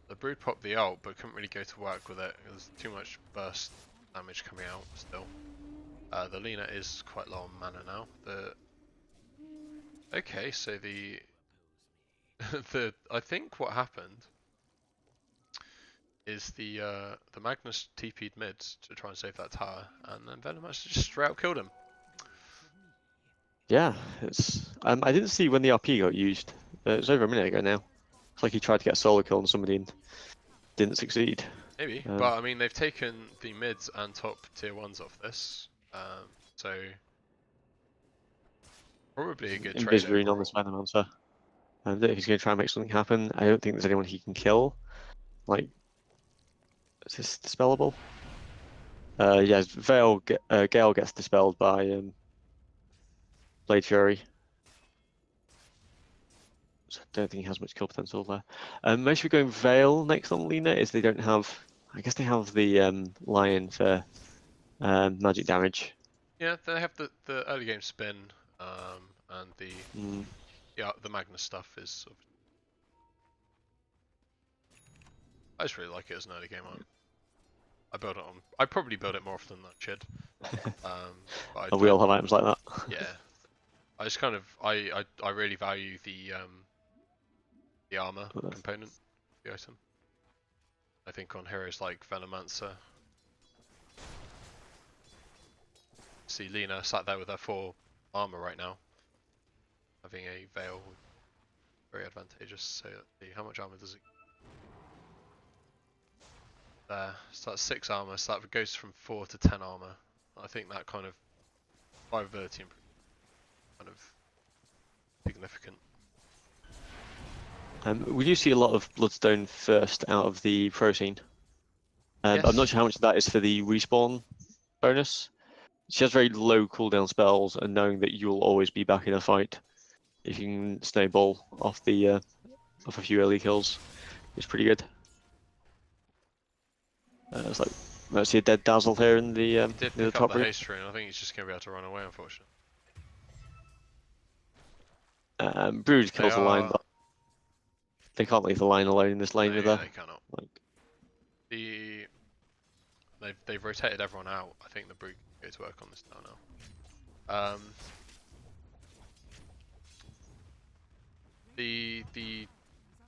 The Brood popped the ult, but couldn't really go to work with it. There's too much burst damage coming out still. The Lena is quite low on mana now. Okay, so I think what happened is the Magnus TP'd mid to try and save that tower, and then Venom actually just straight out killed him. Yeah, it's. I didn't see when the RP got used. It was over a minute ago now. It's like he tried to get a solo kill on somebody and didn't succeed. Maybe, but I mean they've taken the mids and top tier 1s off this, so probably a good trade. Invis rune on this Venomancer. And if he's going to try and make something happen, I don't think there's anyone he can kill. Like, is this dispellable? Yes, Gale gets dispelled by Blade Fury. So I don't think he has much kill potential there. Most people going Veil next on Lena is they don't have. I guess they have the Lion for magic damage. Yeah, they have the early game spin, and the Magnus stuff is. Sort of... I just really like it as an early game art. I build it on. I probably build it more often than I should. But We all have items like that. Yeah, I just kind of I really value the armor component of the item. I think on heroes like Venomancer. See Lena sat there with her 4 armor right now. Having a veil would be very advantageous. So let's see, how much armor does it? There, so that's 6 armor, so that goes from 4 to 10 armor. I think that kind of survivability improvement kind of significant. We do see a lot of Bloodstone first out of the pro scene. Yes. I'm not sure how much of that is for the respawn bonus. She has very low cooldown spells, and knowing that you'll always be back in a fight, if you can snowball off the off a few early kills, is pretty good. It's like let's see a dead Dazzle here in the He did pick top up the room. haste rune. I think he's just going to be able to run away, unfortunately. Brood kills the line, but they can't leave the line alone in this lane with her. They cannot. They've rotated everyone out. I think the Brood can go to work on this now. I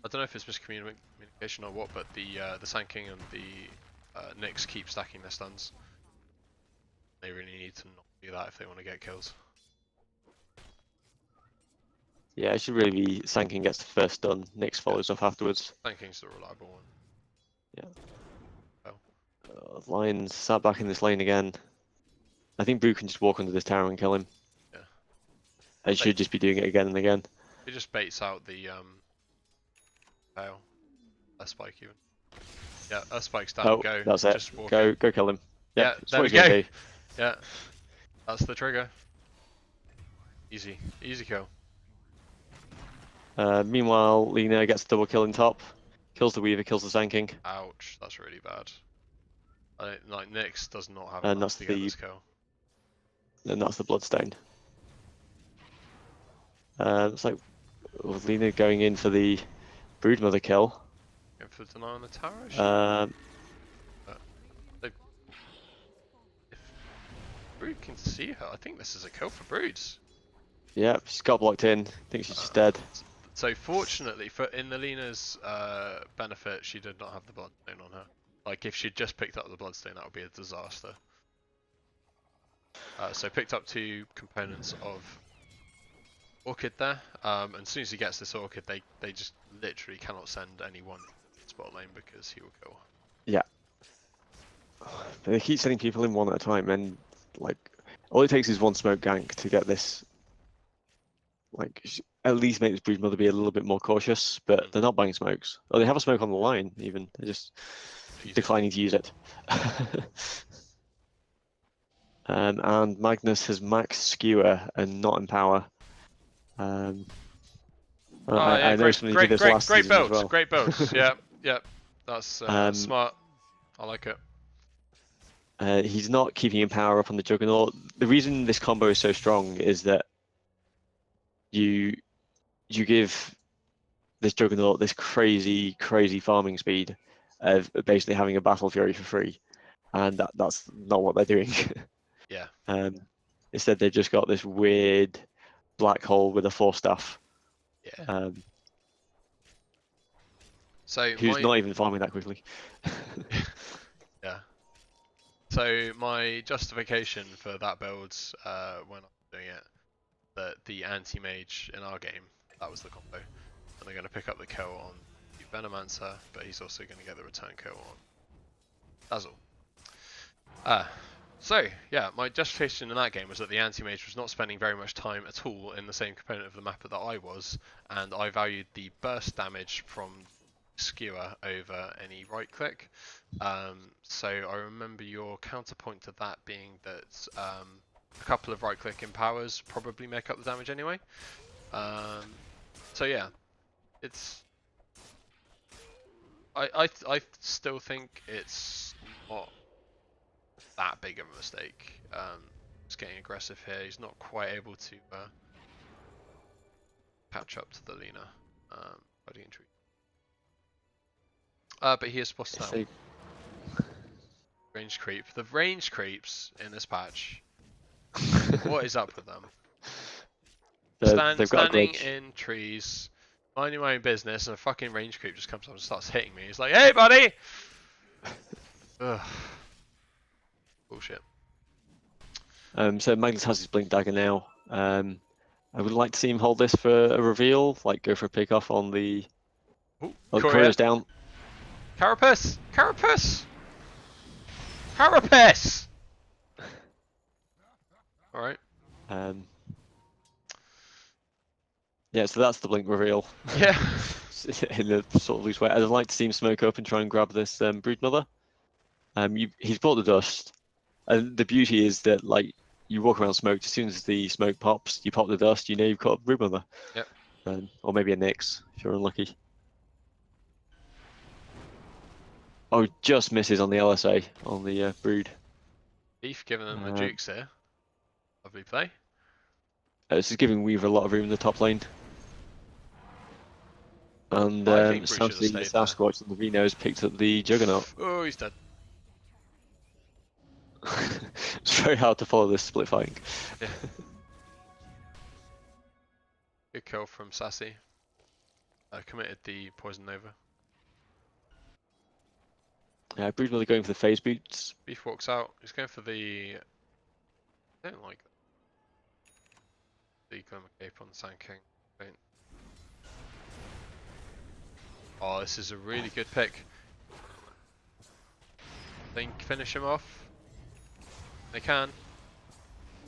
don't know if it's miscommunication or what, but the Sand King and the Nyx keep stacking their stuns. They really need to not do that if they want to get kills. Yeah, it should really be Sand King gets the first stun, Nyx follows off afterwards. Sand King's the reliable one. Yeah. Oh. Lion's sat back in this lane again. I think Boo can just walk under this tower and kill him. Yeah. It should just be doing it again and again. It just baits out the fail. A spike even. Yeah, a spike's down. Go. That's it. Just walk Go in. kill him. Yeah, That's there what we he's go. gonna do. Yeah, that's the trigger. Easy kill. Meanwhile, Lena gets a double kill in top, kills the Weaver, kills the Sand King. Ouch, that's really bad. Like Nyx does not have And enough that's to get the- this kill. And that's the Bloodstone. It's like Lena going in for the Broodmother kill. Going for the deny on the tower. If Brood can see her, I think this is a kill for Broods. Yeah, she's got blocked in. Thinks she's just dead. So fortunately, in the Lena's benefit, she did not have the Bloodstone on her. Like if she'd just picked up the Bloodstone, that would be a disaster. So picked up 2 components of Orchid there. And as soon as he gets this Orchid, they just literally cannot send anyone spot lane because he will kill. Yeah. They keep sending people in one at a time, and like all it takes is one smoke gank to get this. Like at least make this Broodmother be a little bit more cautious, but they're not buying smokes. Oh, they have a smoke on the line even. They're just declining to use it. And Magnus has max skewer and not empower. I know somebody did this last great season builds, as well. great builds. yeah, that's smart. I like it. He's not keeping empower up on the Juggernaut. The reason this combo is so strong is that you give this Juggernaut this crazy farming speed of basically having a Battle Fury for free, and that's not what they're doing. Yeah. Instead, they've just got this weird black hole with a 4-staff. Yeah. Who's not even farming that quickly. Yeah. So my justification for that build when I'm doing it, that the anti-mage in our game, that was the combo. And they're going to pick up the kill on the Venomancer, but he's also going to get the return kill on Dazzle. So yeah, my justification in that game was that the anti-mage was not spending very much time at all in the same component of the map that I was, and I valued the burst damage from skewer over any right click. So I remember your counterpoint to that being that a couple of right-clicking powers probably make up the damage anyway. So yeah, it's. I still think it's not that big of a mistake. Just getting aggressive here. He's not quite able to catch up to the Lina. Fighting tree. But he is supposed to now. Range creep. The range creeps in this patch. What is up with them? Standing in trees, minding my own business, and a fucking range creep just comes up and starts hitting me. He's like, "Hey, buddy!" Ugh. Bullshit. So Magnus has his blink dagger now. I would like to see him hold this for a reveal, like go for a pick off on the. Ooh, courier's down. Carapace! Carapace! Carapace! Alright. Yeah, so that's the blink reveal. Yeah. In a sort of loose way. I'd like to see him smoke up and try and grab this broodmother. He's brought the dust, and the beauty is that like you walk around smoke. As soon as the smoke pops, you pop the dust. You know you've got a broodmother. Yep. Or maybe a Nyx if you're unlucky. Oh, just misses on the LSA on the brood. Beef giving them the jukes here. Lovely play. This is giving Weaver a lot of room in the top lane. And Samson, the Sasquatch and the Reno's picked up the Juggernaut. Oh, he's dead. It's very hard to follow this split fighting. Yeah. Good kill from Sassy. Committed the Poison Nova. Yeah, Broodmother going for the phase boots. Beef walks out. He's going for the. I don't like that. The Glimmer Cape on the Sand King. Don't. Oh, this is a really good pick. They can finish him off. They can.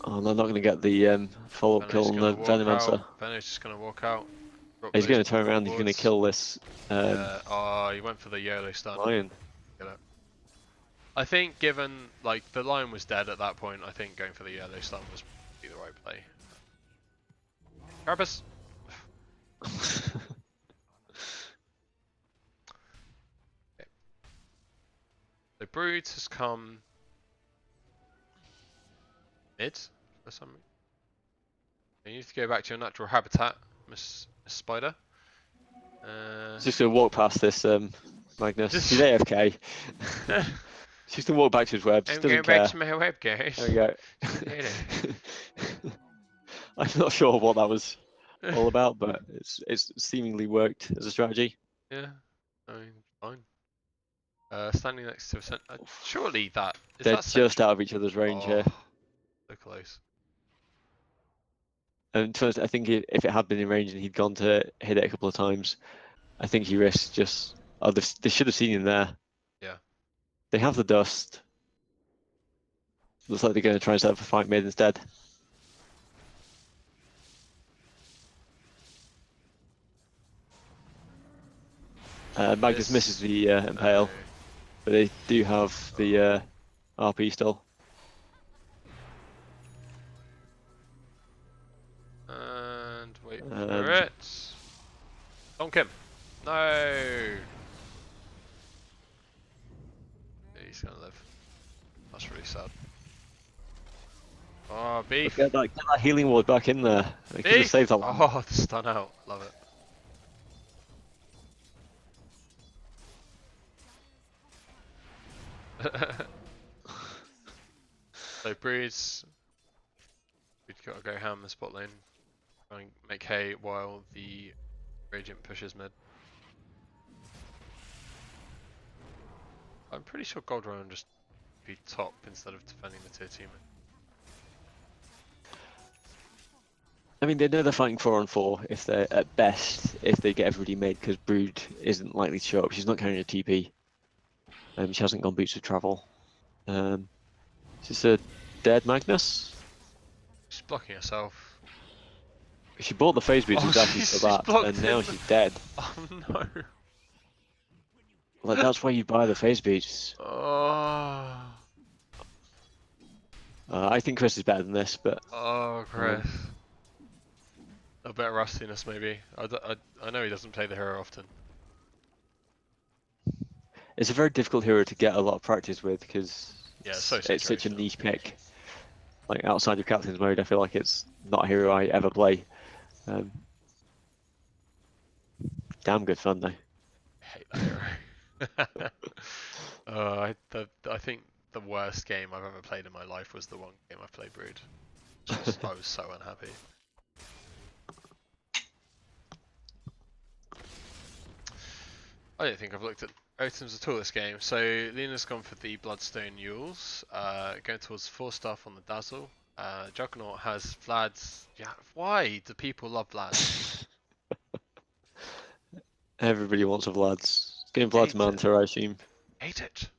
Oh, they're not going to get the follow-up kill on the Venomancer. Venom's just going to walk out. He's going to turn around. He's going to kill this. Oh, he went for the YOLO stun. Lion. I think given like the lion was dead at that point, I think going for the YOLO stun was the right play. Carapace. Okay. The Brood has come mid for some reason. You need to go back to your natural habitat, Miss Spider. Just gonna walk past this Magnus. He's AFK. She's gonna walk back to his web. I'm going back to my web, guys. There we go. I'm not sure what that was all about, but it's seemingly worked as a strategy. Yeah, I mean, fine. Standing next to a surely that is they're that just out of each other's range here. So close. And first, I think if it had been in range and he'd gone to hit it a couple of times, I think he risked just. Oh, they should have seen him there. Yeah. They have the dust. Looks like they're going to try and set up a fight mid instead. Magnus misses the impale, but they do have the RP still. And wait for it. Donk him. No. He's gonna live. That's really sad. Oh, Beef. Get that healing ward back in there. They could have saved that one. Oh, the stun out. Love it. So Breeze, we've got to go ham the spot lane. Try and make hay while the Radiant pushes mid. I'm pretty sure Gold Run just be top instead of defending the tier 2 mid. I mean, they know they're fighting 4-on-4 if they're at best if they get everybody mid because Brood isn't likely to show up. She's not carrying a TP. She hasn't gone boots of travel. Is this a dead Magnus? She's blocking herself. She bought the phase boots exactly for that, and now she's dead. Oh no. Like that's why you buy the phase boots. Oh. I think Chris is better than this, but Oh, Chris. A bit of rustiness, maybe. I know he doesn't play the hero often. it's a very difficult hero to get a lot of practice with because Yeah, so it's such a situational. niche pick. Like outside of captain's mode, I feel like it's not a hero I ever play. Damn good fun though. I hate that hero. I think the worst game I've ever played in my life was the one game I played Brood. I was so unhappy. I don't think I've looked at items at all this game. So Lena's gone for the Bloodstone Yules, going towards 4-staff on the Dazzle. Juggernaut has Vlad's. Yeah, why do people love Vlad? Everybody wants a Vlad's. Getting Vlad's Hate it. Manta, I assume. Hate it.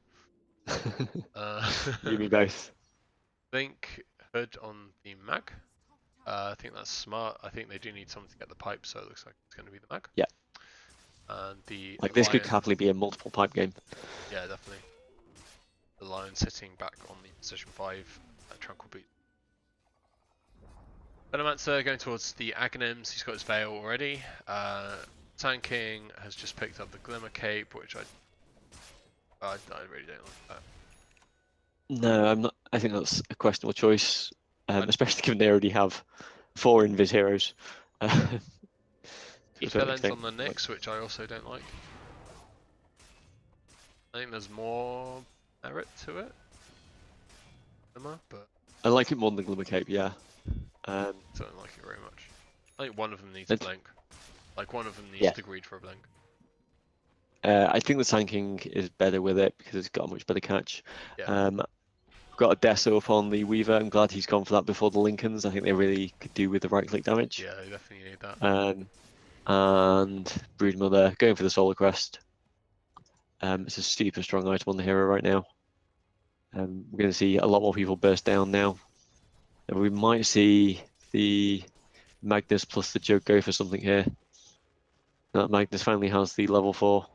You and me both. Think Hood on the Mag. I think that's smart. I think they do need someone to get the pipe, so it looks like it's going to be the Mag. Yeah. And the Like Lion, this could happily be a multiple pipe game. yeah, definitely. The Lion sitting back on the position 5 Tranquil Boot. Venomancer going towards the Aghanims. He's got his Veil already. Tanking has just picked up the Glimmer Cape, which I really don't like that. No, I'm not. I think that's a questionable choice, especially given they already have 4 Invis heroes. Ether on the Nyx, which I also don't like. I think there's more merit to it. But I like it more than the Glimmer Cape, yeah. don't like it very much. I think one of them needs a blink. Like one of them needs to greed for a blink. I think the tanking is better with it because it's got a much better catch. Yeah. Got a Deso up on the Weaver. I'm glad he's gone for that before the Lincolns. I think they really could do with the right click damage. Yeah, they definitely need that. And Broodmother going for the Solar Crest. It's a super strong item on the hero right now. We're going to see a lot more people burst down now. And we might see the Magnus plus the Joke go for something here. That Magnus finally has the level 4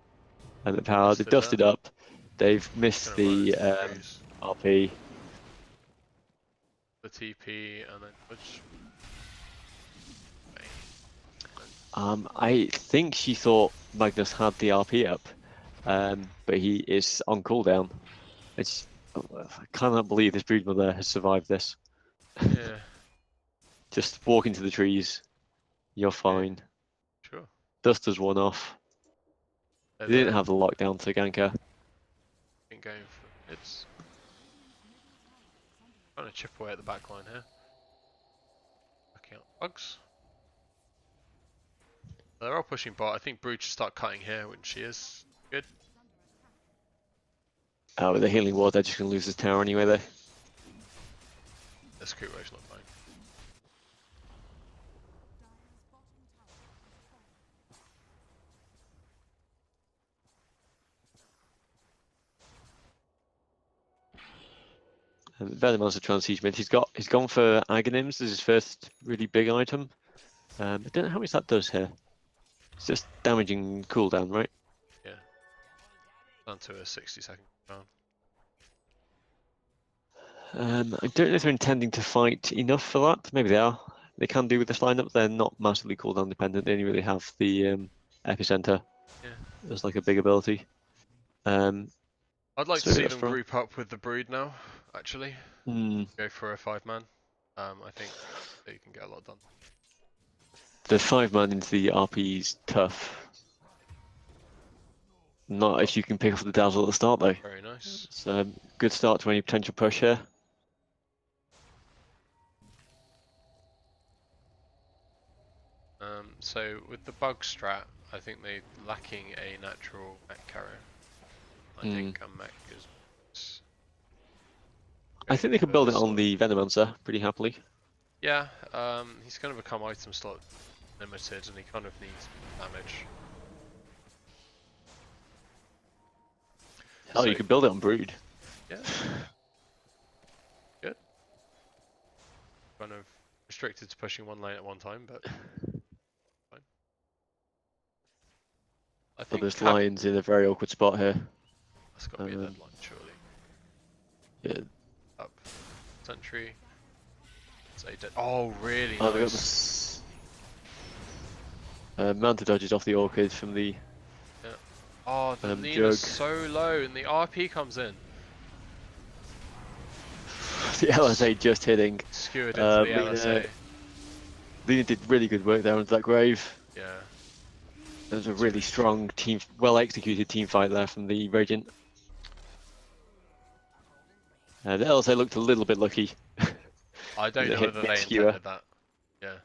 and the power. They've dusted up. They've missed the RP. The TP and then which? I think she thought Magnus had the RP up, but he is on cooldown. I cannot believe this Broodmother has survived this. Yeah. Just walk into the trees. You're fine. Yeah. Sure. Duster's one off. They didn't have the lockdown to gank her. Going for it's trying to chip away at the back line here. Looking out bugs. They're all pushing bot. I think Brood should start cutting here when she is good. With the healing ward, they're just going to lose this tower anyway, though. This creep wave's not fine. Venomancer Transfusion. He's gone for Aghanims as his first really big item. I don't know how much that does here. It's just damaging cooldown, right? Yeah. Down to a 60-second cooldown. I don't know if they're intending to fight enough for that. Maybe they are. They can do with this lineup. They're not massively cooldown dependent. They only really have the epicenter as like a big ability. I'd like to see them group up with the Brood now, actually. Go for a 5-man. I think they can get a lot done. The 5-man into the RP is tough. Not if you can pick off the Dazzle at the start, though. Very nice. It's a good start to any potential push here. So with the bug strat, I think they're lacking a natural mech carrier. I think a mech is. I think they could build it on the Venomancer pretty happily. Yeah, he's going to become item slot limited, and he kind of needs damage. Oh, so, you could build it on Brood. Yeah. Good. Kind of restricted to pushing one lane at one time, but fine. I think this Lion's in a very awkward spot here. That's got to be a deadline, surely. Yeah. Up. Sentry. Say dead. Oh, really Oh, they got nice. this Manta dodges off the Orchid from the Yeah. Oh, the Jug. Nina's so low, and the RP comes in. The LSA just hitting. Skewered into the Lena, LSA. Lena did really good work there under that grave. Yeah. There was a It's really strong team, well executed team fight there from the Radiant. The LSA looked a little bit lucky. I don't It know hit whether they mid-skewer. intended that. Yeah.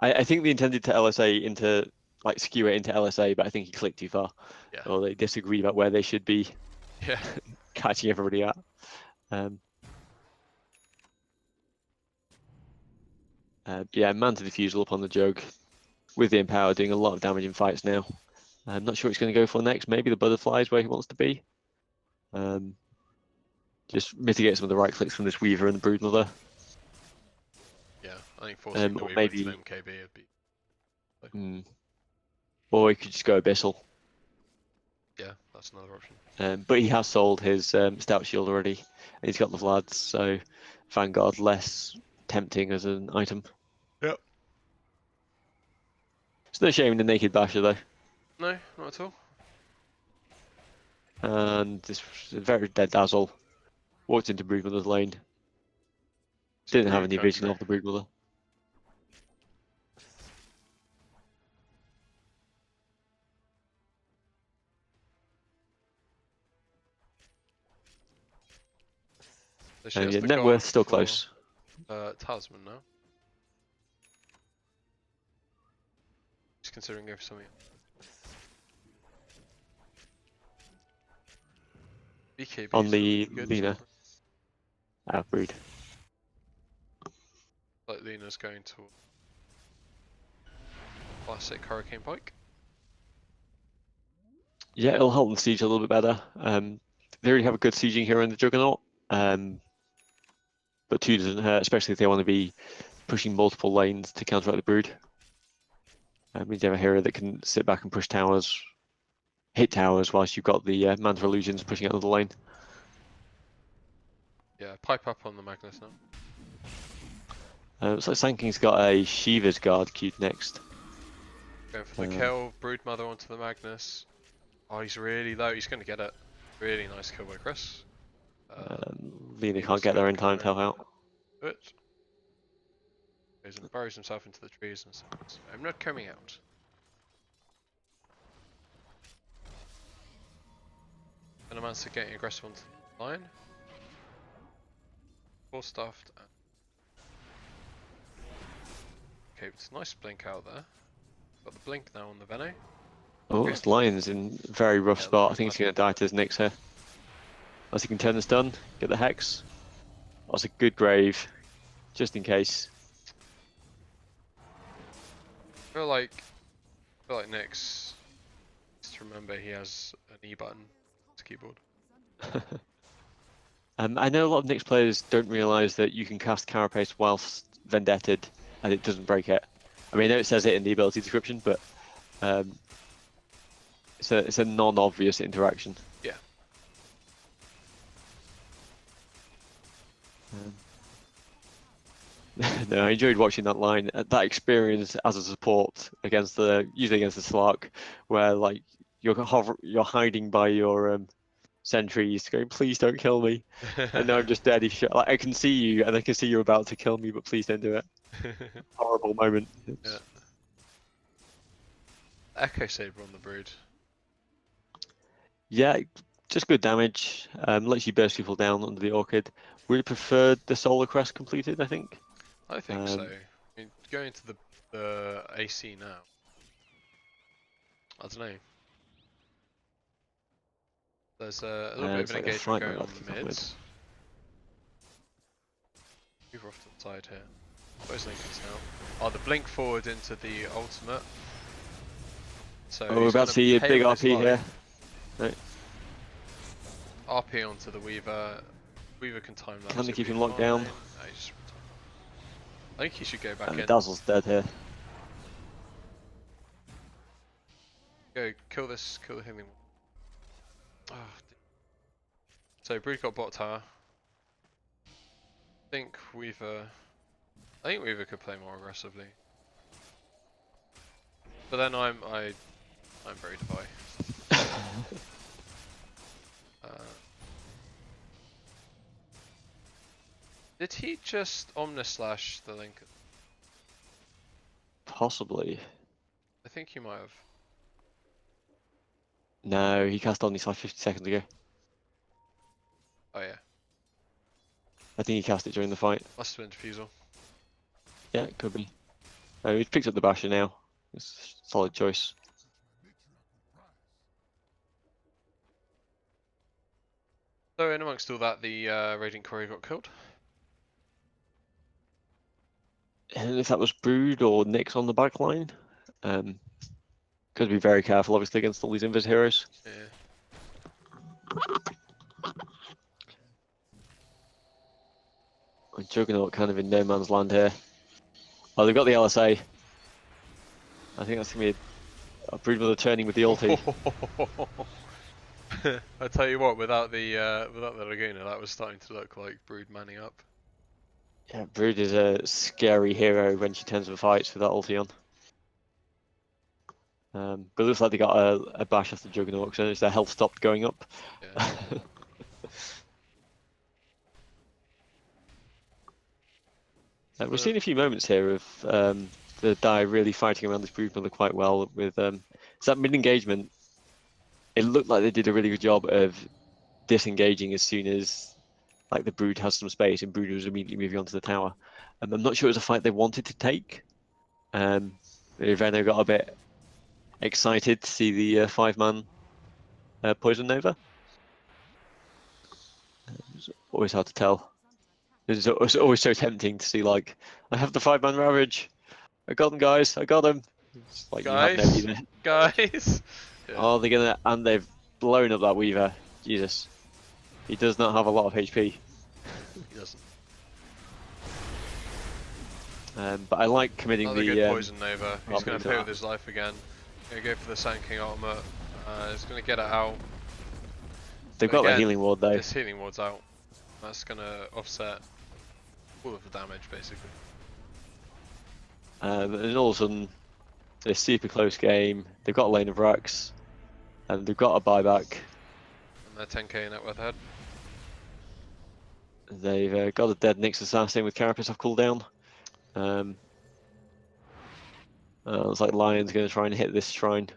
I think they intended to LSA into, like, skewer into LSA, but I think he clicked too far. Yeah. Or they disagree about where they should be Yeah. catching everybody at. Yeah, Manta Diffusal upon the Jug with the Empower doing a lot of damage in fights now. I'm not sure what he's going to go for next. Maybe the Butterflies where he wants to be. Just mitigate some of the right clicks from this Weaver and the Broodmother. Yeah. I think forcing the Or Weaver into maybe, the MKB would be. or he could just go Abyssal. Yeah, that's another option. But he has sold his Stout Shield already, and he's got the Vlads, so Vanguard less tempting as an item. Yep. It's no shame in the Naked Basher though. No, not at all. And this very dead Dazzle walked into Broodmother's lane. Didn't have any vision of the Broodmother. So she has Yeah, the net gold worth still for, close. Talisman now. Just considering going for something. BKB On the good Lena. for Rude. like Lena's going to classic Hurricane Pike. Yeah, it'll help them siege a little bit better. They already have a good sieging hero in the Juggernaut. But 2 doesn't hurt, especially if they want to be pushing multiple lanes to counteract the Brood. Means you have a hero that can sit back and push towers, hit towers, whilst you've got the Manta Illusions pushing out of the lane. Yeah, pipe up on the Magnus now. Looks like Sanking's got a Shiva's Guard queued next. Going for the kill, Broodmother onto the Magnus. Oh, he's really low, he's going to get it. Really nice kill by Chris. Lena can't get there in time to help out. Good. Goes and burrows himself into the trees and says, I'm not coming out. And a man's getting aggressive onto the line. Full stuffed. Okay, it's a nice blink out there. Got the blink now on the Vene. Oh, this Lion's in a very rough spot. I think he's going to die to his Nyx here. Unless he can turn the stun, get the Hex. That's a good grave, just in case. I feel like Nyx needs to remember he has an E button on his keyboard. I know a lot of Nyx players don't realise that you can cast Carapace whilst Vendetted and it doesn't break it. I mean, I know it says it in the ability description, but it's a non-obvious interaction. Yeah. No, I enjoyed watching that line. That experience as a support against usually against the Slark, where like you're hiding by your sentries, going, please don't kill me. And now I'm just dead. Like, I can see you, and I can see you're about to kill me, but please don't do it. Horrible moment. Yeah. Echo Saber on the Brood. Yeah, just good damage. Lets you burst people down under the Orchid. Really preferred the Solar Crest completed, I think. I think so. I mean, going to the AC now. I don't know. There's a little bit of an like engagement going on the mids. Move off to the side here. Where's Lincoln's now? Oh, the blink forward into the ultimate. So we're about to see a big RP here. Right. RP onto the Weaver. Weaver can time that. Can they keep him locked down? No, I think he should go back in. Dazzle's dead here. Go kill the healing. Oh, so Brood got bot tower. think Weaver could play more aggressively. But then I'm very Devi. Did he just Omnislash the link? Possibly. I think he might have. No, he cast Omnislash 50 seconds ago. Oh yeah. I think he cast it during the fight. Must have been Diffusal. Yeah, it could be. Oh, he's picked up the Basher now. It's a solid choice. So in amongst all that, the Radiant Courier got killed. And if that was Brood or Nyx on the back line, got to be very careful, obviously, against all these Invis heroes. Yeah. Juggernaut kind of in no man's land here. Oh, they've got the LSA. I think that's going to be a Broodmother turning with the ulti. I tell you what, without the Laguna, that was starting to look like Brood manning up. Yeah, Brood is a scary hero when she turns for fights with that ulti on. But it looks like they got a bash off the Juggernaut because their health stopped going up. Yeah. We've seen a few moments here of the Dire really fighting around this Broodmother quite well with that mid-engagement. It looked like they did a really good job of disengaging as soon as like the Brood has some space and Brood was immediately moving onto the tower. I'm not sure it was a fight they wanted to take. Ivano got a bit excited to see the 5-man Poison Nova. It's always hard to tell. It's always so tempting to see, like, I have the 5-man Ravage. I got them, guys. I got them. It's like Guys, you have no either. guys. Yeah. Oh, they're gonna, and they've blown up that Weaver. Jesus, he does not have a lot of HP. He doesn't. But I like committing Another the good Poison Nova. He's going to to pay that. with his life again. Going to go for the Sand King ultimate. He's going to get it out. They've But got the again, healing ward though. This healing ward's out. That's going to offset all of the damage, basically. And all of a sudden, a super close game. They've got a lane of racks, and they've got a buyback. And they're 10k net worth ahead. They've got a dead Nyx assassin with Carapace off cooldown. Looks like Lion's going to try and hit this shrine.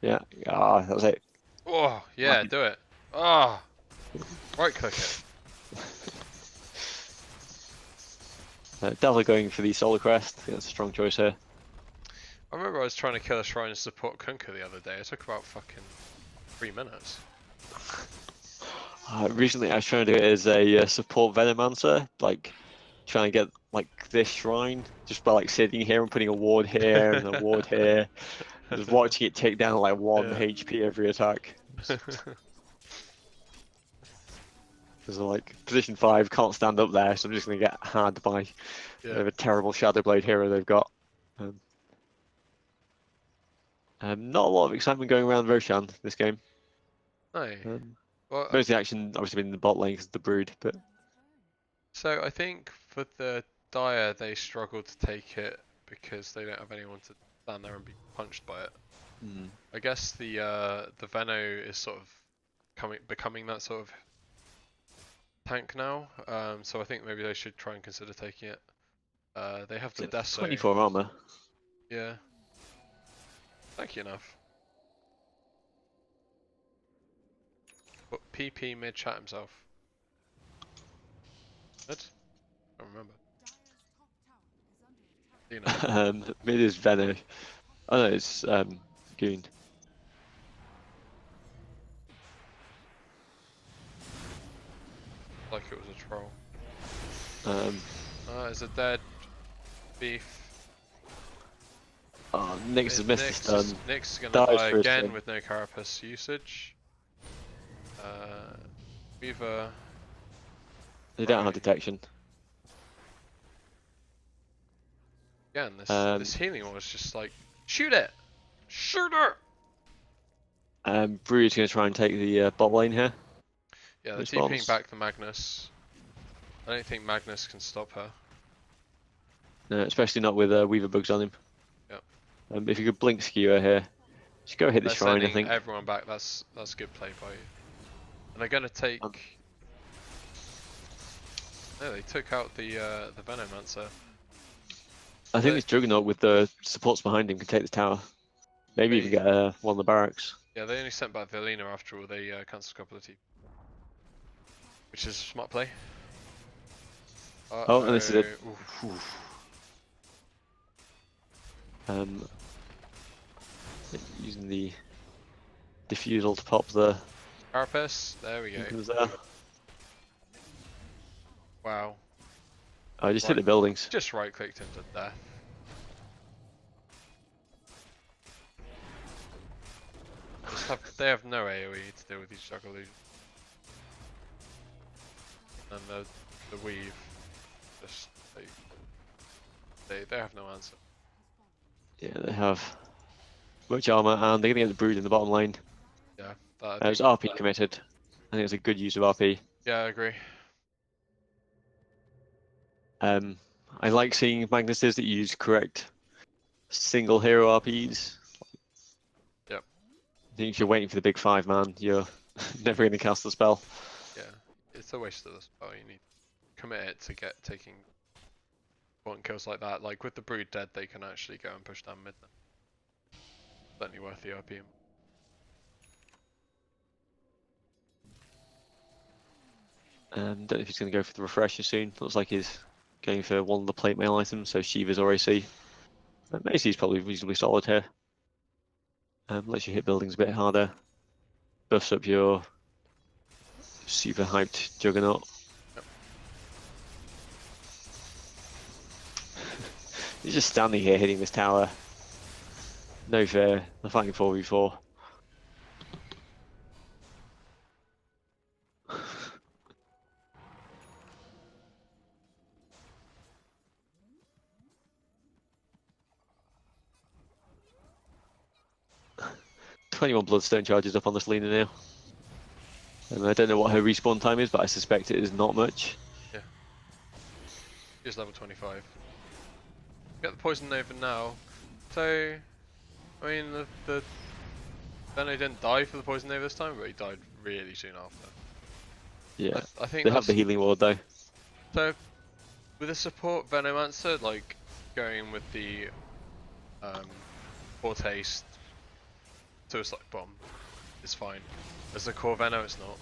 Yeah, that was it. Oh, yeah, do it. Ah, right click it. Definitely going for the Solar Crest. I think that's a strong choice here. I remember I was trying to kill a shrine and support Kunkka the other day. It took about fucking 3 minutes. Recently, I was trying to do it as a support Venomancer, like trying to get like this shrine just by like sitting here and putting a ward here and a ward here, just watching it take down like 1 HP every attack. Because like position 5 can't stand up there, so I'm just gonna get had by a terrible Shadow Blade hero they've got. Not a lot of excitement going around Roshan this game. No. Well, most of the action obviously been in the bot lane because of the Brood, but so I think for the Dire they struggle to take it because they don't have anyone to stand there and be punched by it. I guess the Veno is sort of becoming that sort of tank now. So I think maybe they should try and consider taking it. They have the Deso. 24 armor. Yeah. Thank you enough. But PP mid chat himself. What? I don't remember. You know. Mid is Veno. Oh no, it's Goon. Like it was a troll. Is a dead beef. Oh, Nyx has missed the stun. Nyx is gonna die again with no Carapace usage. Weaver. They don't have detection. Again, this healing was just like, shoot it! Shoot her! Brood's going to try and take the bot lane here. Yeah, they're TPing back the Magnus. I don't think Magnus can stop her. No, especially not with Weaver bugs on him. Yep. If you could blink skewer here, just go hit the They're shrine, I sending think. everyone back. That's good play by you. And they're gonna take. No, they took out the Venomancer. I think this Juggernaut with the supports behind him can take the tower. Maybe even get one of the barracks. Yeah, they only sent back Velena after all. They cancelled a couple of teams, which is a smart play. Oh, and this is it. Using the diffusal to pop the Carapace. There we go. there. Wow. I just hit the buildings. Just right clicked into death. They have no AoE to deal with these Juggaloons. And the weave, just they have no answer. Yeah, they have much armor, and they're gonna get the brood in the bottom lane. Yeah, It's RP committed. I think it's a good use of RP. Yeah, I agree. I like seeing Magnuses that use correct single hero RPs. Yep. I think if you're waiting for the big 5-man, you're never going to cast the spell. Yeah, it's a waste of the spell. You need to commit it to get taking important kills like that. Like with the brood dead, they can actually go and push down mid. Certainly worth the RP. Don't know if he's going to go for the refresher soon. Looks like he's going for one of the plate mail items, so Shiva's or AC. Macy's probably reasonably solid here. Lets you hit buildings a bit harder. Buffs up your super hyped Juggernaut. Yep. He's just standing here hitting this tower. No fair. They're fighting 4v4. "21 Bloodstone charges up on this Lena now. And I don't know what her respawn time is, but I suspect it is not much. Yeah. She's level 25. Get the Poison Nova now. So, I mean, the Veno didn't die for the Poison Nova this time, but he died really soon after. Yeah, I think they have the healing ward though. So, with a support Venomancer, like going with the Foretaste Suicide Bomb is fine. As a core Veno, it's not.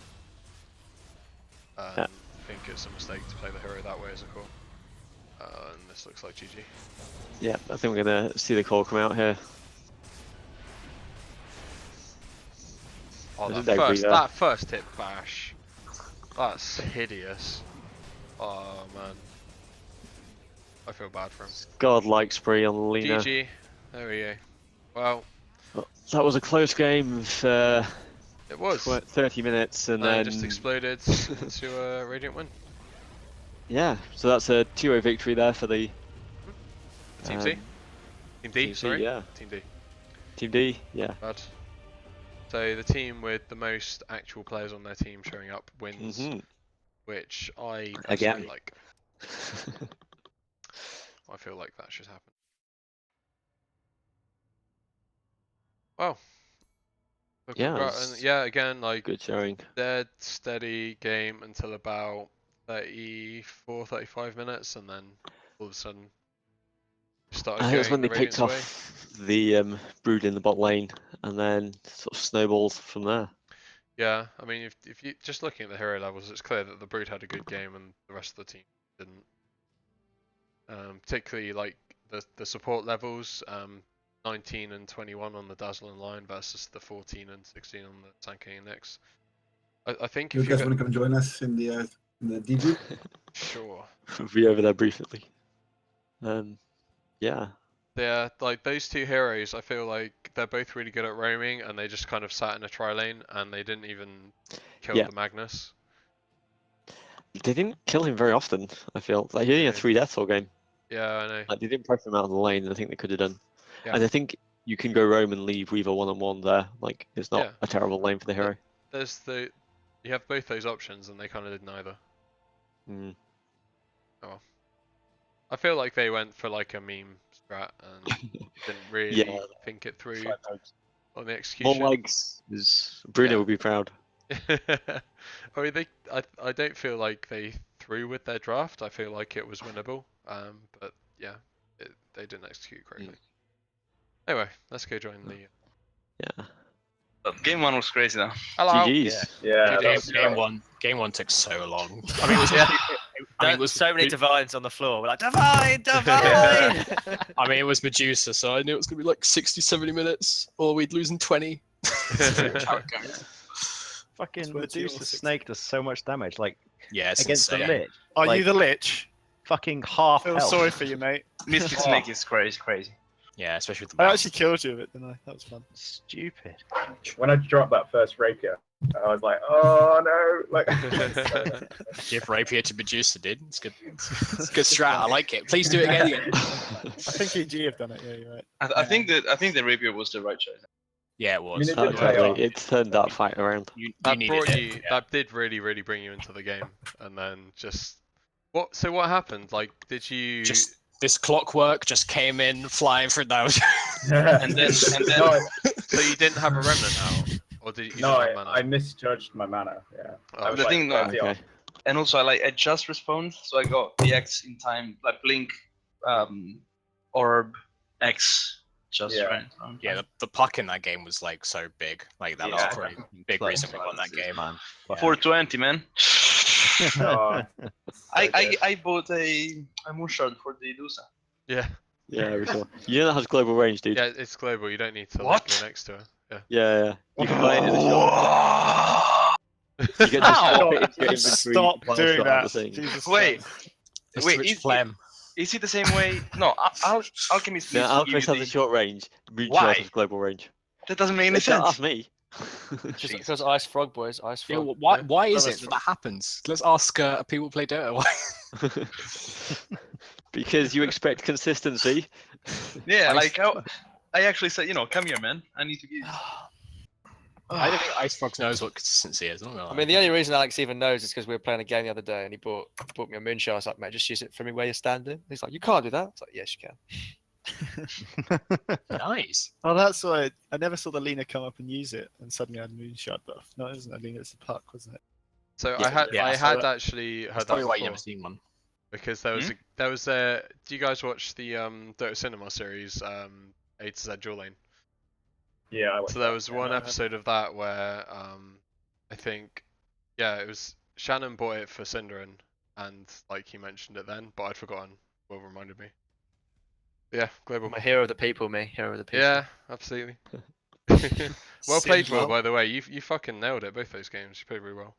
Yeah. I think it's a mistake to play the hero that way as a core. And this looks like GG. Yeah, I think we're gonna see the core come out here. Oh, that first hit bash. That's hideous. Oh man. I feel bad for him. Godlike spree on Lena. GG. There we go. Well, that was a close game for it was 30 minutes, and then it just exploded into a Radiant win. Yeah, so that's a 2-0 victory there for the Team C? Team D, Team C, sorry? yeah. Team D. Team D, yeah. Bad. So the team with the most actual players on their team showing up wins, which I personally like. I feel like that should happen. Wow. Yeah, again, like good showing. Dead, steady game until about 34, 35 minutes, and then all of a sudden started I think that's when they the picked Radiant's way. off the brood in the bot lane, and then sort of snowballed from there. Yeah, I mean, if you just looking at the hero levels, it's clear that the brood had a good game and the rest of the team didn't. Particularly like the support levels, 19 and 21 on the Dazzle and Lion versus the 14 and 16 on the Sankey and Nyx. I think if you guys want to come join us in the DG? Sure. We'll be over there briefly. Yeah. Yeah, like those two heroes, I feel like they're both really good at roaming, and they just kind of sat in a tri-lane, and they didn't even kill the Magnus. They didn't kill him very often, I feel. Like, he only had 3 deaths all game. Yeah, I know. Like, they didn't press him out of the lane, and I think they could have done. Yeah. And I think you can go roam and leave Weaver one-on-one there. Like, it's not a terrible lane for the hero. You have both those options, and they kind of did neither. I feel like they went for like a meme strat and didn't really Yeah. think it through Side notes. on the More execution. legs. Bruno Yeah. would be proud. I mean, I don't feel like they threw with their draft. I feel like it was winnable. But yeah, they didn't execute correctly. Anyway, let's go join the. Yeah. But game 1 was crazy though. Hello. GG's. Yeah. Game one took so long. I mean, it was. There was so many divines on the floor. We're like, divine, divine. I mean, it was Medusa, so I knew it was gonna be like 60, 70 minutes, or we'd lose in 20. Fucking Towards Medusa your Snake does so much damage. Like Yeah, it's against insane. the Lich, Are like, you the Lich? fucking half Feel health. sorry for you, mate. Mystic Snake is crazy. Yeah, especially with the I mounts. actually killed you with it, didn't I? That was fun. Stupid. When I dropped that first rapier, I was like, oh no! Like, Give rapier to Medusa, dude. It's good. It's good strat. I like it. Please do it again. I think EG have done it. Yeah, you're right. I think the rapier was the right choice. Yeah, it I mean, was. it did pay Absolutely. off. It's turned that fight around. You That needed brought it. you. Yeah. That did really bring you into the game, and then just what? So what happened? Like, did you? Just this clockwork just came in flying through those. And then no, So you didn't have a remnant out, or did you? no, didn't have mana? I misjudged my mana. Yeah. Oh, I was the like, thing, no, 30 off. Okay. and also I just respawned, so I got the X in time, like blink, orb, X, just Yeah. right. Yeah, the puck in that game was like so big. Like that was Yeah. a pretty big reason we won that game. Man. 420, man. Oh, I bought a moonshard for the Dusa. yeah, Yeah, we saw. You know that has global range, dude. yeah. It's global. You don't need to like, What? go next to her. Yeah. Yeah. You can buy it in the shop. You get to swap it into your inventory. Stop while doing still that. the thing. Jesus Wait, Christ. It's Wait, Twitch is- phlegm. Is it the same way? No, Alchemist. No, needs to give Alchemist you has a the- short range. Moonshard Why? has global range. That doesn't make any Don't ask sense. me. Just because Ice Frog, boys. Ice Yeah, Frog. why is That it that happens? Let's ask people who play Dota. Why? Because you expect consistency. Yeah, I- like I actually said, come here, man. I need to give you. I don't think Ice Frogs knows what consistency is. I'm not gonna I lie. mean, the only reason Alex even knows is because we were playing a game the other day and he bought me a moonshot. I was like, mate, just use it for me where you're standing. He's like, you can't do that. I was like, yes, you can. Nice. Oh, that's why I never saw the Lena come up and use it, and suddenly I had moonshot buff. No, it isn't a Lena, it's a puck, wasn't it? So Yeah, I had yeah, I I saw had that. actually heard That's that probably why you before, never seen one. because there was a do you guys watch the Dota Cinema series A to Z Duel Lane? yeah. I So there was yeah, one no, episode of that where I think it was Shannon bought it for Synderin, and like he mentioned it then, but I'd forgotten. Will reminded me. Yeah, global. I'm a hero of the people, me. Hero of the people. Yeah, absolutely. Well played, Will. By the way, you fucking nailed it both those games. You played really well.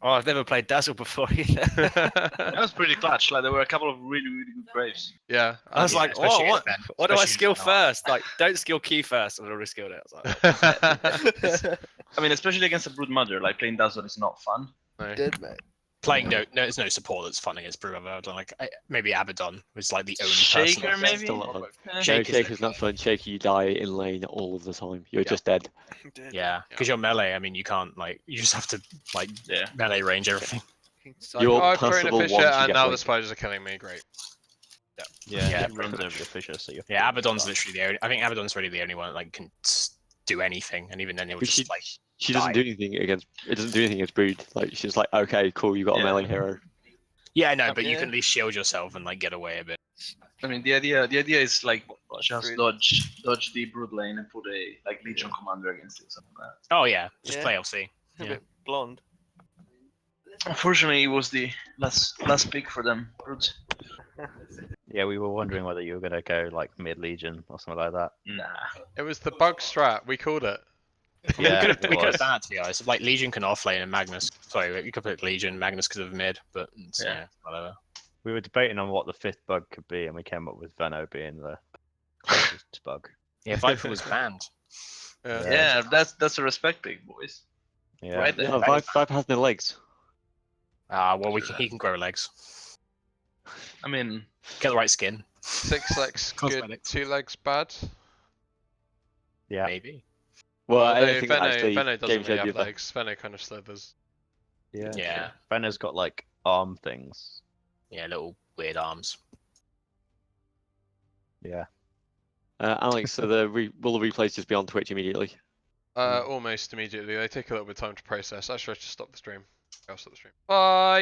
Oh, I've never played Dazzle before either. That was pretty clutch. Like there were a couple of really good graves. Yeah, I was Yeah, like, especially what? then, What do I especially skill now. first? Like, don't skill key first. I've already skilled it. I was like, I mean, especially against a Brood Mother, like playing Dazzle is not fun. no. did, mate. Playing there's no support that's fun against Brew. Like maybe Abaddon was like the only person. Shaker, that- maybe? Still not fun. Eh. No, Shaker's Shaker's not fun. Shaker, you die in lane all of the time. You're just dead. Yeah, because you're melee. I mean, you can't like you just have to like Yeah. melee range everything. You're I've thrown a passable fisher, once you and get now like- the spiders are killing me. Great. Yeah, it runs over the fissure, so you're Yeah, Abaddon's literally the only. I think Abaddon's really the only one that like can do anything, and even then it would But just like. She doesn't do anything against. It doesn't do anything against Brood. Like she's like, okay, cool, you got a Yeah. melee hero. Yeah, no, but you Yeah. can at least shield yourself and like get away a bit. I mean, the idea is like just dodge the Brood lane and put a like Legion Commander against it, something like Oh yeah, just Yeah. play LC. A Yeah. bit blonde. that. Unfortunately, it was the last pick for them. Broods. Yeah, we were wondering whether you were gonna go like mid Legion or something like that. Nah. It was the bug strat. We called it. Yeah, we it could have was. done that to be honest. Like Legion can offlane and Magnus. Sorry, you could put Legion, Magnus could have mid, but it's, Yeah. yeah, whatever. We were debating on what the fifth bug could be, and we came up with Veno being the closest bug. Yeah, Viper was banned. Yeah. Yeah, that's a respect pick, boys. Yeah. Right there. No, Vibe has no legs. Well, he can grow legs. I mean, Get the right skin, 6 legs good, Cosmetics. 2 legs bad. Yeah. maybe. Well, I don't Although think actually Veno game doesn't really showed have you that. legs. Veno kind of slithers. Yeah. Yeah. Veno's got like arm things. Yeah, little weird arms. Yeah. Alex, so will the replays just be on Twitch immediately? Almost immediately. They take a little bit of time to process. Actually, I should stop the stream. I'll stop the stream. Bye.